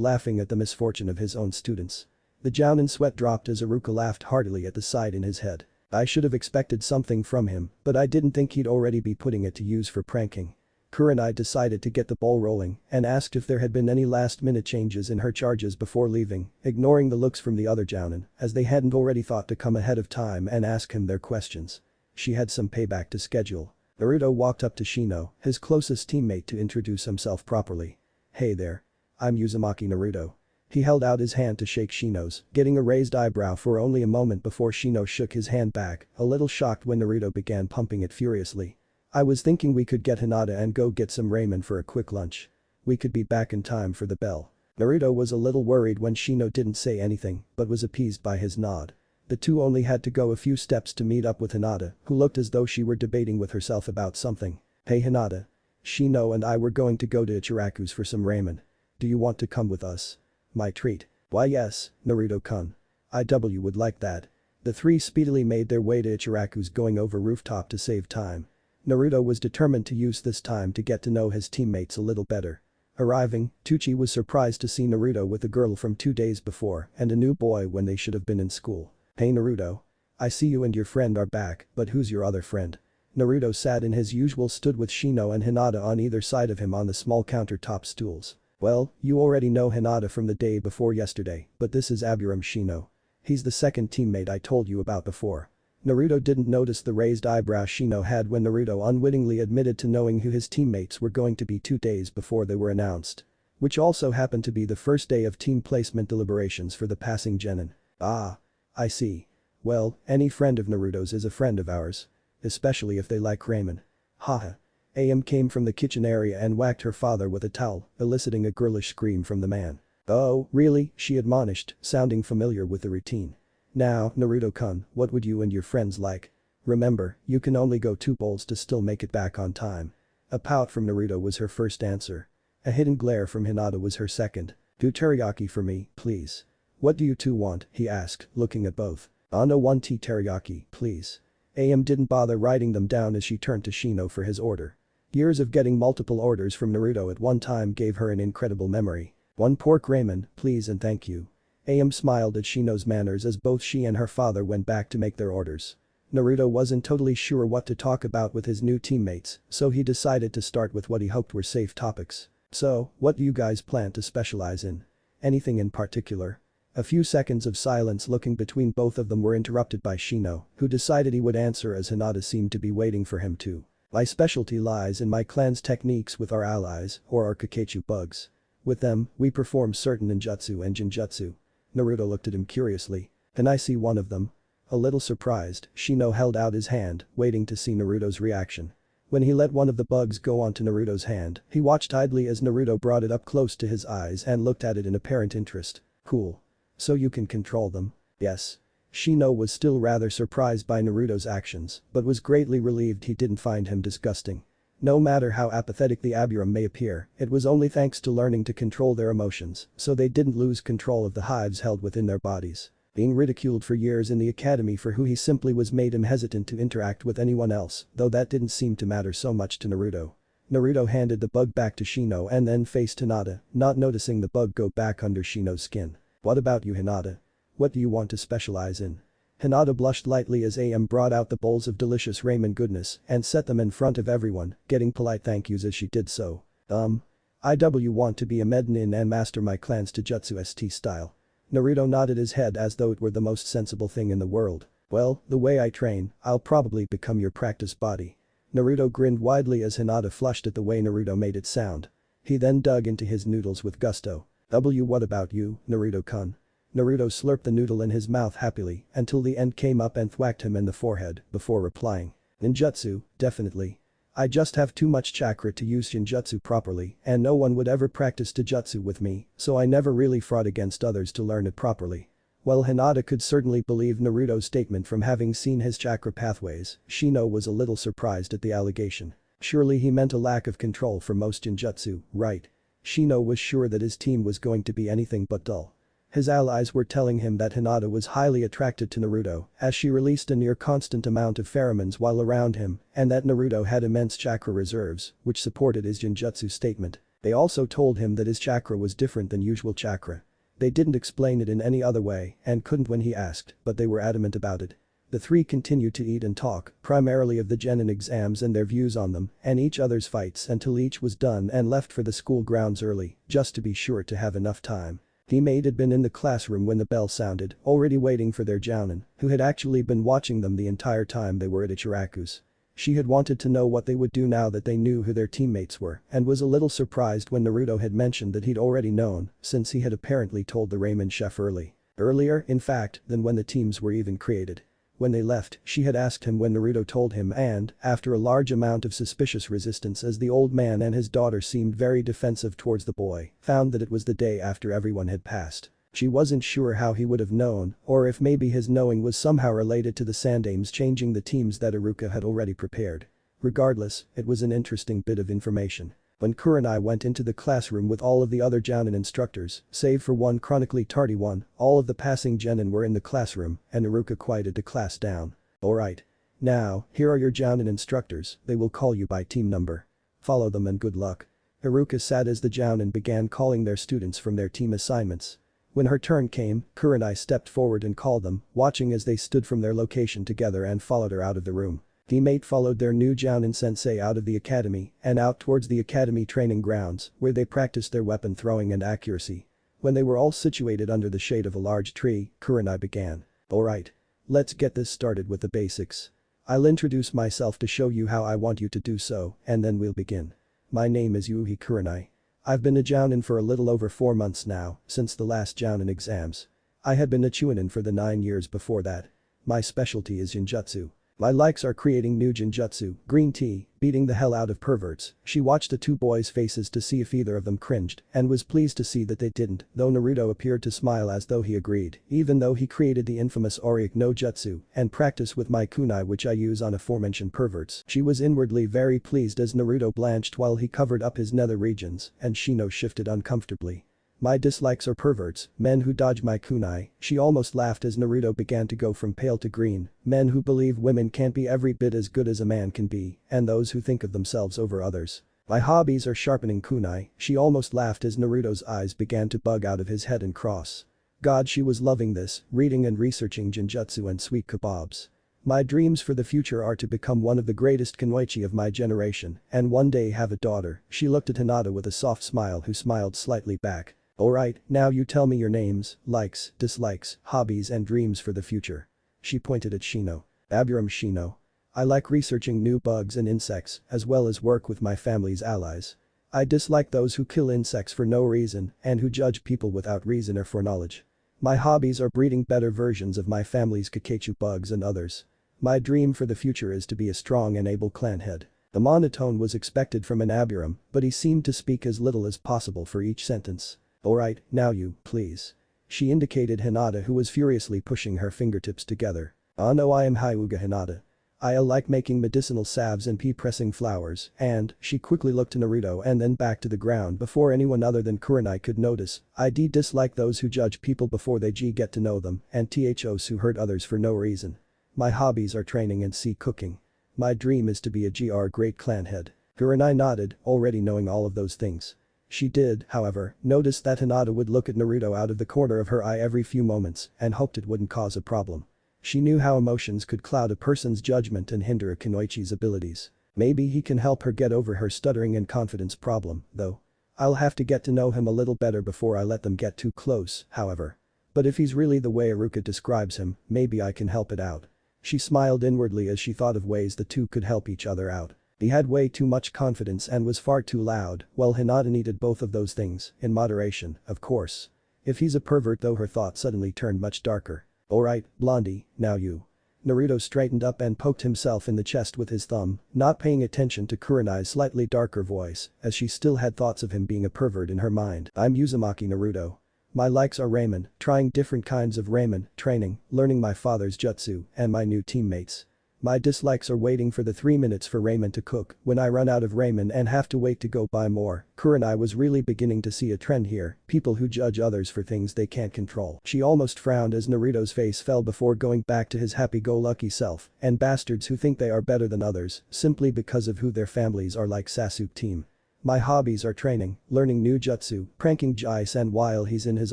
laughing at the misfortune of his own students. The Jounin sweat dropped as Iruka laughed heartily at the sight in his head. "I should have expected something from him, but I didn't think he'd already be putting it to use for pranking." Kurenai decided to get the ball rolling and asked if there had been any last-minute changes in her charges before leaving, ignoring the looks from the other Jounin, as they hadn't already thought to come ahead of time and ask him their questions. She had some payback to schedule. Naruto walked up to Shino, his closest teammate, to introduce himself properly. "Hey there. I'm Uzumaki Naruto." He held out his hand to shake Shino's, getting a raised eyebrow for only a moment before Shino shook his hand back, a little shocked when Naruto began pumping it furiously. "I was thinking we could get Hinata and go get some ramen for a quick lunch. We could be back in time for the bell." Naruto was a little worried when Shino didn't say anything, but was appeased by his nod. The two only had to go a few steps to meet up with Hinata, who looked as though she were debating with herself about something. "Hey Hinata. Shino and I were going to go to Ichiraku's for some ramen. Do you want to come with us?" "My treat." "Why yes, Naruto-kun. IW would like that." The three speedily made their way to Ichiraku's, going over rooftop to save time. Naruto was determined to use this time to get to know his teammates a little better. Arriving, Tucci was surprised to see Naruto with a girl from 2 days before and a new boy when they should have been in school. "Hey Naruto. I see you and your friend are back, but who's your other friend?" Naruto sat in his usual stood with Shino and Hinata on either side of him on the small countertop stools. "Well, you already know Hinata from the day before yesterday, but this is Aburam Shino. He's the second teammate I told you about before." Naruto didn't notice the raised eyebrow Shino had when Naruto unwittingly admitted to knowing who his teammates were going to be 2 days before they were announced. Which also happened to be the first day of team placement deliberations for the passing genin. "Ah. I see. Well, any friend of Naruto's is a friend of ours. Especially if they like ramen. Haha." AM came from the kitchen area and whacked her father with a towel, eliciting a girlish scream from the man. "Oh, really?" she admonished, sounding familiar with the routine. "Now, Naruto-kun, what would you and your friends like? Remember, you can only go 2 bowls to still make it back on time." A pout from Naruto was her first answer. A hidden glare from Hinata was her second. "Do teriyaki for me, please." "What do you two want?" he asked, looking at both. "No 1 tea teriyaki, please." AM didn't bother writing them down as she turned to Shino for his order. Years of getting multiple orders from Naruto at one time gave her an incredible memory. "1 pork ramen, please and thank you." AM smiled at Shino's manners as both she and her father went back to make their orders. Naruto wasn't totally sure what to talk about with his new teammates, so he decided to start with what he hoped were safe topics. "So, what do you guys plan to specialize in? Anything in particular?" A few seconds of silence looking between both of them were interrupted by Shino, who decided he would answer as Hinata seemed to be waiting for him to. "My specialty lies in my clan's techniques with our allies, or our Kakeichu bugs. With them, we perform certain ninjutsu and jinjutsu." Naruto looked at him curiously. "Can I see one of them?" A little surprised, Shino held out his hand, waiting to see Naruto's reaction. When he let one of the bugs go onto Naruto's hand, he watched idly as Naruto brought it up close to his eyes and looked at it in apparent interest. "Cool. So you can control them?" "Yes." Shino was still rather surprised by Naruto's actions, but was greatly relieved he didn't find him disgusting. No matter how apathetic the Aburam may appear, it was only thanks to learning to control their emotions, so they didn't lose control of the hives held within their bodies. Being ridiculed for years in the academy for who he simply was made him hesitant to interact with anyone else, though that didn't seem to matter so much to Naruto. Naruto handed the bug back to Shino and then faced Hinata, not noticing the bug go back under Shino's skin. "What about you Hinata? What do you want to specialize in?" Hinata blushed lightly as AM brought out the bowls of delicious ramen goodness and set them in front of everyone, getting polite thank yous as she did so. IW want to be a Mednin and master my clan's Taijutsu ST style. Naruto nodded his head as though it were the most sensible thing in the world. Well, the way I train, I'll probably become your practice body. Naruto grinned widely as Hinata flushed at the way Naruto made it sound. He then dug into his noodles with gusto. What about you, Naruto-kun? Naruto slurped the noodle in his mouth happily until the end came up and thwacked him in the forehead before replying. Ninjutsu, definitely. I just have too much chakra to use Shinjutsu properly and no one would ever practice Taijutsu with me, so I never really fought against others to learn it properly. While Hinata could certainly believe Naruto's statement from having seen his chakra pathways, Shino was a little surprised at the allegation. Surely he meant a lack of control for most Shinjutsu, right? Shino was sure that his team was going to be anything but dull. His allies were telling him that Hinata was highly attracted to Naruto as she released a near constant amount of pheromones while around him and that Naruto had immense chakra reserves, which supported his Jinjutsu statement. They also told him that his chakra was different than usual chakra. They didn't explain it in any other way and couldn't when he asked, but they were adamant about it. The three continued to eat and talk, primarily of the genin exams and their views on them and each other's fights until each was done and left for the school grounds early, just to be sure to have enough time. Teammate had been in the classroom when the bell sounded, already waiting for their jounin, who had actually been watching them the entire time they were at Ichiraku's. She had wanted to know what they would do now that they knew who their teammates were and was a little surprised when Naruto had mentioned that he'd already known since he had apparently told the ramen chef earlier in fact than when the teams were even created. When they left, she had asked him when Naruto told him and, after a large amount of suspicious resistance as the old man and his daughter seemed very defensive towards the boy, found that it was the day after everyone had passed. She wasn't sure how he would have known or if maybe his knowing was somehow related to the Sandames changing the teams that Iruka had already prepared. Regardless, it was an interesting bit of information. When Kurenai went into the classroom with all of the other Jounin instructors, save for one chronically tardy one, all of the passing genin were in the classroom and Iruka quieted the class down. Alright. Now, here are your Jounin instructors, they will call you by team number. Follow them and good luck. Iruka sat as the Jounin began calling their students from their team assignments. When her turn came, Kurenai stepped forward and called them, watching as they stood from their location together and followed her out of the room. Teammate followed their new Jounin sensei out of the academy and out towards the academy training grounds where they practiced their weapon throwing and accuracy. When they were all situated under the shade of a large tree, Kurenai began. Alright. Let's get this started with the basics. I'll introduce myself to show you how I want you to do so and then we'll begin. My name is Yuhi Kurenai. I've been a Jounin for a little over 4 months now, since the last Jounin exams. I had been a Chunin for the 9 years before that. My specialty is Jinjutsu. My likes are creating new Jinjutsu, green tea, beating the hell out of perverts. She watched the two boys' faces to see if either of them cringed and was pleased to see that they didn't, though Naruto appeared to smile as though he agreed, even though he created the infamous Auric no Jutsu and practiced with my kunai which I use on aforementioned perverts. She was inwardly very pleased as Naruto blanched while he covered up his nether regions and Shino shifted uncomfortably. My dislikes are perverts, men who dodge my kunai. She almost laughed as Naruto began to go from pale to green, men who believe women can't be every bit as good as a man can be, and those who think of themselves over others. My hobbies are sharpening kunai. She almost laughed as Naruto's eyes began to bug out of his head and cross. God, she was loving this, reading and researching Jinjutsu and sweet kebabs. My dreams for the future are to become one of the greatest kunoichi of my generation and one day have a daughter. She looked at Hinata with a soft smile who smiled slightly back. Alright, now you tell me your names, likes, dislikes, hobbies and dreams for the future. She pointed at Shino. Abiram Shino. I like researching new bugs and insects as well as work with my family's allies. I dislike those who kill insects for no reason and who judge people without reason or foreknowledge. My hobbies are breeding better versions of my family's Kakechu bugs and others. My dream for the future is to be a strong and able clan head. The monotone was expected from an Abiram, but he seemed to speak as little as possible for each sentence. Alright, now you, please. She indicated Hinata who was furiously pushing her fingertips together. Oh no, I am Hyuga Hinata. I like making medicinal salves and pea-pressing flowers and, she quickly looked to Naruto and then back to the ground before anyone other than Kurenai could notice. I dislike those who judge people before they get to know them and thos who hurt others for no reason. My hobbies are training and cooking. My dream is to be a great clan head. Kurenai nodded, already knowing all of those things. She did, however, notice that Hinata would look at Naruto out of the corner of her eye every few moments and hoped it wouldn't cause a problem. She knew how emotions could cloud a person's judgment and hinder Kunoichi's abilities. Maybe he can help her get over her stuttering and confidence problem, though. I'll have to get to know him a little better before I let them get too close, however. But if he's really the way Iruka describes him, maybe I can help it out. She smiled inwardly as she thought of ways the two could help each other out. He had way too much confidence and was far too loud, while Hinata needed both of those things, in moderation, of course. If he's a pervert though, her thought suddenly turned much darker. Alright, Blondie, now you. Naruto straightened up and poked himself in the chest with his thumb, not paying attention to Kurenai's slightly darker voice, as she still had thoughts of him being a pervert in her mind. I'm Uzumaki Naruto. My likes are ramen, trying different kinds of ramen, training, learning my father's jutsu, and my new teammates. My dislikes are waiting for the 3 minutes for ramen to cook when I run out of ramen and have to wait to go buy more. Kurenai was really beginning to see a trend here, people who judge others for things they can't control. She almost frowned as Naruto's face fell before going back to his happy-go-lucky self, and bastards who think they are better than others simply because of who their families are like Sasuke team. My hobbies are training, learning new jutsu, pranking Jai-san while he's in his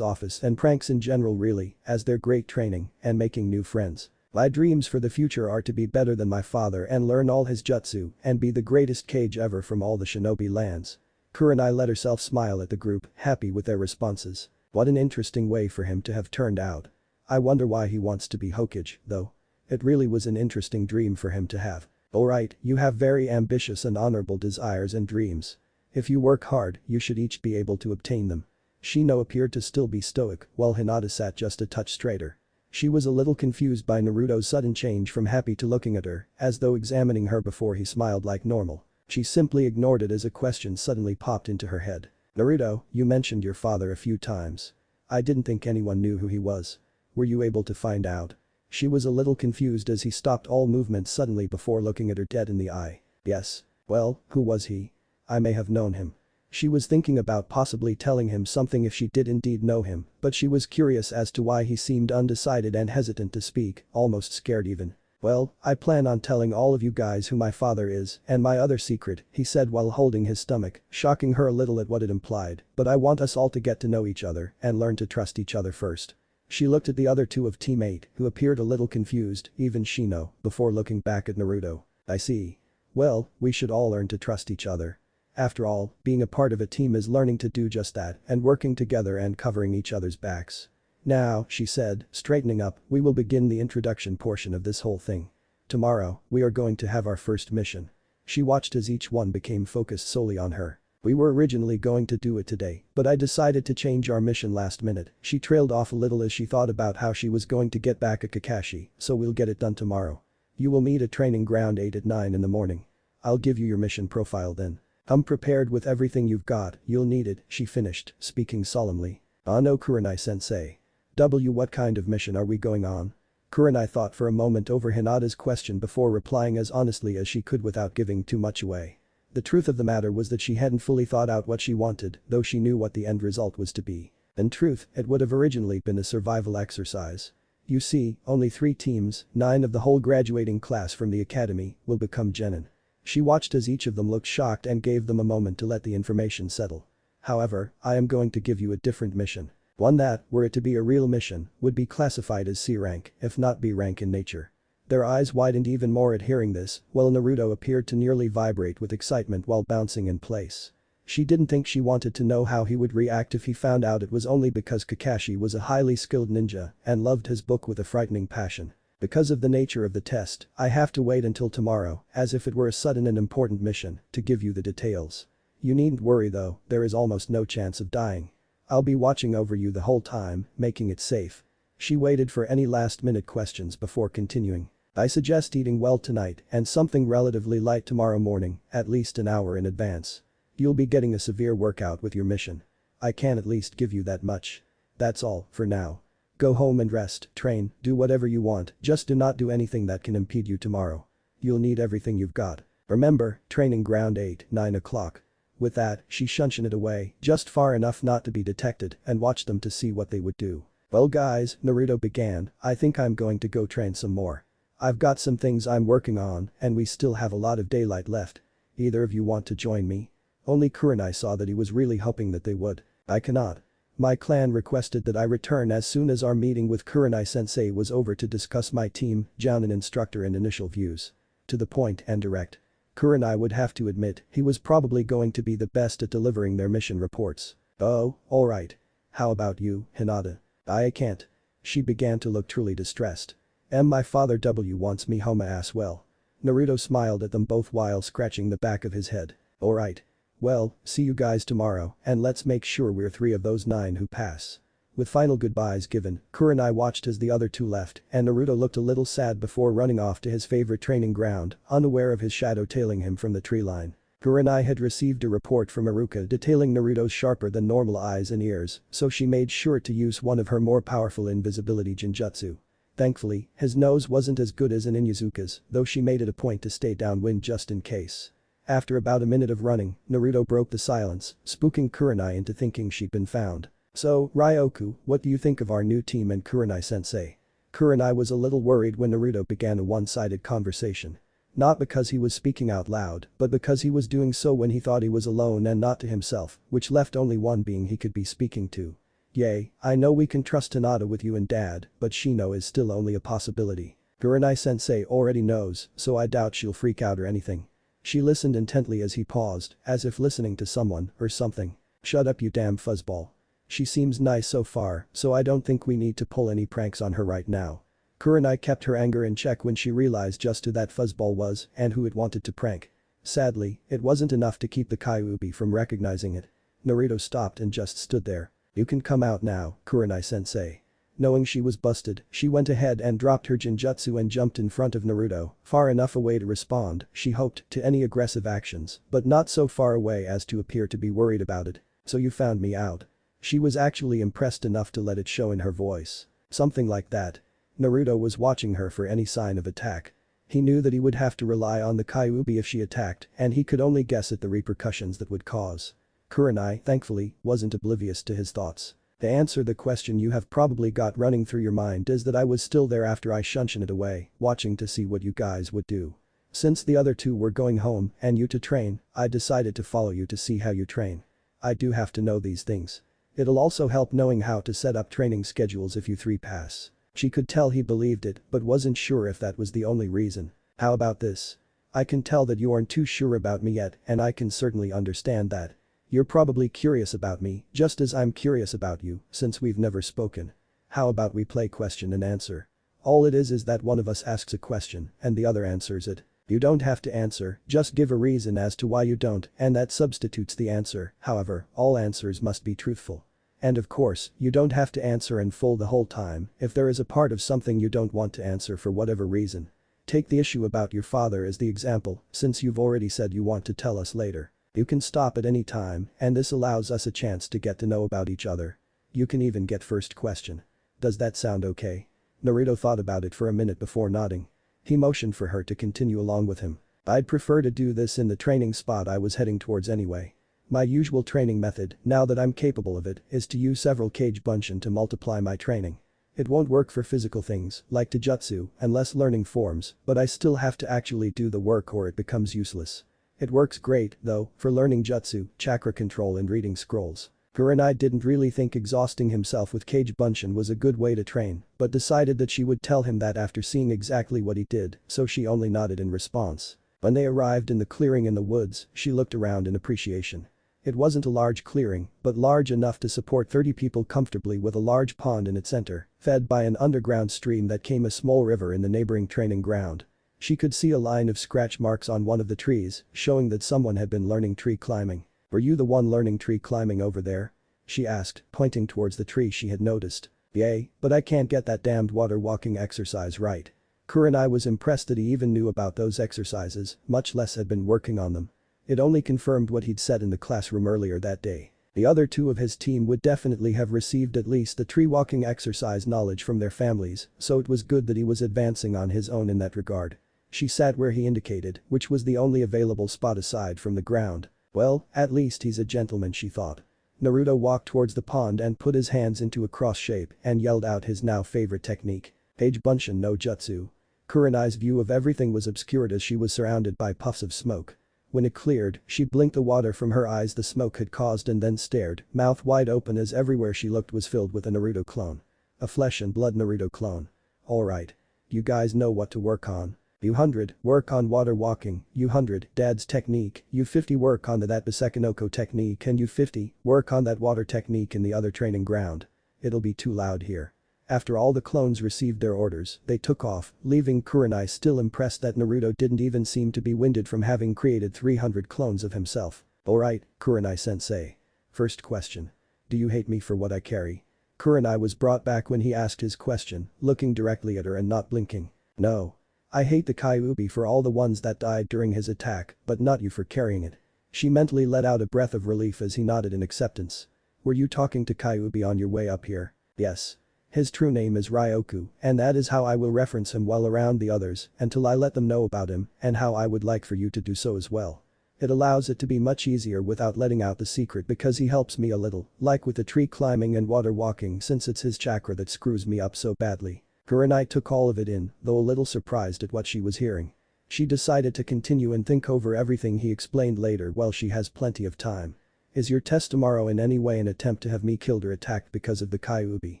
office and pranks in general really, as they're great training, and making new friends. My dreams for the future are to be better than my father and learn all his jutsu and be the greatest Kage ever from all the shinobi lands. Kurenai let herself smile at the group, happy with their responses. What an interesting way for him to have turned out. I wonder why he wants to be Hokage, though. It really was an interesting dream for him to have. Alright, you have very ambitious and honorable desires and dreams. If you work hard, you should each be able to obtain them. Shino appeared to still be stoic, while Hinata sat just a touch straighter. She was a little confused by Naruto's sudden change from happy to looking at her, as though examining her before he smiled like normal. She simply ignored it as a question suddenly popped into her head. Naruto, you mentioned your father a few times. I didn't think anyone knew who he was. Were you able to find out? She was a little confused as he stopped all movement suddenly before looking at her dead in the eye. Yes. Well, who was he? I may have known him. She was thinking about possibly telling him something if she did indeed know him, but she was curious as to why he seemed undecided and hesitant to speak, almost scared even. Well, I plan on telling all of you guys who my father is and my other secret, he said while holding his stomach, shocking her a little at what it implied, but I want us all to get to know each other and learn to trust each other first. She looked at the other two of Team 8, who appeared a little confused, even Shino, before looking back at Naruto. I see. Well, we should all learn to trust each other. After all, being a part of a team is learning to do just that and working together and covering each other's backs. Now, she said, straightening up, we will begin the introduction portion of this whole thing. Tomorrow, we are going to have our first mission. She watched as each one became focused solely on her. We were originally going to do it today, but I decided to change our mission last minute. She trailed off a little as she thought about how she was going to get back at Kakashi, so we'll get it done tomorrow. You will meet at training ground 8 at 9 in the morning. I'll give you your mission profile then. Come prepared with everything you've got, you'll need it, she finished, speaking solemnly. Ah no Kurenai-sensei. What kind of mission are we going on? Kurenai thought for a moment over Hinata's question before replying as honestly as she could without giving too much away. The truth of the matter was that she hadn't fully thought out what she wanted, though she knew what the end result was to be. In truth, it would have originally been a survival exercise. You see, only 3 teams, 9 of the whole graduating class from the academy, will become genin. She watched as each of them looked shocked and gave them a moment to let the information settle. However, I am going to give you a different mission. One that, were it to be a real mission, would be classified as C rank, if not B rank in nature. Their eyes widened even more at hearing this, while Naruto appeared to nearly vibrate with excitement while bouncing in place. She didn't think she wanted to know how he would react if he found out it was only because Kakashi was a highly skilled ninja and loved his book with a frightening passion. Because of the nature of the test, I have to wait until tomorrow, as if it were a sudden and important mission, to give you the details. You needn't worry though, there is almost no chance of dying. I'll be watching over you the whole time, making it safe. She waited for any last-minute questions before continuing. I suggest eating well tonight and something relatively light tomorrow morning, at least an hour in advance. You'll be getting a severe workout with your mission. I can at least give you that much. That's all, for now. Go home and rest, train, do whatever you want, just do not do anything that can impede you tomorrow. You'll need everything you've got. Remember, training ground 8, 9 o'clock. With that, she shunshed it away, just far enough not to be detected, and watched them to see what they would do. Well guys, Naruto began, I think I'm going to go train some more. I've got some things I'm working on, and we still have a lot of daylight left. Either of you want to join me? Only Kurenai saw that he was really hoping that they would. I cannot. My clan requested that I return as soon as our meeting with Kurenai-sensei was over to discuss my team, Jounin instructor and initial views. To the point and direct. Kurenai would have to admit he was probably going to be the best at delivering their mission reports. Oh, alright. How about you, Hinata? I can't. She began to look truly distressed. My father wants me home as well. Naruto smiled at them both while scratching the back of his head. Alright. Well, see you guys tomorrow and let's make sure we're 3 of those 9 who pass. With final goodbyes given, Kurenai watched as the other 2 left and Naruto looked a little sad before running off to his favorite training ground, unaware of his shadow tailing him from the tree line. Kurenai had received a report from Iruka detailing Naruto's sharper than normal eyes and ears, so she made sure to use one of her more powerful invisibility genjutsu. Thankfully, his nose wasn't as good as an Inuzuka's, though she made it a point to stay downwind just in case. After about a minute of running, Naruto broke the silence, spooking Kurenai into thinking she'd been found. So, Ryoku, what do you think of our new team and Kurenai-sensei? Kurenai was a little worried when Naruto began a one-sided conversation. Not because he was speaking out loud, but because he was doing so when he thought he was alone and not to himself, which left only one being he could be speaking to. Yay, I know we can trust Hinata with you and Dad, but Shino is still only a possibility. Kurenai-sensei already knows, so I doubt she'll freak out or anything. She listened intently as he paused, as if listening to someone or something. Shut up you damn fuzzball. She seems nice so far, so I don't think we need to pull any pranks on her right now. Kurenai kept her anger in check when she realized just who that fuzzball was and who it wanted to prank. Sadly, it wasn't enough to keep the Kyuubi from recognizing it. Naruto stopped and just stood there. You can come out now, Kurenai-sensei. Knowing she was busted, she went ahead and dropped her genjutsu and jumped in front of Naruto, far enough away to respond, she hoped, to any aggressive actions, but not so far away as to appear to be worried about it. So you found me out. She was actually impressed enough to let it show in her voice. Something like that. Naruto was watching her for any sign of attack. He knew that he would have to rely on the Kyuubi if she attacked, and he could only guess at the repercussions that would cause. Kurenai, thankfully, wasn't oblivious to his thoughts. To answer the question you have probably got running through your mind is that I was still there after I shunshed it away, watching to see what you guys would do. Since the other 2 were going home and you to train, I decided to follow you to see how you train. I do have to know these things. It'll also help knowing how to set up training schedules if you 3 pass. She could tell he believed it but wasn't sure if that was the only reason. How about this? I can tell that you aren't too sure about me yet and I can certainly understand that. You're probably curious about me, just as I'm curious about you, since we've never spoken. How about we play question and answer? All it is that one of us asks a question and the other answers it. You don't have to answer, just give a reason as to why you don't and that substitutes the answer, however, all answers must be truthful. And of course, you don't have to answer in full the whole time if there is a part of something you don't want to answer for whatever reason. Take the issue about your father as the example, since you've already said you want to tell us later. You can stop at any time and this allows us a chance to get to know about each other. You can even get first question. Does that sound okay? Naruto thought about it for a minute before nodding. He motioned for her to continue along with him. I'd prefer to do this in the training spot I was heading towards anyway. My usual training method, now that I'm capable of it, is to use several kage bunshin to multiply my training. It won't work for physical things, like Taijutsu, unless learning forms, but I still have to actually do the work or it becomes useless. It works great, though, for learning jutsu, chakra control and reading scrolls. Kurenai didn't really think exhausting himself with kage bunshin was a good way to train, but decided that she would tell him that after seeing exactly what he did, so she only nodded in response. When they arrived in the clearing in the woods, she looked around in appreciation. It wasn't a large clearing, but large enough to support 30 people comfortably with a large pond in its center, fed by an underground stream that came a small river in the neighboring training ground. She could see a line of scratch marks on one of the trees, showing that someone had been learning tree climbing. Were you the one learning tree climbing over there? She asked, pointing towards the tree she had noticed. Yay, but I can't get that damned water walking exercise right. Kurenai was impressed that he even knew about those exercises, much less had been working on them. It only confirmed what he'd said in the classroom earlier that day. The other 2 of his team would definitely have received at least the tree walking exercise knowledge from their families, so it was good that he was advancing on his own in that regard. She sat where he indicated, which was the only available spot aside from the ground. Well, at least he's a gentleman, she thought. Naruto walked towards the pond and put his hands into a cross shape and yelled out his now favorite technique. Kage bunshin no jutsu. Kurenai's view of everything was obscured as she was surrounded by puffs of smoke. When it cleared, she blinked the water from her eyes the smoke had caused and then stared, mouth wide open as everywhere she looked was filled with a Naruto clone. A flesh and blood Naruto clone. Alright. You guys know what to work on. U100, work on water walking, U100, dad's technique, U50 work on that Bisekinoko technique and U50, work on that water technique in the other training ground. It'll be too loud here. After all the clones received their orders, they took off, leaving Kurenai still impressed that Naruto didn't even seem to be winded from having created 300 clones of himself. Alright, Kurenai-sensei. First question. Do you hate me for what I carry? Kurenai was brought back when he asked his question, looking directly at her and not blinking. No. I hate the Kyuubi for all the ones that died during his attack, but not you for carrying it. She mentally let out a breath of relief as he nodded in acceptance. Were you talking to Kyuubi on your way up here? Yes. His true name is Ryoku, and that is how I will reference him while around the others until I let them know about him and how I would like for you to do so as well. It allows it to be much easier without letting out the secret because he helps me a little, like with the tree climbing and water walking since it's his chakra that screws me up so badly. Kurenai took all of it in, though a little surprised at what she was hearing. She decided to continue and think over everything he explained later while she has plenty of time. Is your test tomorrow in any way an attempt to have me killed or attacked because of the Kyuubi?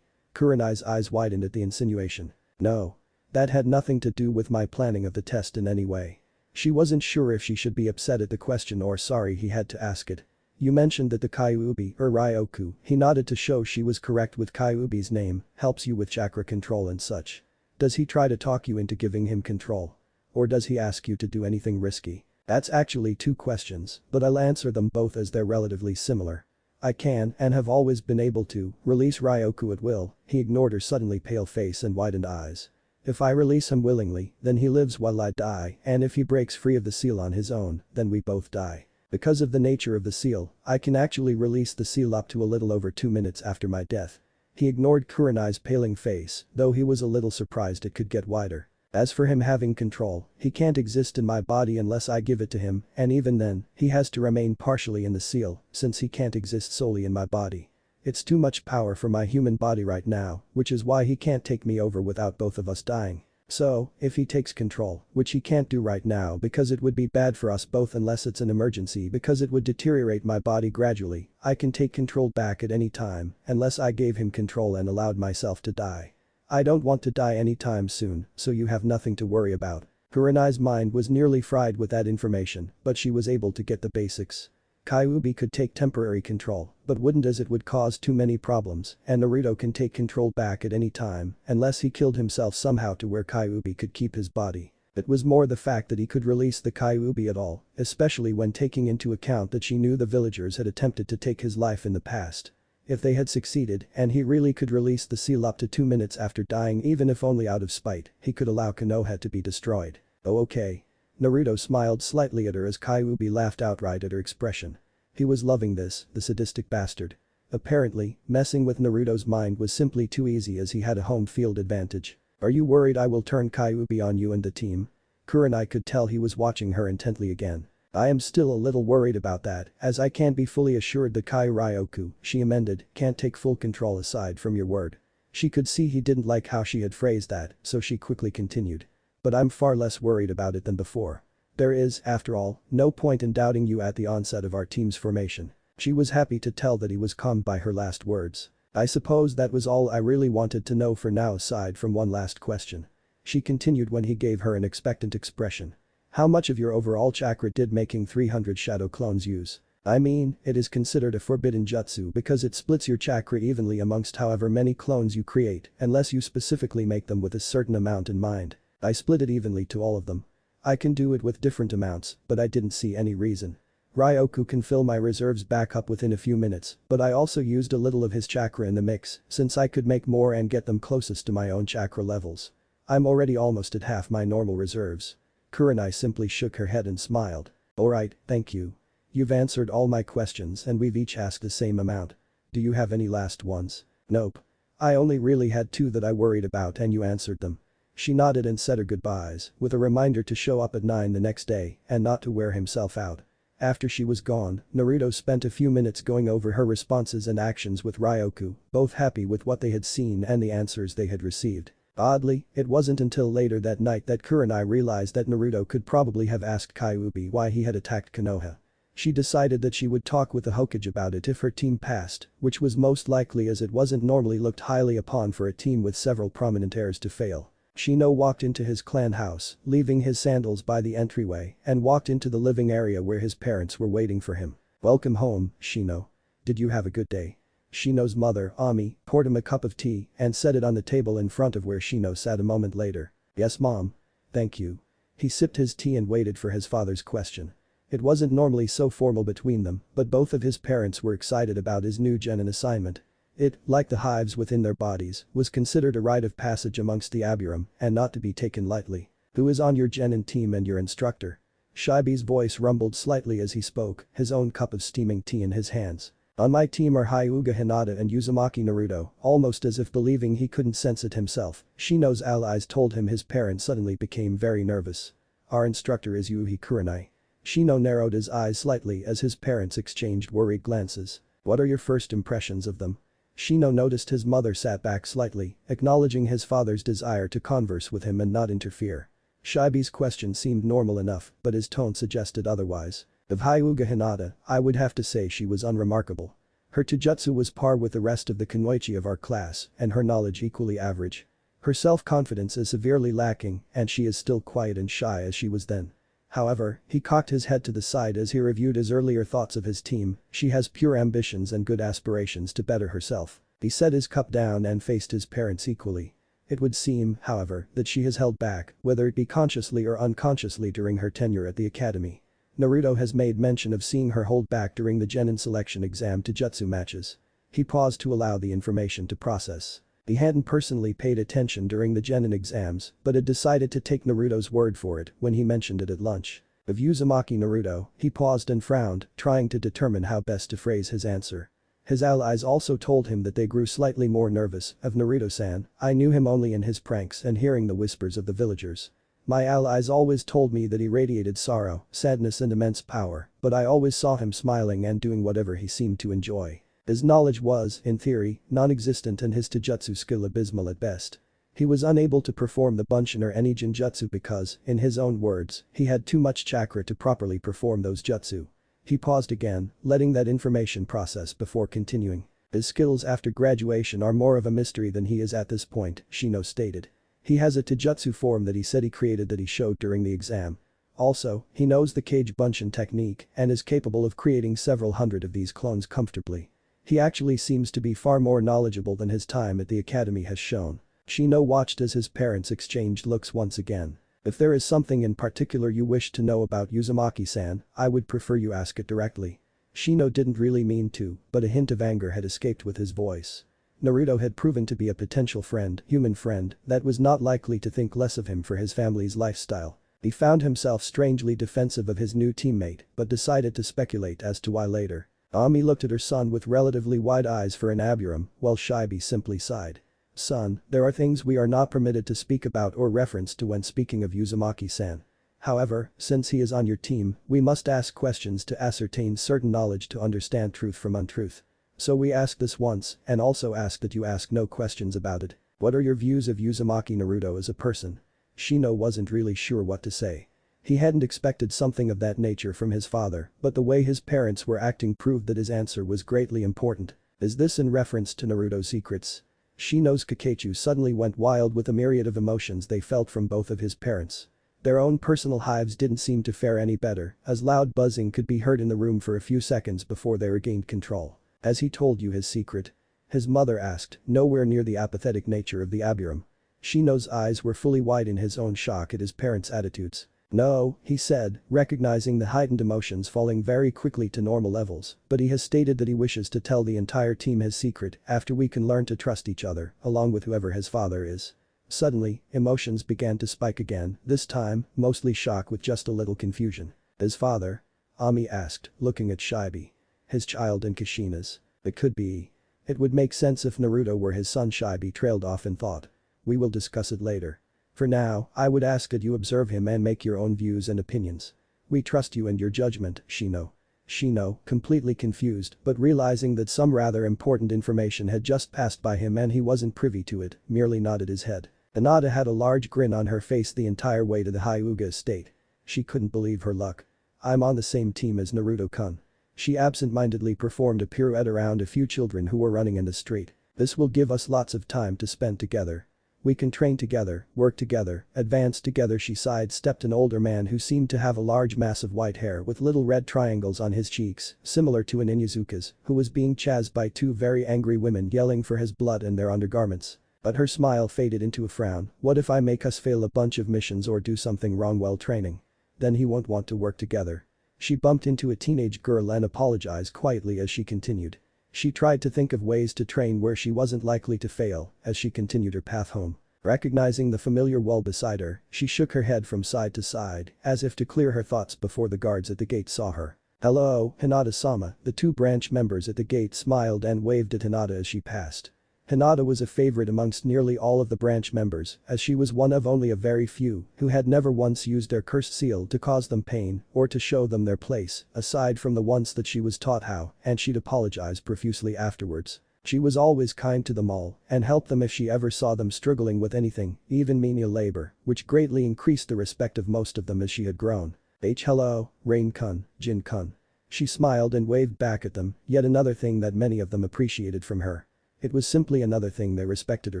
Kurenai's eyes widened at the insinuation. No. That had nothing to do with my planning of the test in any way. She wasn't sure if she should be upset at the question or sorry he had to ask it. You mentioned that the Kyuubi or Ryoku, he nodded to show she was correct with Kyuubi's name, helps you with chakra control and such. Does he try to talk you into giving him control? Or does he ask you to do anything risky? That's actually two questions, but I'll answer them both as they're relatively similar. I can, and have always been able to, release Ryoku at will. He ignored her suddenly pale face and widened eyes. If I release him willingly, then he lives while I die, and if he breaks free of the seal on his own, then we both die. Because of the nature of the seal, I can actually release the seal up to a little over 2 minutes after my death. He ignored Kurenai's paling face, though he was a little surprised it could get wider. As for him having control, he can't exist in my body unless I give it to him, and even then, he has to remain partially in the seal, since he can't exist solely in my body. It's too much power for my human body right now, which is why he can't take me over without both of us dying. So, if he takes control, which he can't do right now because it would be bad for us both unless it's an emergency because it would deteriorate my body gradually, I can take control back at any time, unless I gave him control and allowed myself to die. I don't want to die anytime soon, so you have nothing to worry about. Kurenai's mind was nearly fried with that information, but she was able to get the basics. Kyuubi could take temporary control, but wouldn't as it would cause too many problems, and Naruto can take control back at any time, unless he killed himself somehow to where Kyuubi could keep his body. It was more the fact that he could release the Kyuubi at all, especially when taking into account that she knew the villagers had attempted to take his life in the past. If they had succeeded and he really could release the seal up to 2 minutes after dying even if only out of spite, he could allow Konoha to be destroyed. Oh okay. Naruto smiled slightly at her as Kyuubi laughed outright at her expression. He was loving this, the sadistic bastard. Apparently, messing with Naruto's mind was simply too easy as he had a home field advantage. Are you worried I will turn Kyuubi on you and the team? Kurenai could tell he was watching her intently again. I am still a little worried about that, as I can't be fully assured that Ryoku, she amended, can't take full control aside from your word. She could see he didn't like how she had phrased that, so she quickly continued. But I'm far less worried about it than before. There is, after all, no point in doubting you at the onset of our team's formation. She was happy to tell that he was calmed by her last words. I suppose that was all I really wanted to know for now aside from one last question. She continued when he gave her an expectant expression. How much of your overall chakra did making 300 shadow clones use? I mean, it is considered a forbidden jutsu because it splits your chakra evenly amongst however many clones you create unless you specifically make them with a certain amount in mind. I split it evenly to all of them. I can do it with different amounts, but I didn't see any reason. Ryoku can fill my reserves back up within a few minutes, but I also used a little of his chakra in the mix since I could make more and get them closest to my own chakra levels. I'm already almost at half my normal reserves. Kurenai simply shook her head and smiled. Alright, thank you. You've answered all my questions and we've each asked the same amount. Do you have any last ones? Nope. I only really had 2 that I worried about and you answered them. She nodded and said her goodbyes, with a reminder to show up at 9 the next day and not to wear himself out. After she was gone, Naruto spent a few minutes going over her responses and actions with Ryoku, both happy with what they had seen and the answers they had received. Oddly, it wasn't until later that night that Kurenai realized that Naruto could probably have asked Kyuubi why he had attacked Konoha. She decided that she would talk with the Hokage about it if her team passed, which was most likely as it wasn't normally looked highly upon for a team with several prominent heirs to fail. Shino walked into his clan house, leaving his sandals by the entryway, and walked into the living area where his parents were waiting for him. "Welcome home, Shino. Did you have a good day?" Shino's mother, Ami, poured him a cup of tea and set it on the table in front of where Shino sat a moment later. "Yes, mom. Thank you." He sipped his tea and waited for his father's question. It wasn't normally so formal between them, but both of his parents were excited about his new genin assignment. It, like the hives within their bodies, was considered a rite of passage amongst the Aburam and not to be taken lightly. "Who is on your genin team and your instructor?" Shibi's voice rumbled slightly as he spoke, his own cup of steaming tea in his hands. "On my team are Hyuga Hinata and Uzumaki Naruto," almost as if believing he couldn't sense it himself. Shino's allies told him his parents suddenly became very nervous. "Our instructor is Yuhi Kurenai." Shino narrowed his eyes slightly as his parents exchanged worried glances. "What are your first impressions of them?" Shino noticed his mother sat back slightly, acknowledging his father's desire to converse with him and not interfere. Shibi's question seemed normal enough, but his tone suggested otherwise. "Of Hyuga Hinata, I would have to say she was unremarkable. Her taijutsu was par with the rest of the kunoichi of our class, and her knowledge equally average. Her self-confidence is severely lacking, and she is still quiet and shy as she was then. However," he cocked his head to the side as he reviewed his earlier thoughts of his team, "she has pure ambitions and good aspirations to better herself." He set his cup down and faced his parents equally. "It would seem, however, that she has held back, whether it be consciously or unconsciously during her tenure at the academy. Naruto has made mention of seeing her hold back during the genin selection exam to jutsu matches." He paused to allow the information to process. He hadn't personally paid attention during the genin exams, but had decided to take Naruto's word for it when he mentioned it at lunch. "Of Uzumaki Naruto," he paused and frowned, trying to determine how best to phrase his answer. His allies also told him that they grew slightly more nervous. "Of Naruto-san, I knew him only in his pranks and hearing the whispers of the villagers. My allies always told me that he radiated sorrow, sadness and immense power, but I always saw him smiling and doing whatever he seemed to enjoy. His knowledge was, in theory, non-existent and his taijutsu skill abysmal at best. He was unable to perform the Bunshin or any genjutsu because, in his own words, he had too much chakra to properly perform those jutsu." He paused again, letting that information process before continuing. "His skills after graduation are more of a mystery than he is at this point," Shino stated. "He has a taijutsu form that he said he created that he showed during the exam. Also, he knows the Kage Bunshin technique and is capable of creating several hundred of these clones comfortably. He actually seems to be far more knowledgeable than his time at the academy has shown." Shino watched as his parents exchanged looks once again. "If there is something in particular you wish to know about Uzumaki-san, I would prefer you ask it directly." Shino didn't really mean to, but a hint of anger had escaped with his voice. Naruto had proven to be a potential friend, human friend, that was not likely to think less of him for his family's lifestyle. He found himself strangely defensive of his new teammate, but decided to speculate as to why later. Ami looked at her son with relatively wide eyes for an Aburam, while Shibi simply sighed. "Son, there are things we are not permitted to speak about or reference to when speaking of Uzumaki-san. However, since he is on your team, we must ask questions to ascertain certain knowledge to understand truth from untruth. So we ask this once and also ask that you ask no questions about it. What are your views of Uzumaki Naruto as a person?" Shino wasn't really sure what to say. He hadn't expected something of that nature from his father, but the way his parents were acting proved that his answer was greatly important. "Is this in reference to Naruto's secrets?" Shino's Kakechu suddenly went wild with a myriad of emotions they felt from both of his parents. Their own personal hives didn't seem to fare any better, as loud buzzing could be heard in the room for a few seconds before they regained control. "Has he told you his secret?" his mother asked, nowhere near the apathetic nature of the Aburam. Shino's eyes were fully wide in his own shock at his parents' attitudes. "No," he said, recognizing the heightened emotions falling very quickly to normal levels, "but he has stated that he wishes to tell the entire team his secret after we can learn to trust each other, along with whoever his father is." Suddenly, emotions began to spike again, this time, mostly shock with just a little confusion. "His father?" Ami asked, looking at Shibi. "His child and Kushina's. It could be. It would make sense if Naruto were his son." Shibi trailed off in thought. "We will discuss it later. For now, I would ask that you observe him and make your own views and opinions. We trust you and your judgment, Shino." Shino, completely confused but realizing that some rather important information had just passed by him and he wasn't privy to it, merely nodded his head. Hinata had a large grin on her face the entire way to the Hyuga estate. She couldn't believe her luck. I'm on the same team as Naruto-kun. She absent-mindedly performed a pirouette around a few children who were running in the street. This will give us lots of time to spend together. We can train together, work together, advance together. She sidestepped an older man who seemed to have a large mass of white hair with little red triangles on his cheeks, similar to an Inuzuka's, who was being chased by two very angry women yelling for his blood and their undergarments. But her smile faded into a frown. What if I make us fail a bunch of missions or do something wrong while training? Then he won't want to work together. She bumped into a teenage girl and apologized quietly as she continued. She tried to think of ways to train where she wasn't likely to fail as she continued her path home. Recognizing the familiar wall beside her, she shook her head from side to side as if to clear her thoughts before the guards at the gate saw her. "Hello, Hinata-sama." The two branch members at the gate smiled and waved at Hinata as she passed. Hinata was a favorite amongst nearly all of the branch members as she was one of only a very few who had never once used their cursed seal to cause them pain or to show them their place, aside from the once that she was taught how, and she'd apologize profusely afterwards. She was always kind to them all and helped them if she ever saw them struggling with anything, even menial labor, which greatly increased the respect of most of them as she had grown. Hello, Rain-kun, Jin-kun. She smiled and waved back at them, yet another thing that many of them appreciated from her. It was simply another thing they respected her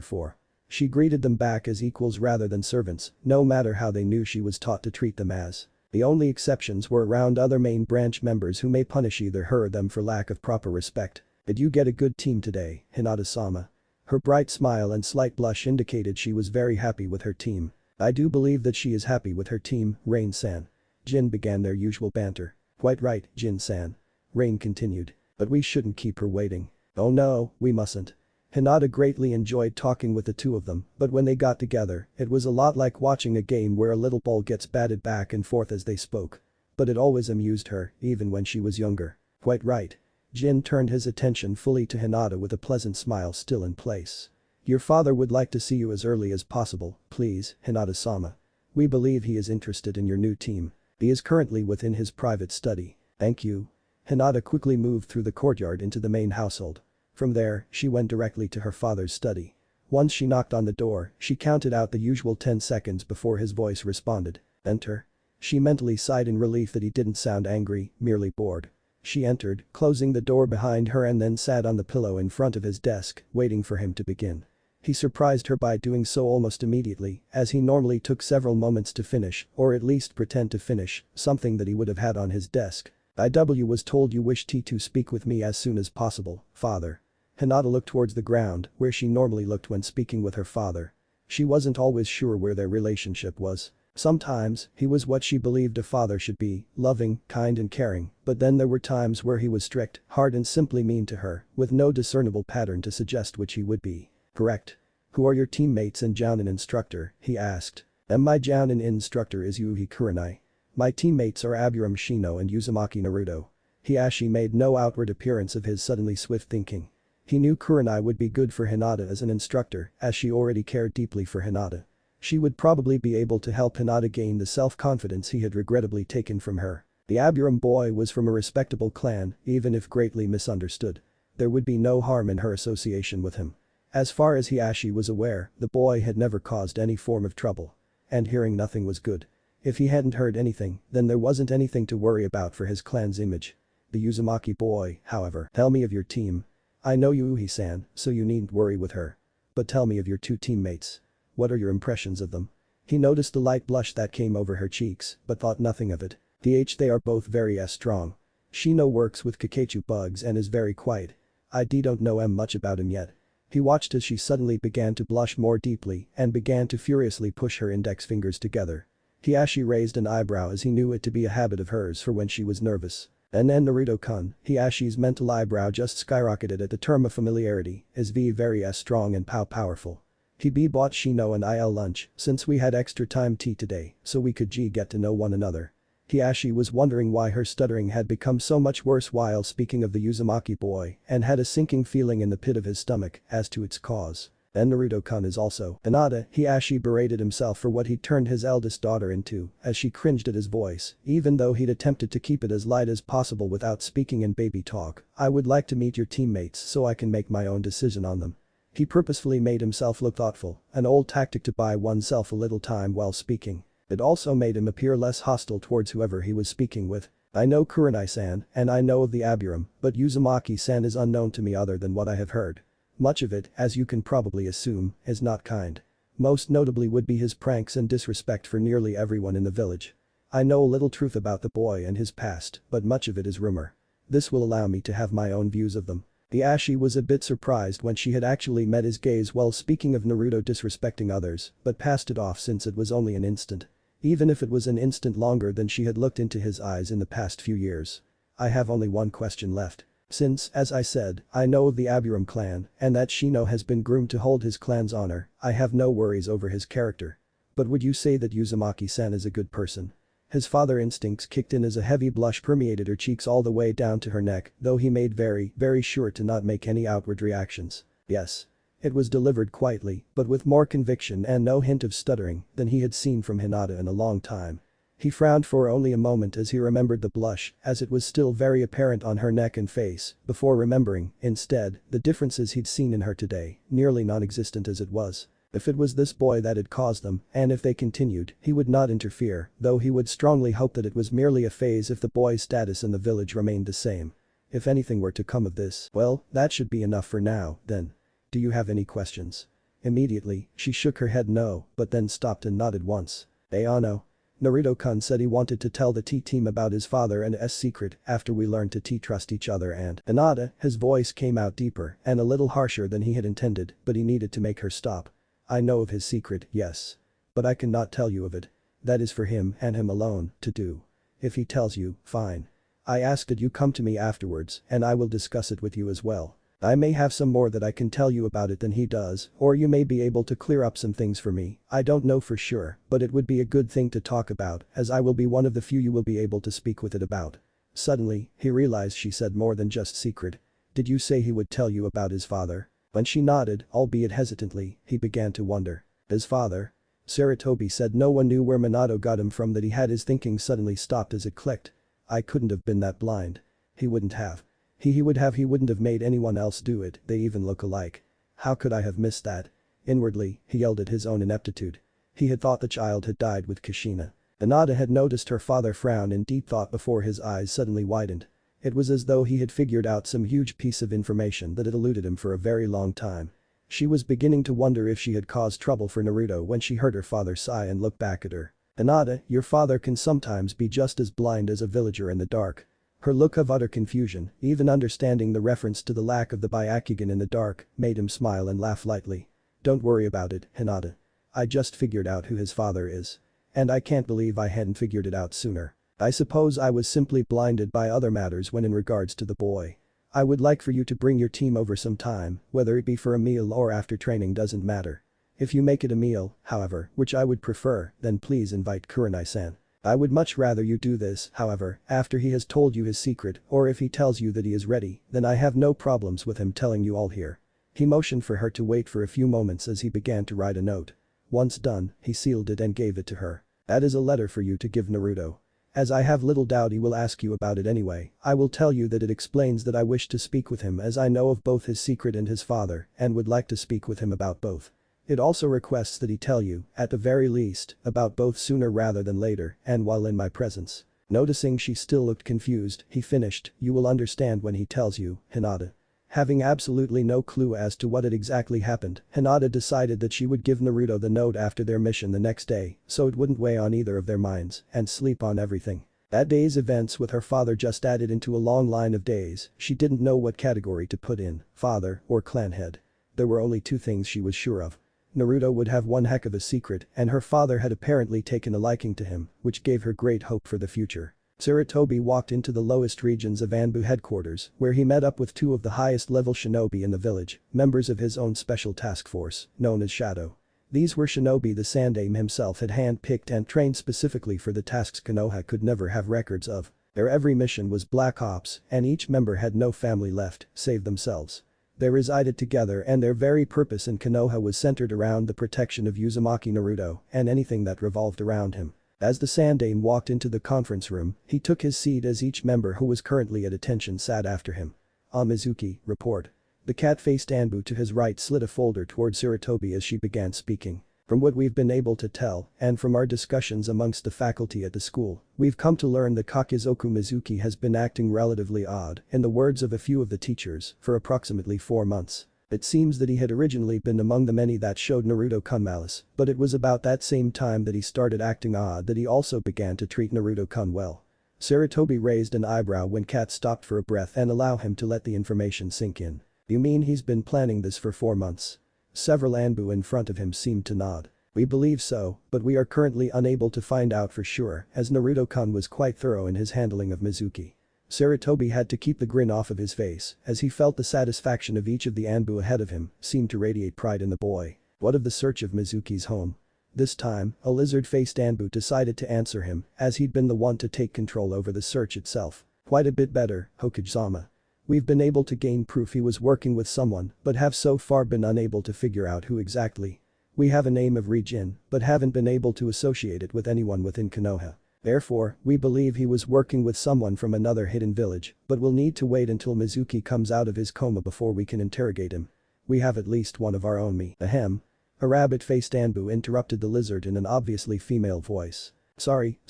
for. She greeted them back as equals rather than servants, no matter how they knew she was taught to treat them as. The only exceptions were around other main branch members who may punish either her or them for lack of proper respect. Did you get a good team today, Hinata-sama? Her bright smile and slight blush indicated she was very happy with her team. I do believe that she is happy with her team, Rain-san. Jin began their usual banter. Quite right, Jin-san. Rain continued. But we shouldn't keep her waiting. Oh no, we mustn't. Hinata greatly enjoyed talking with the two of them, but when they got together, it was a lot like watching a game where a little ball gets batted back and forth as they spoke. But it always amused her, even when she was younger. Quite right. Jin turned his attention fully to Hinata with a pleasant smile still in place. Your father would like to see you as early as possible, please, Hinata-sama. We believe he is interested in your new team. He is currently within his private study. Thank you. Hinata quickly moved through the courtyard into the main household. From there, she went directly to her father's study. Once she knocked on the door, she counted out the usual 10 seconds before his voice responded. Enter. She mentally sighed in relief that he didn't sound angry, merely bored. She entered, closing the door behind her and then sat on the pillow in front of his desk, waiting for him to begin. He surprised her by doing so almost immediately, as he normally took several moments to finish, or at least pretend to finish, something that he would have had on his desk. I was told you wished to speak with me as soon as possible, father. Hinata looked towards the ground, where she normally looked when speaking with her father. She wasn't always sure where their relationship was. Sometimes, he was what she believed a father should be, loving, kind and caring, but then there were times where he was strict, hard and simply mean to her, with no discernible pattern to suggest which he would be. Correct. Who are your teammates and Jounin instructor, he asked. My Jounin instructor is Yuhi Kurenai. My teammates are Aburam Shino and Uzumaki Naruto. Hiashi made no outward appearance of his suddenly swift thinking. He knew Kurenai would be good for Hinata as an instructor, as she already cared deeply for Hinata. She would probably be able to help Hinata gain the self-confidence he had regrettably taken from her. The Aburam boy was from a respectable clan, even if greatly misunderstood. There would be no harm in her association with him. As far as Hiashi was aware, the boy had never caused any form of trouble. And hearing nothing was good. If he hadn't heard anything, then there wasn't anything to worry about for his clan's image. The Uzumaki boy, however, tell me of your team. I know Yuhi-san, so you needn't worry with her. But tell me of your two teammates. What are your impressions of them? He noticed the light blush that came over her cheeks, but thought nothing of it. They are both very strong. Shino works with Kakechu bugs and is very quiet. I don't know much about him yet. He watched as she suddenly began to blush more deeply and began to furiously push her index fingers together. Hiashi raised an eyebrow as he knew it to be a habit of hers for when she was nervous. And then Naruto-kun, Hiashi's mental eyebrow just skyrocketed at the term of familiarity, is very strong and powerful. He bought Shino and IL lunch since we had extra time tea today, so we could get to know one another. Hiashi was wondering why her stuttering had become so much worse while speaking of the Uzumaki boy and had a sinking feeling in the pit of his stomach as to its cause. And Naruto-kun is also Hinata. Hiashi berated himself for what he'd turned his eldest daughter into as she cringed at his voice, even though he'd attempted to keep it as light as possible without speaking in baby talk. I would like to meet your teammates so I can make my own decision on them. He purposefully made himself look thoughtful, an old tactic to buy oneself a little time while speaking. It also made him appear less hostile towards whoever he was speaking with. I know Kurenai-san, and I know of the Aburum, but Uzumaki-san is unknown to me other than what I have heard. Much of it, as you can probably assume, is not kind. Most notably would be his pranks and disrespect for nearly everyone in the village. I know a little truth about the boy and his past, but much of it is rumor. This will allow me to have my own views of them. The Ashi was a bit surprised when she had actually met his gaze while speaking of Naruto disrespecting others, but passed it off since it was only an instant. Even if it was an instant longer than she had looked into his eyes in the past few years. I have only one question left. Since, as I said, I know of the Aburum clan, and that Shino has been groomed to hold his clan's honor, I have no worries over his character. But would you say that Uzumaki-san is a good person? His father instincts kicked in as a heavy blush permeated her cheeks all the way down to her neck, though he made very sure to not make any outward reactions. Yes. It was delivered quietly, but with more conviction and no hint of stuttering than he had seen from Hinata in a long time. He frowned for only a moment as he remembered the blush, as it was still very apparent on her neck and face, before remembering, instead, the differences he'd seen in her today, nearly non-existent as it was. If it was this boy that had caused them, and if they continued, he would not interfere, though he would strongly hope that it was merely a phase if the boy's status in the village remained the same. If anything were to come of this, well, that should be enough for now, then. Do you have any questions? Immediately, she shook her head no, but then stopped and nodded once. Ayano. Naruto-kun said he wanted to tell the T-team about his father and S secret after we learned to T-trust each other and Hinata, his voice came out deeper and a little harsher than he had intended, but he needed to make her stop. I know of his secret, yes. But I cannot tell you of it. That is for him and him alone to do. If he tells you, fine. I ask that you come to me afterwards and I will discuss it with you as well. I may have some more that I can tell you about it than he does, or you may be able to clear up some things for me, I don't know for sure, but it would be a good thing to talk about, as I will be one of the few you will be able to speak with it about. Suddenly, he realized she said more than just secret. Did you say he would tell you about his father? When she nodded, albeit hesitantly, he began to wonder. His father? Sarutobi said no one knew where Minato got him from that he had his thinking suddenly stopped as it clicked. I couldn't have been that blind. He wouldn't have. He wouldn't have made anyone else do it, they even look alike. How could I have missed that? Inwardly, he yelled at his own ineptitude. He had thought the child had died with Kushina. Hinata had noticed her father frown in deep thought before his eyes suddenly widened. It was as though he had figured out some huge piece of information that had eluded him for a very long time. She was beginning to wonder if she had caused trouble for Naruto when she heard her father sigh and look back at her. Hinata, your father can sometimes be just as blind as a villager in the dark. Her look of utter confusion, even understanding the reference to the lack of the Byakugan in the dark, made him smile and laugh lightly. Don't worry about it, Hinata. I just figured out who his father is. And I can't believe I hadn't figured it out sooner. I suppose I was simply blinded by other matters when in regards to the boy. I would like for you to bring your team over sometime, whether it be for a meal or after training doesn't matter. If you make it a meal, however, which I would prefer, then please invite Kurenai-san. I would much rather you do this, however, after he has told you his secret or if he tells you that he is ready, then I have no problems with him telling you all here. He motioned for her to wait for a few moments as he began to write a note. Once done, he sealed it and gave it to her. That is a letter for you to give Naruto. As I have little doubt he will ask you about it anyway, I will tell you that it explains that I wish to speak with him as I know of both his secret and his father and would like to speak with him about both. It also requests that he tell you, at the very least, about both sooner rather than later and while in my presence. Noticing she still looked confused, he finished, you will understand when he tells you, Hinata. Having absolutely no clue as to what had exactly happened, Hinata decided that she would give Naruto the note after their mission the next day, so it wouldn't weigh on either of their minds and sleep on everything. That day's events with her father just added into a long line of days, she didn't know what category to put in, father or clan head. There were only two things she was sure of. Naruto would have one heck of a secret and her father had apparently taken a liking to him, which gave her great hope for the future. Sarutobi walked into the lowest regions of Anbu headquarters, where he met up with two of the highest level shinobi in the village, members of his own special task force, known as Shadow. These were shinobi the Sandaime himself had hand-picked and trained specifically for the tasks Konoha could never have records of. Their every mission was black ops, and each member had no family left, save themselves. They resided together and their very purpose in Konoha was centered around the protection of Uzumaki Naruto and anything that revolved around him. As the Sandaime walked into the conference room, he took his seat as each member who was currently at attention sat after him. Mizuki, report. The cat-faced Anbu to his right slid a folder towards Sarutobi as she began speaking. From what we've been able to tell, and from our discussions amongst the faculty at the school, we've come to learn that Kakizoku Mizuki has been acting relatively odd, in the words of a few of the teachers, for approximately 4 months. It seems that he had originally been among the many that showed Naruto-kun malice, but it was about that same time that he started acting odd that he also began to treat Naruto-kun well. Sarutobi raised an eyebrow when Kat stopped for a breath and allowed him to let the information sink in. You mean he's been planning this for 4 months? Several Anbu in front of him seemed to nod. We believe so, but we are currently unable to find out for sure as Naruto-kun was quite thorough in his handling of Mizuki. Sarutobi had to keep the grin off of his face as he felt the satisfaction of each of the Anbu ahead of him seemed to radiate pride in the boy. What of the search of Mizuki's home? This time, a lizard-faced Anbu decided to answer him as he'd been the one to take control over the search itself. Quite a bit better, Hokage-sama. We've been able to gain proof he was working with someone but have so far been unable to figure out who exactly. We have a name of Rijin but haven't been able to associate it with anyone within Konoha. Therefore, we believe he was working with someone from another hidden village but will need to wait until Mizuki comes out of his coma before we can interrogate him. We have at least one of our own. Ahem. A rabbit-faced Anbu interrupted the lizard in an obviously female voice. Sorry.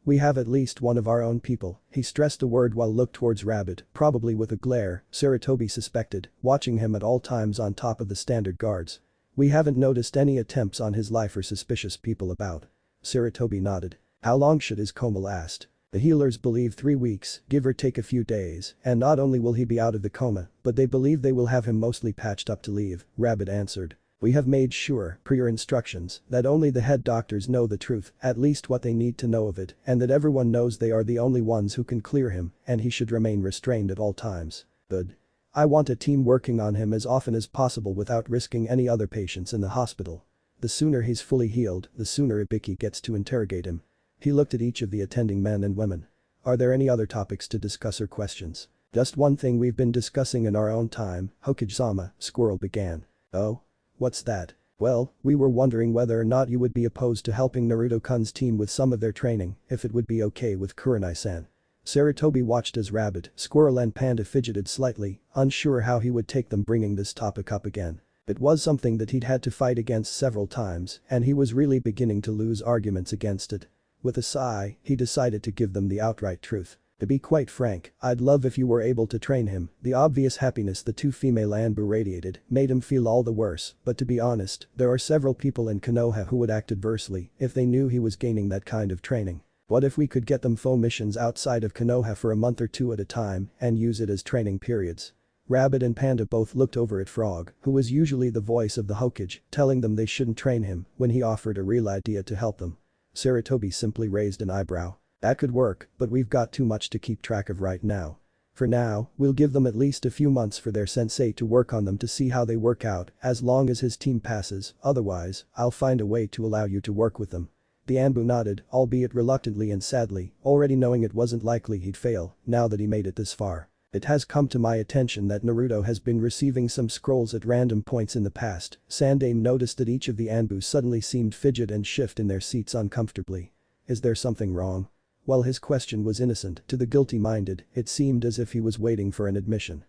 We have at least one of our own people, he stressed a word while looked towards Rabbit, probably with a glare, Sarutobi suspected, watching him at all times on top of the standard guards. We haven't noticed any attempts on his life or suspicious people about. Sarutobi nodded. How long should his coma last? The healers believe 3 weeks, give or take a few days, and not only will he be out of the coma, but they believe they will have him mostly patched up to leave, Rabbit answered. We have made sure, per your instructions, that only the head doctors know the truth, at least what they need to know of it, and that everyone knows they are the only ones who can clear him, and he should remain restrained at all times. Good. I want a team working on him as often as possible without risking any other patients in the hospital. The sooner he's fully healed, the sooner Ibiki gets to interrogate him. He looked at each of the attending men and women. Are there any other topics to discuss or questions? Just one thing we've been discussing in our own time, Hokage-sama, Squirrel began. Oh? What's that? Well, we were wondering whether or not you would be opposed to helping Naruto-kun's team with some of their training, if it would be okay with Kurenai-san. Sarutobi watched as Rabbit, Squirrel and Panda fidgeted slightly, unsure how he would take them bringing this topic up again. It was something that he'd had to fight against several times, and he was really beginning to lose arguments against it. With a sigh, he decided to give them the outright truth. To be quite frank, I'd love if you were able to train him. The obvious happiness the two female Anbu radiated made him feel all the worse, but to be honest, there are several people in Konoha who would act adversely if they knew he was gaining that kind of training. What if we could get them phone missions outside of Konoha for a month or 2 at a time and use it as training periods? Rabbit and Panda both looked over at Frog, who was usually the voice of the Hokage, telling them they shouldn't train him when he offered a real idea to help them. Sarutobi simply raised an eyebrow. That could work, but we've got too much to keep track of right now. For now, we'll give them at least a few months for their sensei to work on them to see how they work out as long as his team passes, otherwise, I'll find a way to allow you to work with them. The Anbu nodded, albeit reluctantly and sadly, already knowing it wasn't likely he'd fail, now that he made it this far. It has come to my attention that Naruto has been receiving some scrolls at random points in the past. Sandaime noticed that each of the Anbu suddenly seemed fidget and shift in their seats uncomfortably. Is there something wrong? While his question was innocent, to the guilty-minded, it seemed as if he was waiting for an admission.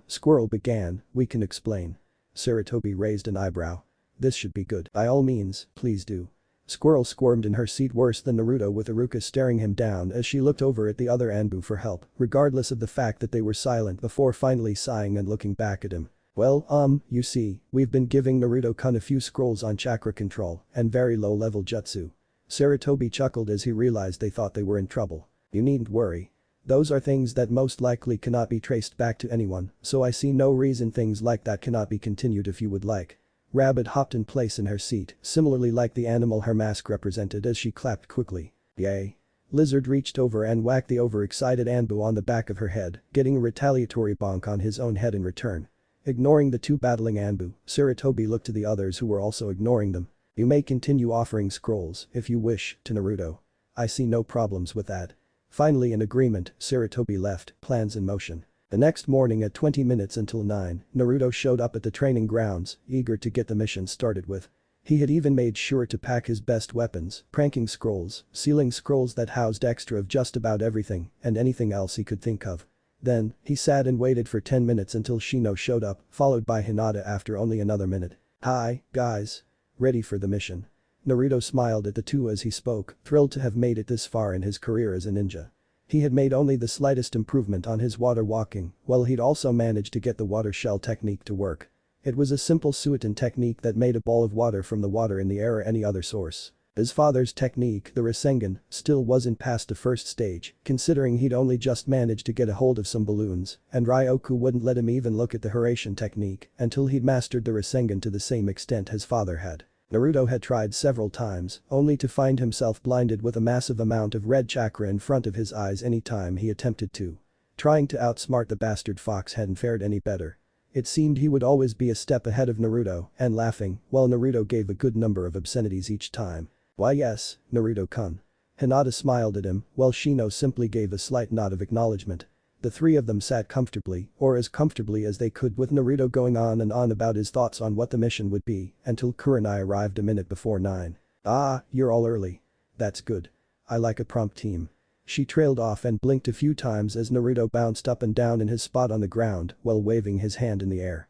Squirrel began, we can explain. Sarutobi raised an eyebrow. This should be good. By all means, please do. Squirrel squirmed in her seat worse than Naruto with Iruka staring him down as she looked over at the other Anbu for help, regardless of the fact that they were silent before finally sighing and looking back at him. Well, you see, we've been giving Naruto-kun a few scrolls on chakra control and very low-level jutsu. Sarutobi chuckled as he realized they thought they were in trouble. You needn't worry. Those are things that most likely cannot be traced back to anyone, so I see no reason things like that cannot be continued if you would like. Rabbit hopped in place in her seat, similarly like the animal her mask represented as she clapped quickly. Yay. Lizard reached over and whacked the overexcited Anbu on the back of her head, getting a retaliatory bonk on his own head in return. Ignoring the two battling Anbu, Sarutobi looked to the others who were also ignoring them. You may continue offering scrolls, if you wish, to Naruto. I see no problems with that. Finally in agreement, Sarutobi left, plans in motion. The next morning at 20 minutes until 9, Naruto showed up at the training grounds, eager to get the mission started with. He had even made sure to pack his best weapons, pranking scrolls, sealing scrolls that housed extra of just about everything and anything else he could think of. Then, he sat and waited for 10 minutes until Shino showed up, followed by Hinata after only another minute. "Hi, guys. Ready for the mission?" Naruto smiled at the two as he spoke, thrilled to have made it this far in his career as a ninja. He had made only the slightest improvement on his water walking, while he'd also managed to get the water shell technique to work. It was a simple Suiton technique that made a ball of water from the water in the air or any other source. His father's technique, the Rasengan, still wasn't past the first stage, considering he'd only just managed to get a hold of some balloons, and Ryoku wouldn't let him even look at the Hiraishin technique until he'd mastered the Rasengan to the same extent his father had. Naruto had tried several times, only to find himself blinded with a massive amount of red chakra in front of his eyes any time he attempted to. Trying to outsmart the bastard fox hadn't fared any better. It seemed he would always be a step ahead of Naruto, and laughing, while Naruto gave a good number of obscenities each time. "Why yes, Naruto-kun." Hinata smiled at him, while Shino simply gave a slight nod of acknowledgement. The three of them sat comfortably, or as comfortably as they could with Naruto going on and on about his thoughts on what the mission would be, until Kurenai arrived a minute before 9. "Ah, you're all early. That's good. I like a prompt team." She trailed off and blinked a few times as Naruto bounced up and down in his spot on the ground while waving his hand in the air.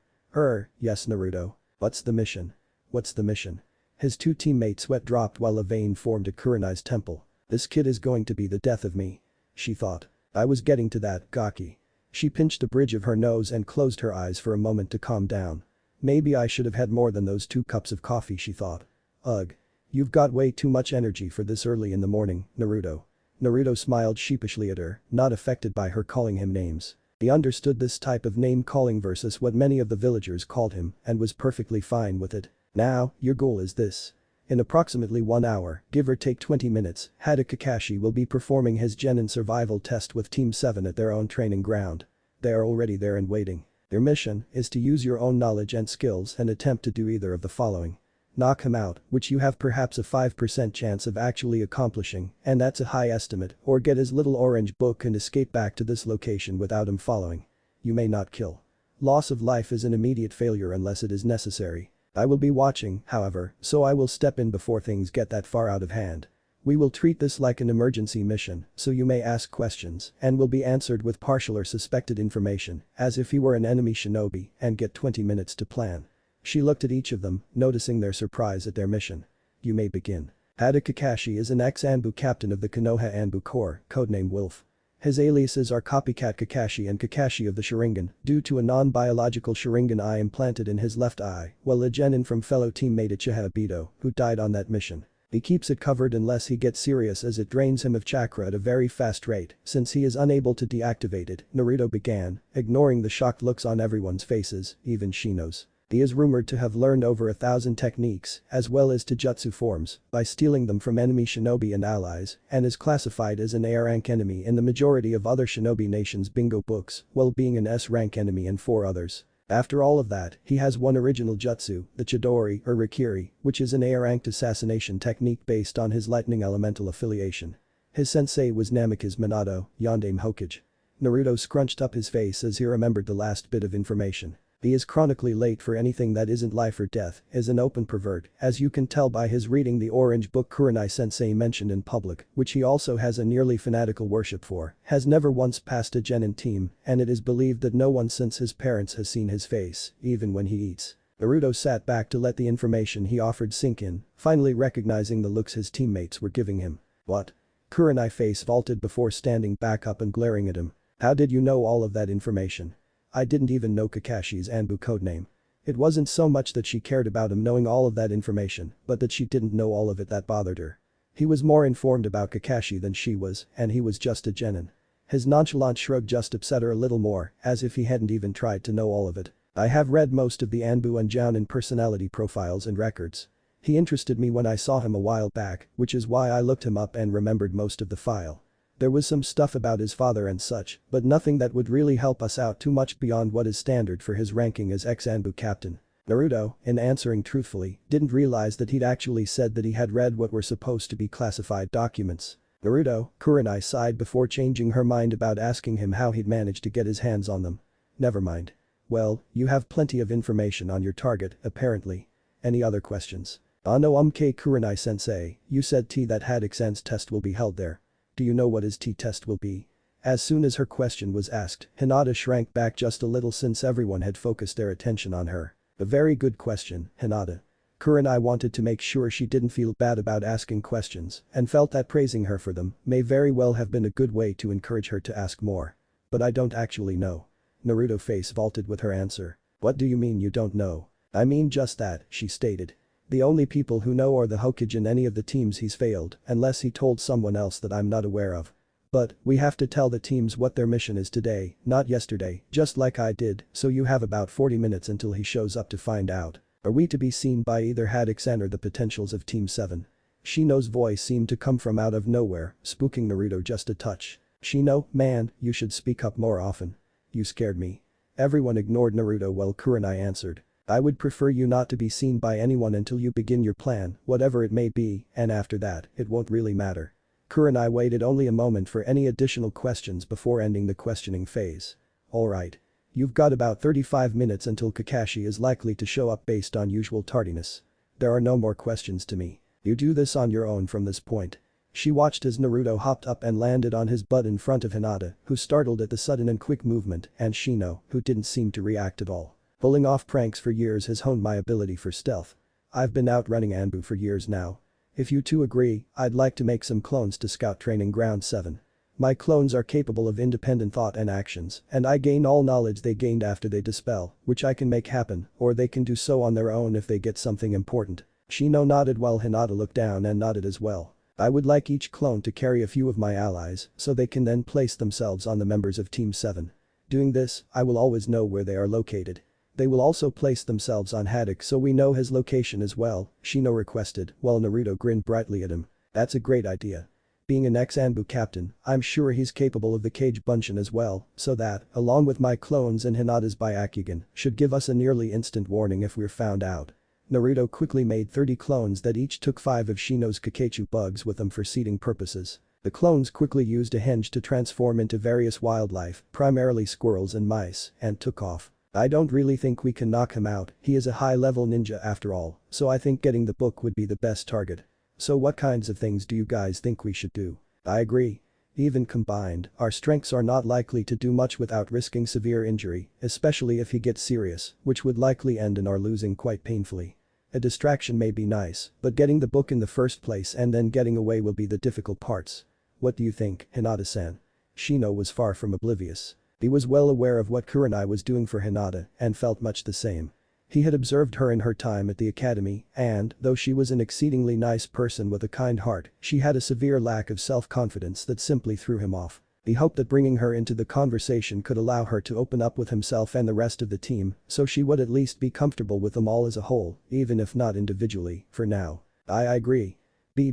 Yes Naruto. What's the mission?" "What's the mission?" His two teammates' sweat dropped while a vein formed at Kurenai's temple. "This kid is going to be the death of me," she thought. "I was getting to that, Gaki." She pinched the bridge of her nose and closed her eyes for a moment to calm down. "Maybe I should have had more than those 2 cups of coffee," she thought. "Ugh. You've got way too much energy for this early in the morning, Naruto." Naruto smiled sheepishly at her, not affected by her calling him names. He understood this type of name-calling versus what many of the villagers called him and was perfectly fine with it. "Now, your goal is this. In approximately 1 hour, give or take 20 minutes, Hada Kakashi will be performing his genin survival test with Team 7 at their own training ground. They are already there and waiting. Their mission is to use your own knowledge and skills and attempt to do either of the following. Knock him out, which you have perhaps a 5% chance of actually accomplishing, and that's a high estimate, or get his little orange book and escape back to this location without him following. You may not kill. Loss of life is an immediate failure unless it is necessary. I will be watching, however, so I will step in before things get that far out of hand. We will treat this like an emergency mission, so you may ask questions and will be answered with partial or suspected information, as if he were an enemy shinobi, and get 20 minutes to plan." She looked at each of them, noticing their surprise at their mission. "You may begin." Hada Kakashi is an ex-Anbu captain of the Konoha Anbu Corps, codename Wolf. His aliases are Copycat Kakashi and Kakashi of the Sharingan, due to a non-biological Sharingan eye implanted in his left eye, while a genin from fellow teammate Uchiha Obito, who died on that mission. He keeps it covered unless he gets serious as it drains him of chakra at a very fast rate, since he is unable to deactivate it, Naruto began, ignoring the shocked looks on everyone's faces, even Shino's. He is rumored to have learned over 1,000 techniques, as well as taijutsu forms, by stealing them from enemy shinobi and allies, and is classified as an A-rank enemy in the majority of other shinobi nations' bingo books, while being an S-rank enemy in 4 others. After all of that, he has one original jutsu, the Chidori or Rikiri, which is an A-ranked assassination technique based on his lightning elemental affiliation. His sensei was Namikaze Minato, Yondaime Hokage. Naruto scrunched up his face as he remembered the last bit of information. He is chronically late for anything that isn't life or death, is an open pervert, as you can tell by his reading the orange book Kurenai sensei mentioned in public, which he also has a nearly fanatical worship for, has never once passed a genin team, and it is believed that no one since his parents has seen his face, even when he eats. Naruto sat back to let the information he offered sink in, finally recognizing the looks his teammates were giving him. "What?" Kurenai face vaulted before standing back up and glaring at him. "How did you know all of that information?" "I didn't even know Kakashi's Anbu codename." It wasn't so much that she cared about him knowing all of that information, but that she didn't know all of it that bothered her. He was more informed about Kakashi than she was, and he was just a genin. His nonchalant shrug just upset her a little more, as if he hadn't even tried to know all of it. "I have read most of the Anbu and Jounin personality profiles and records. He interested me when I saw him a while back, which is why I looked him up and remembered most of the file. There was some stuff about his father and such, but nothing that would really help us out too much beyond what is standard for his ranking as ex-Anbu captain." Naruto, in answering truthfully, didn't realize that he'd actually said that he had read what were supposed to be classified documents. "Naruto," Kurenai sighed before changing her mind about asking him how he'd managed to get his hands on them. "Never mind. Well, you have plenty of information on your target, apparently. Any other questions?" "No Kurenai-sensei, you said that Haddock-san's test will be held there. Do you know what his T-test will be?" As soon as her question was asked, Hinata shrank back just a little since everyone had focused their attention on her. A very good question, Hinata. Kurenai wanted to make sure she didn't feel bad about asking questions and felt that praising her for them may very well have been a good way to encourage her to ask more. But I don't actually know. Naruto face vaulted with her answer. What do you mean you don't know? I mean just that, she stated. The only people who know are the Hokage in any of the teams he's failed, unless he told someone else that I'm not aware of. But, we have to tell the teams what their mission is today, not yesterday, just like I did, so you have about 40 minutes until he shows up to find out. Are we to be seen by either Haddock-san or the potentials of Team 7? Shino's voice seemed to come from out of nowhere, spooking Naruto just a touch. Shino, man, you should speak up more often. You scared me. Everyone ignored Naruto while Kurenai answered. I would prefer you not to be seen by anyone until you begin your plan, whatever it may be, and after that, it won't really matter. Kurenai waited only a moment for any additional questions before ending the questioning phase. Alright. You've got about 35 minutes until Kakashi is likely to show up based on usual tardiness. There are no more questions to me. You do this on your own from this point. She watched as Naruto hopped up and landed on his butt in front of Hinata, who startled at the sudden and quick movement, and Shino, who didn't seem to react at all. Pulling off pranks for years has honed my ability for stealth. I've been outrunning Anbu for years now. If you two agree, I'd like to make some clones to scout training ground 7. My clones are capable of independent thought and actions, and I gain all knowledge they gained after they dispel, which I can make happen, or they can do so on their own if they get something important. Shino nodded while Hinata looked down and nodded as well. I would like each clone to carry a few of my allies, so they can then place themselves on the members of Team 7. Doing this, I will always know where they are located. They will also place themselves on Haddock so we know his location as well, Shino requested, while Naruto grinned brightly at him. That's a great idea. Being an ex-Anbu captain, I'm sure he's capable of the Kage Bunshin as well, so that, along with my clones and Hinata's Byakugan, should give us a nearly instant warning if we're found out. Naruto quickly made 30 clones that each took 5 of Shino's Kakechu bugs with them for seeding purposes. The clones quickly used a henge to transform into various wildlife, primarily squirrels and mice, and took off. I don't really think we can knock him out, he is a high-level ninja after all, so I think getting the book would be the best target. So what kinds of things do you guys think we should do? I agree. Even combined, our strengths are not likely to do much without risking severe injury, especially if he gets serious, which would likely end in our losing quite painfully. A distraction may be nice, but getting the book in the first place and then getting away will be the difficult parts. What do you think, Hinata-san? Shino was far from oblivious. He was well aware of what Kurenai was doing for Hinata and felt much the same. He had observed her in her time at the academy and, though she was an exceedingly nice person with a kind heart, she had a severe lack of self-confidence that simply threw him off. He hoped that bringing her into the conversation could allow her to open up with himself and the rest of the team, so she would at least be comfortable with them all as a whole, even if not individually, for now. I agree.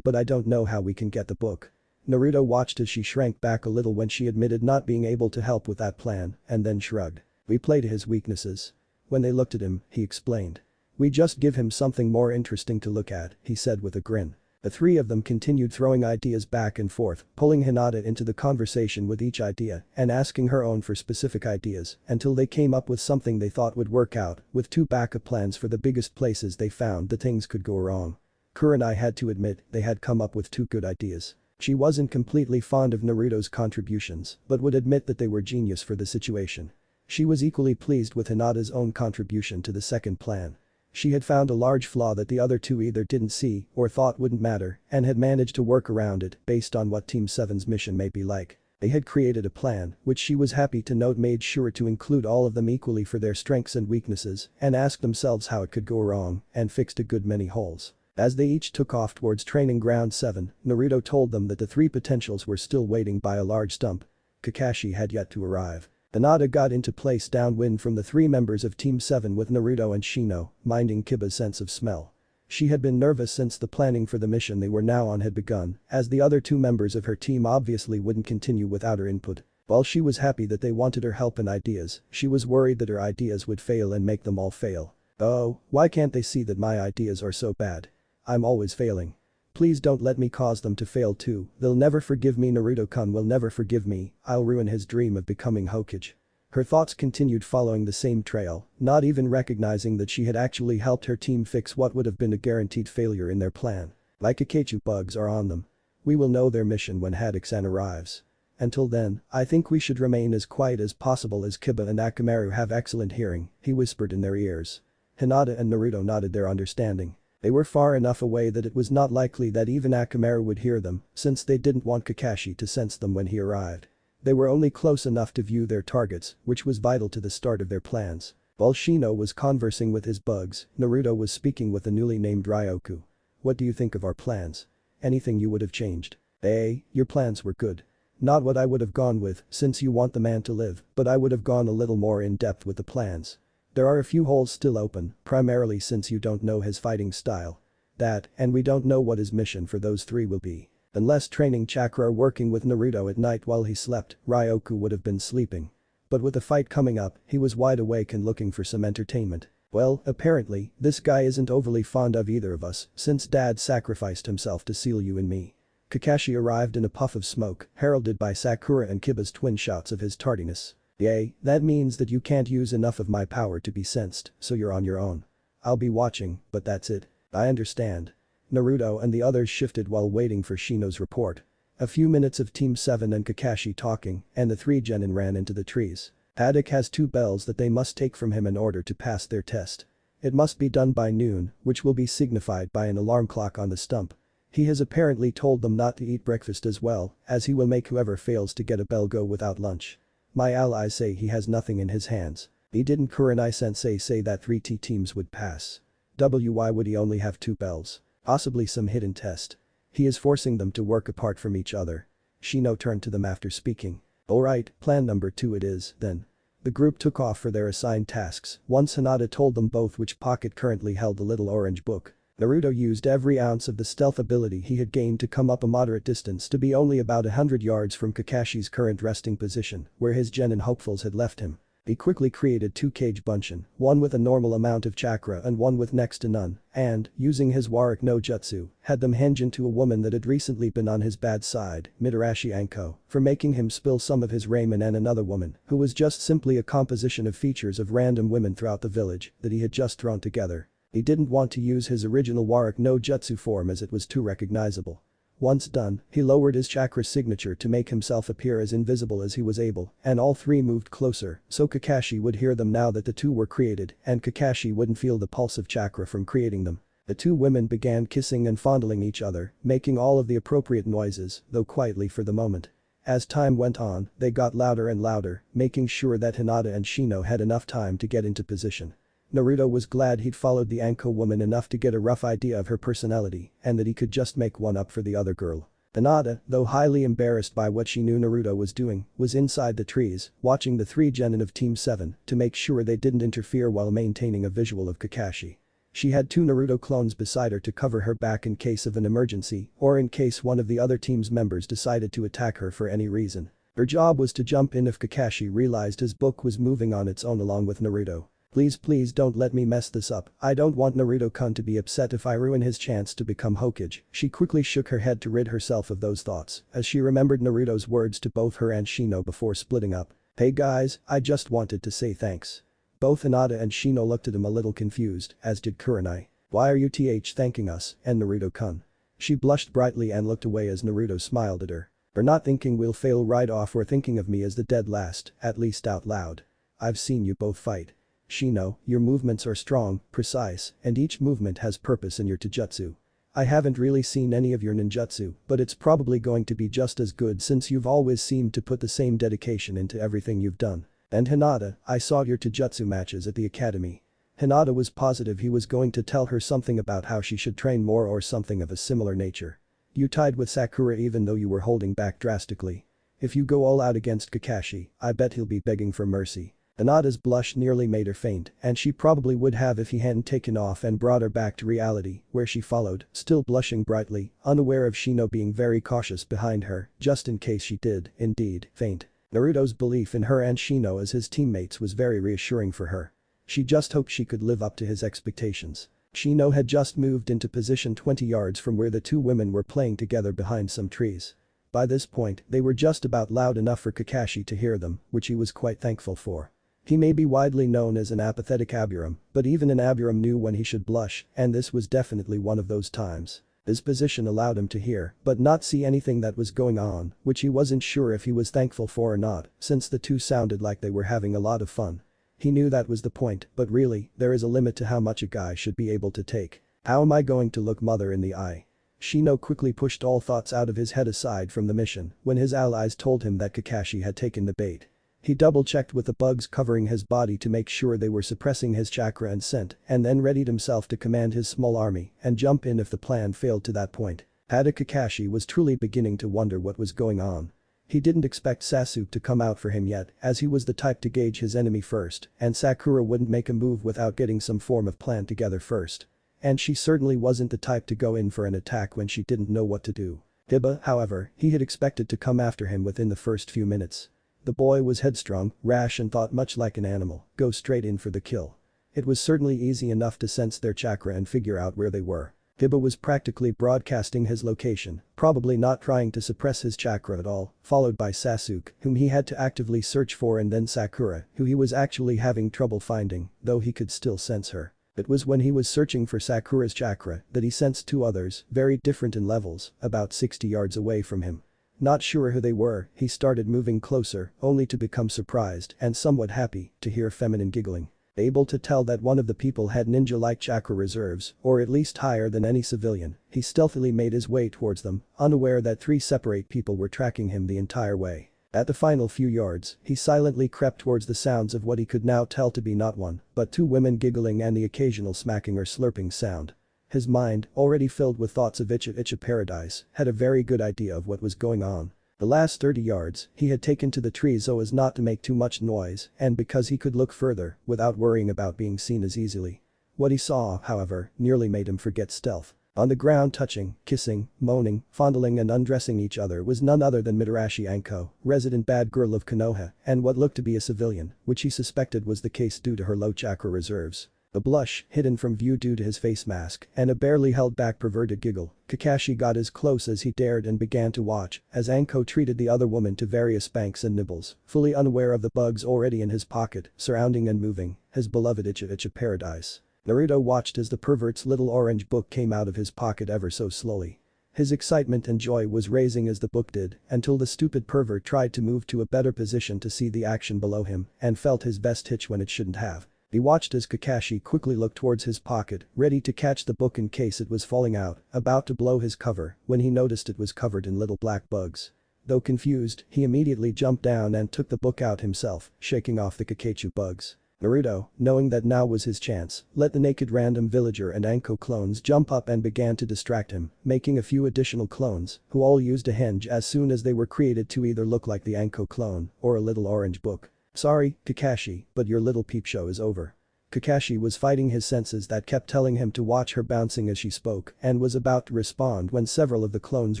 But I don't know how we can get the book. Naruto watched as she shrank back a little when she admitted not being able to help with that plan, and then shrugged. We play to his weaknesses. When they looked at him, he explained. We just give him something more interesting to look at, he said with a grin. The three of them continued throwing ideas back and forth, pulling Hinata into the conversation with each idea and asking her own for specific ideas until they came up with something they thought would work out, with 2 backup plans for the biggest places they found that things could go wrong. Kurenai had to admit they had come up with 2 good ideas. She wasn't completely fond of Naruto's contributions, but would admit that they were genius for the situation. She was equally pleased with Hinata's own contribution to the second plan. She had found a large flaw that the other 2 either didn't see or thought wouldn't matter and had managed to work around it based on what Team 7's mission may be like. They had created a plan, which she was happy to note made sure to include all of them equally for their strengths and weaknesses and asked themselves how it could go wrong and fixed a good many holes. As they each took off towards training ground 7, Naruto told them that the 3 potentials were still waiting by a large stump. Kakashi had yet to arrive. The nada got into place downwind from the 3 members of Team 7 with Naruto and Shino, minding Kiba's sense of smell. She had been nervous since the planning for the mission they were now on had begun, as the other 2 members of her team obviously wouldn't continue without her input. While she was happy that they wanted her help and ideas, she was worried that her ideas would fail and make them all fail. Oh, why can't they see that my ideas are so bad? I'm always failing. Please don't let me cause them to fail too, they'll never forgive me. Naruto-kun will never forgive me, I'll ruin his dream of becoming Hokage. Her thoughts continued following the same trail, not even recognizing that she had actually helped her team fix what would have been a guaranteed failure in their plan. Like Kakechu bugs are on them. We will know their mission when Haddock-san arrives. Until then, I think we should remain as quiet as possible as Kiba and Akamaru have excellent hearing," he whispered in their ears. Hinata and Naruto nodded their understanding. They were far enough away that it was not likely that even Akamaru would hear them, since they didn't want Kakashi to sense them when he arrived. They were only close enough to view their targets, which was vital to the start of their plans. While Shino was conversing with his bugs, Naruto was speaking with the newly named Ryoku. "What do you think of our plans? Anything you would have changed?" Your plans were good. Not what I would have gone with, since you want the man to live, but I would have gone a little more in depth with the plans. There are a few holes still open, primarily since you don't know his fighting style. That, and we don't know what his mission for those three will be. Unless training chakra working with Naruto at night while he slept, Ryoku would have been sleeping. But with the fight coming up, he was wide awake and looking for some entertainment. Well, apparently, this guy isn't overly fond of either of us, since dad sacrificed himself to seal you and me. Kakashi arrived in a puff of smoke, heralded by Sakura and Kiba's twin shouts of his tardiness. That means that you can't use enough of my power to be sensed, so you're on your own. I'll be watching, but that's it. I understand. Naruto and the others shifted while waiting for Shino's report. A few minutes of Team 7 and Kakashi talking, and the three genin ran into the trees. Haddock has 2 bells that they must take from him in order to pass their test. It must be done by noon, which will be signified by an alarm clock on the stump. He has apparently told them not to eat breakfast as well, as he will make whoever fails to get a bell go without lunch. My allies say he has nothing in his hands. Didn't Kurenai-sensei say that 3 teams would pass? Why would he only have 2 bells? Possibly some hidden test. He is forcing them to work apart from each other. Shino turned to them after speaking. Alright, plan number 2 it is, then. The group took off for their assigned tasks once Hinata told them both which pocket currently held the little orange book. Naruto used every ounce of the stealth ability he had gained to come up a moderate distance to be only about 100 yards from Kakashi's current resting position, where his genin hopefuls had left him. He quickly created 2 cage bunshin, one with a normal amount of chakra and one with next to none, and, using his Warwick no Jutsu, had them hinge into a woman that had recently been on his bad side, Mitarashi Anko, for making him spill some of his ramen, and another woman, who was just simply a composition of features of random women throughout the village that he had just thrown together. He didn't want to use his original Warwick no Jutsu form as it was too recognizable. Once done, he lowered his chakra signature to make himself appear as invisible as he was able, and all 3 moved closer so Kakashi would hear them now that the 2 were created and Kakashi wouldn't feel the pulse of chakra from creating them. The 2 women began kissing and fondling each other, making all of the appropriate noises, though quietly for the moment. As time went on, they got louder and louder, making sure that Hinata and Shino had enough time to get into position. Naruto was glad he'd followed the Anko woman enough to get a rough idea of her personality and that he could just make one up for the other girl. Hinata, though highly embarrassed by what she knew Naruto was doing, was inside the trees, watching the 3 genin of Team 7 to make sure they didn't interfere while maintaining a visual of Kakashi. She had 2 Naruto clones beside her to cover her back in case of an emergency or in case one of the other team's members decided to attack her for any reason. Her job was to jump in if Kakashi realized his book was moving on its own along with Naruto. Please don't let me mess this up. I don't want Naruto-kun to be upset if I ruin his chance to become Hokage. She quickly shook her head to rid herself of those thoughts as she remembered Naruto's words to both her and Shino before splitting up. Hey guys, I just wanted to say thanks. Both Hinata and Shino looked at him a little confused, as did Kurenai. Why are you thanking us, and Naruto-kun? She blushed brightly and looked away as Naruto smiled at her. For not thinking we'll fail right off or thinking of me as the dead last, at least out loud. I've seen you both fight. Shino, your movements are strong, precise, and each movement has purpose in your taijutsu. I haven't really seen any of your ninjutsu, but it's probably going to be just as good since you've always seemed to put the same dedication into everything you've done. And Hinata, I saw your taijutsu matches at the academy. Hinata was positive he was going to tell her something about how she should train more or something of a similar nature. You tied with Sakura even though you were holding back drastically. If you go all out against Kakashi, I bet he'll be begging for mercy. Hinata's blush nearly made her faint, and she probably would have if he hadn't taken off and brought her back to reality, where she followed, still blushing brightly, unaware of Shino being very cautious behind her, just in case she did, indeed, faint. Naruto's belief in her and Shino as his teammates was very reassuring for her. She just hoped she could live up to his expectations. Shino had just moved into position 20 yards from where the 2 women were playing together behind some trees. By this point, they were just about loud enough for Kakashi to hear them, which he was quite thankful for. He may be widely known as an apathetic Aburam, but even an Aburam knew when he should blush, and this was definitely one of those times. His position allowed him to hear but not see anything that was going on, which he wasn't sure if he was thankful for or not, since the two sounded like they were having a lot of fun. He knew that was the point, but really, there is a limit to how much a guy should be able to take. How am I going to look mother in the eye? Shino quickly pushed all thoughts out of his head aside from the mission when his allies told him that Kakashi had taken the bait. He double-checked with the bugs covering his body to make sure they were suppressing his chakra and scent, and then readied himself to command his small army and jump in if the plan failed to that point. Kakashi was truly beginning to wonder what was going on. He didn't expect Sasuke to come out for him yet, as he was the type to gauge his enemy first, and Sakura wouldn't make a move without getting some form of plan together first. And she certainly wasn't the type to go in for an attack when she didn't know what to do. Hiba, however, he had expected to come after him within the first few minutes. The boy was headstrong, rash and thought much like an animal, go straight in for the kill. It was certainly easy enough to sense their chakra and figure out where they were. Hiba was practically broadcasting his location, probably not trying to suppress his chakra at all, followed by Sasuke, whom he had to actively search for, and then Sakura, who he was actually having trouble finding, though he could still sense her. It was when he was searching for Sakura's chakra that he sensed two others, very different in levels, about 60 yards away from him. Not sure who they were, he started moving closer, only to become surprised and somewhat happy to hear feminine giggling. Able to tell that one of the people had ninja-like chakra reserves, or at least higher than any civilian, he stealthily made his way towards them, unaware that 3 separate people were tracking him the entire way. At the final few yards, he silently crept towards the sounds of what he could now tell to be not one, but 2 women giggling and the occasional smacking or slurping sound. His mind, already filled with thoughts of Icha paradise, had a very good idea of what was going on. The last 30 yards, he had taken to the trees so as not to make too much noise and because he could look further without worrying about being seen as easily. What he saw, however, nearly made him forget stealth. On the ground touching, kissing, moaning, fondling and undressing each other was none other than Mitarashi Anko, resident bad girl of Konoha, and what looked to be a civilian, which he suspected was the case due to her low chakra reserves. A blush, hidden from view due to his face mask, and a barely held back perverted giggle, Kakashi got as close as he dared and began to watch as Anko treated the other woman to various spanks and nibbles, fully unaware of the bugs already in his pocket, surrounding and moving, his beloved Icha paradise. Naruto watched as the pervert's little orange book came out of his pocket ever so slowly. His excitement and joy was raising as the book did, until the stupid pervert tried to move to a better position to see the action below him and felt his vest hitch when it shouldn't have. He watched as Kakashi quickly looked towards his pocket, ready to catch the book in case it was falling out, about to blow his cover, when he noticed it was covered in little black bugs. Though confused, he immediately jumped down and took the book out himself, shaking off the Kakachu bugs. Naruto, knowing that now was his chance, let the naked random villager and Anko clones jump up and began to distract him, making a few additional clones, who all used a henge as soon as they were created to either look like the Anko clone or a little orange book. Sorry, Kakashi, but your little peep show is over. Kakashi was fighting his senses that kept telling him to watch her bouncing as she spoke and was about to respond when several of the clones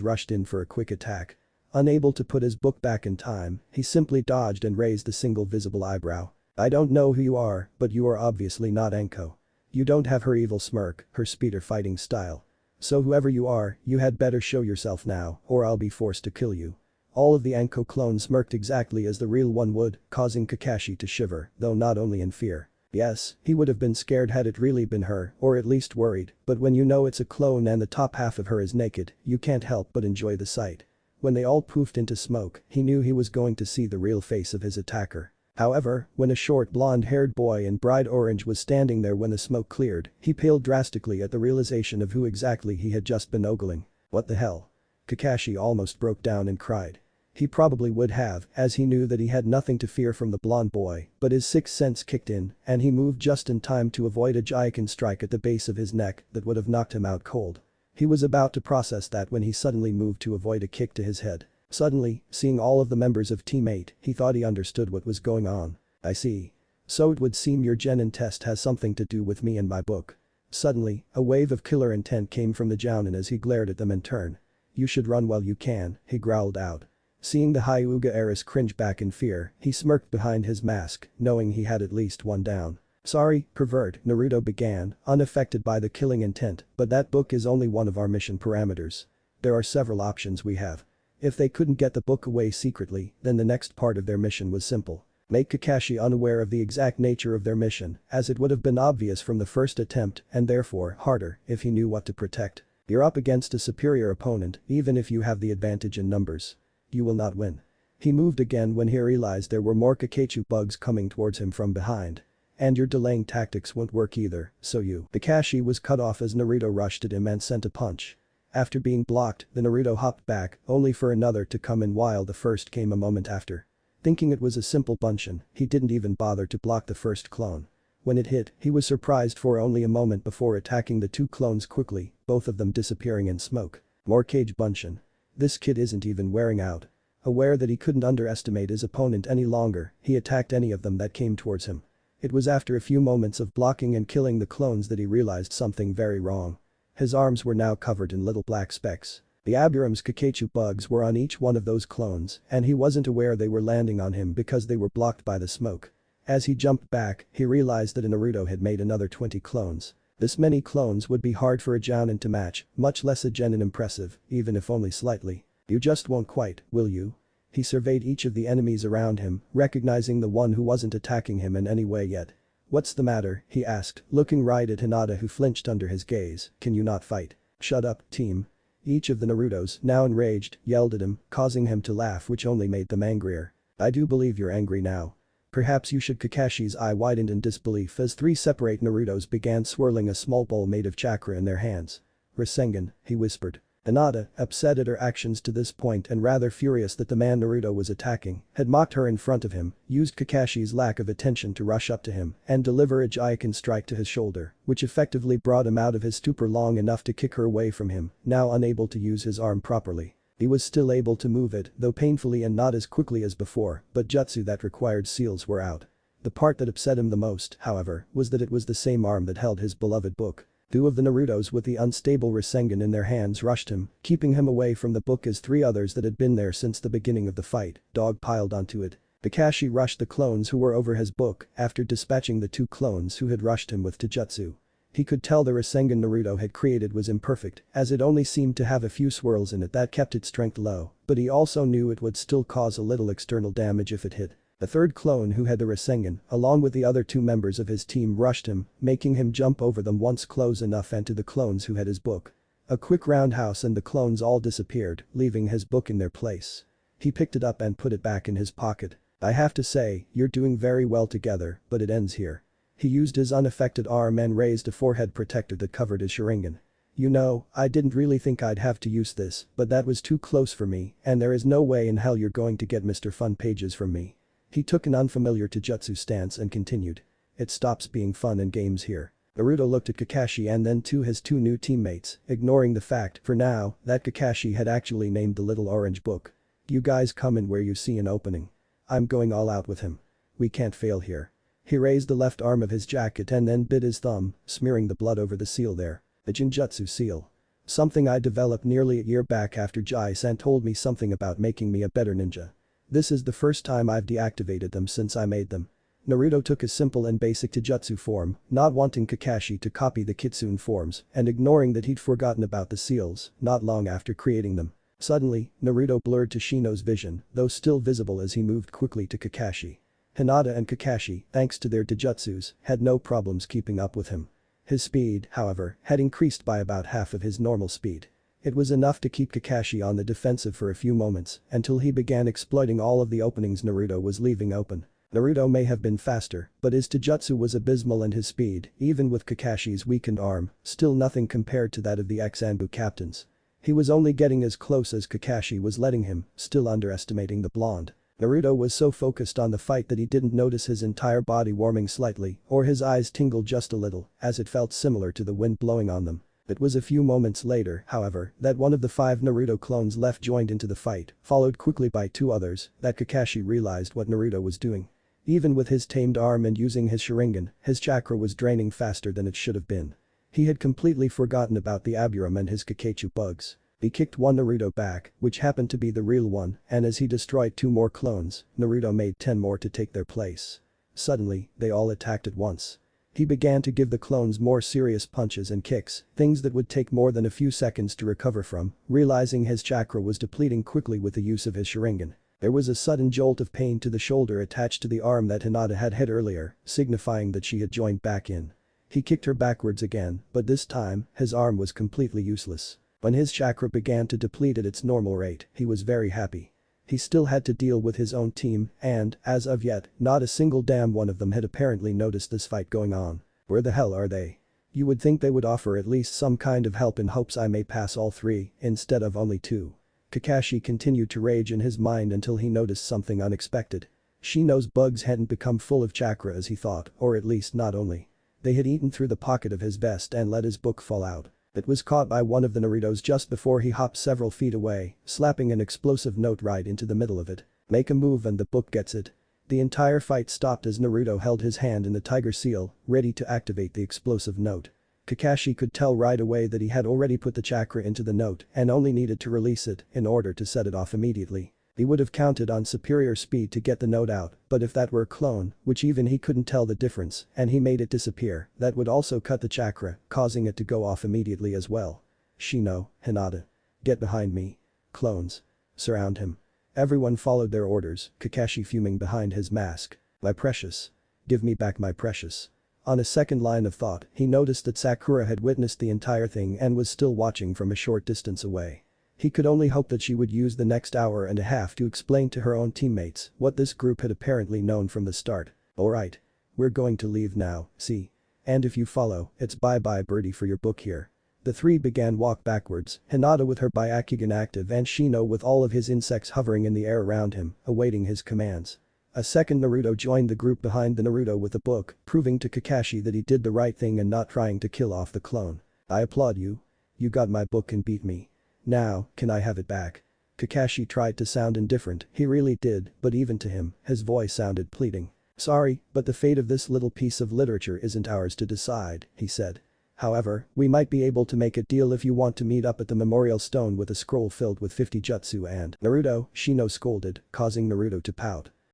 rushed in for a quick attack. Unable to put his book back in time, he simply dodged and raised a single visible eyebrow. I don't know who you are, but you are obviously not Anko. You don't have her evil smirk, her speeder fighting style. So whoever you are, you had better show yourself now, or I'll be forced to kill you. All of the Anko clones smirked exactly as the real one would, causing Kakashi to shiver, though not only in fear. Yes, he would have been scared had it really been her, or at least worried, but when you know it's a clone and the top half of her is naked, you can't help but enjoy the sight. When they all poofed into smoke, he knew he was going to see the real face of his attacker. However, when a short blonde-haired boy in bright orange was standing there when the smoke cleared, he paled drastically at the realization of who exactly he had just been ogling. What the hell? Kakashi almost broke down and cried. He probably would have, as he knew that he had nothing to fear from the blonde boy, but his sixth sense kicked in, and he moved just in time to avoid a Jaiken strike at the base of his neck that would have knocked him out cold. He was about to process that when he suddenly moved to avoid a kick to his head. Suddenly, seeing all of the members of Team 8, he thought he understood what was going on. I see. So it would seem your genin test has something to do with me and my book. Suddenly, a wave of killer intent came from the Jounin as he glared at them in turn. You should run while you can, he growled out. Seeing the Hyuga heiress cringe back in fear, he smirked behind his mask, knowing he had at least one down. Sorry, pervert, Naruto began, unaffected by the killing intent, but that book is only one of our mission parameters. There are several options we have. If they couldn't get the book away secretly, then the next part of their mission was simple. Make Kakashi unaware of the exact nature of their mission, as it would have been obvious from the first attempt and therefore harder if he knew what to protect. You're up against a superior opponent, even if you have the advantage in numbers. You will not win. He moved again when he realized there were more Kakachu bugs coming towards him from behind. And your delaying tactics won't work either, so you. Kakashi was cut off as Naruto rushed at him and sent a punch. After being blocked, the Naruto hopped back, only for another to come in while the first came a moment after. Thinking it was a simple bunshin, he didn't even bother to block the first clone. When it hit, he was surprised for only a moment before attacking the two clones quickly, both of them disappearing in smoke. More cage bunshin. This kid isn't even wearing out. Aware that he couldn't underestimate his opponent any longer, he attacked any of them that came towards him. It was after a few moments of blocking and killing the clones that he realized something very wrong. His arms were now covered in little black specks. The Aburam's Kakachu bugs were on each one of those clones, and he wasn't aware they were landing on him because they were blocked by the smoke. As he jumped back, he realized that Naruto had made another 20 clones. This many clones would be hard for a Jounin to match, much less a Genin impressive, even if only slightly. You just won't quite, will you? He surveyed each of the enemies around him, recognizing the one who wasn't attacking him in any way yet. What's the matter, he asked, looking right at Hinata who flinched under his gaze. Can you not fight? Shut up, team. Each of the Narutos, now enraged, yelled at him, causing him to laugh which only made them angrier. I do believe you're angry now. Perhaps you should. Kakashi's eye widened in disbelief as three separate Narutos began swirling a small bowl made of chakra in their hands. Rasengan, he whispered. Hinata, upset at her actions to this point and rather furious that the man Naruto was attacking had mocked her in front of him, used Kakashi's lack of attention to rush up to him and deliver a Jaiken strike to his shoulder, which effectively brought him out of his stupor long enough to kick her away from him, now unable to use his arm properly. He was still able to move it, though painfully and not as quickly as before, but jutsu that required seals were out. The part that upset him the most, however, was that it was the same arm that held his beloved book. Two of the Narutos with the unstable Rasengan in their hands rushed him, keeping him away from the book as three others that had been there since the beginning of the fight, dog piled onto it. Kakashi rushed the clones who were over his book after dispatching the two clones who had rushed him with taijutsu. He could tell the Rasengan Naruto had created was imperfect, as it only seemed to have a few swirls in it that kept its strength low, but he also knew it would still cause a little external damage if it hit. The third clone who had the Rasengan, along with the other two members of his team rushed him, making him jump over them once close enough and to the clones who had his book. A quick roundhouse and the clones all disappeared, leaving his book in their place. He picked it up and put it back in his pocket. I have to say, you're doing very well together, but it ends here. He used his unaffected arm and raised a forehead protector that covered his Sharingan. You know, I didn't really think I'd have to use this, but that was too close for me, and there is no way in hell you're going to get Mr. Fun pages from me. He took an unfamiliar taijutsu stance and continued. It stops being fun and games here. Naruto looked at Kakashi and then to his two new teammates, ignoring the fact, for now, that Kakashi had actually named the little orange book. You guys come in where you see an opening. I'm going all out with him. We can't fail here. He raised the left arm of his jacket and then bit his thumb, smearing the blood over the seal there. The Jinjutsu seal. Something I developed nearly a year back after Jai-san told me something about making me a better ninja. This is the first time I've deactivated them since I made them. Naruto took a simple and basic taijutsu form, not wanting Kakashi to copy the kitsune forms and ignoring that he'd forgotten about the seals not long after creating them. Suddenly, Naruto blurred to Shino's vision, though still visible as he moved quickly to Kakashi. Hinata and Kakashi, thanks to their taijutsus, had no problems keeping up with him. His speed, however, had increased by about half of his normal speed. It was enough to keep Kakashi on the defensive for a few moments until he began exploiting all of the openings Naruto was leaving open. Naruto may have been faster, but his taijutsu was abysmal and his speed, even with Kakashi's weakened arm, still nothing compared to that of the ex-Anbu captains. He was only getting as close as Kakashi was letting him, still underestimating the blonde. Naruto was so focused on the fight that he didn't notice his entire body warming slightly or his eyes tingled just a little as it felt similar to the wind blowing on them. It was a few moments later, however, that one of the 5 Naruto clones left joined into the fight, followed quickly by 2 others, that Kakashi realized what Naruto was doing. Even with his tamed arm and using his Sharingan, his chakra was draining faster than it should have been. He had completely forgotten about the Aburam and his Kakachu bugs. He kicked one Naruto back, which happened to be the real one, and as he destroyed 2 more clones, Naruto made 10 more to take their place. Suddenly, they all attacked at once. He began to give the clones more serious punches and kicks, things that would take more than a few seconds to recover from, realizing his chakra was depleting quickly with the use of his Sharingan. There was a sudden jolt of pain to the shoulder attached to the arm that Hinata had hit earlier, signifying that she had joined back in. He kicked her backwards again, but this time, his arm was completely useless. When his chakra began to deplete at its normal rate, he was very happy. He still had to deal with his own team and, as of yet, not a single damn one of them had apparently noticed this fight going on. Where the hell are they? You would think they would offer at least some kind of help in hopes I may pass all three, instead of only two. Kakashi continued to rage in his mind until he noticed something unexpected. Shino's bugs hadn't become full of chakra as he thought, or at least not only. They had eaten through the pocket of his vest and let his book fall out. It was caught by one of the Narutos just before he hopped several feet away, slapping an explosive note right into the middle of it. Make a move and the book gets it. The entire fight stopped as Naruto held his hand in the tiger seal, ready to activate the explosive note. Kakashi could tell right away that he had already put the chakra into the note and only needed to release it in order to set it off immediately. He would have counted on superior speed to get the note out, but if that were a clone, which even he couldn't tell the difference, and he made it disappear, that would also cut the chakra, causing it to go off immediately as well. Shino, Hinata. Get behind me. Clones. Surround him. Everyone followed their orders, Kakashi fuming behind his mask. My precious. Give me back my precious. On a second line of thought, he noticed that Sakura had witnessed the entire thing and was still watching from a short distance away. He could only hope that she would use the next hour and a half to explain to her own teammates what this group had apparently known from the start. Alright. We're going to leave now, see? And if you follow, it's bye-bye birdie for your book here. The three began walk backwards, Hinata with her Byakugan active and Shino with all of his insects hovering in the air around him, awaiting his commands. A second Naruto joined the group behind the Naruto with a book, proving to Kakashi that he did the right thing and not trying to kill off the clone. I applaud you. You got my book and beat me. Now, can I have it back? Kakashi tried to sound indifferent, he really did, but even to him, his voice sounded pleading. Sorry, but the fate of this little piece of literature isn't ours to decide, he said. However, we might be able to make a deal if you want to meet up at the memorial stone with a scroll filled with 50 jutsu and Naruto, Shino scolded, causing Naruto to pout.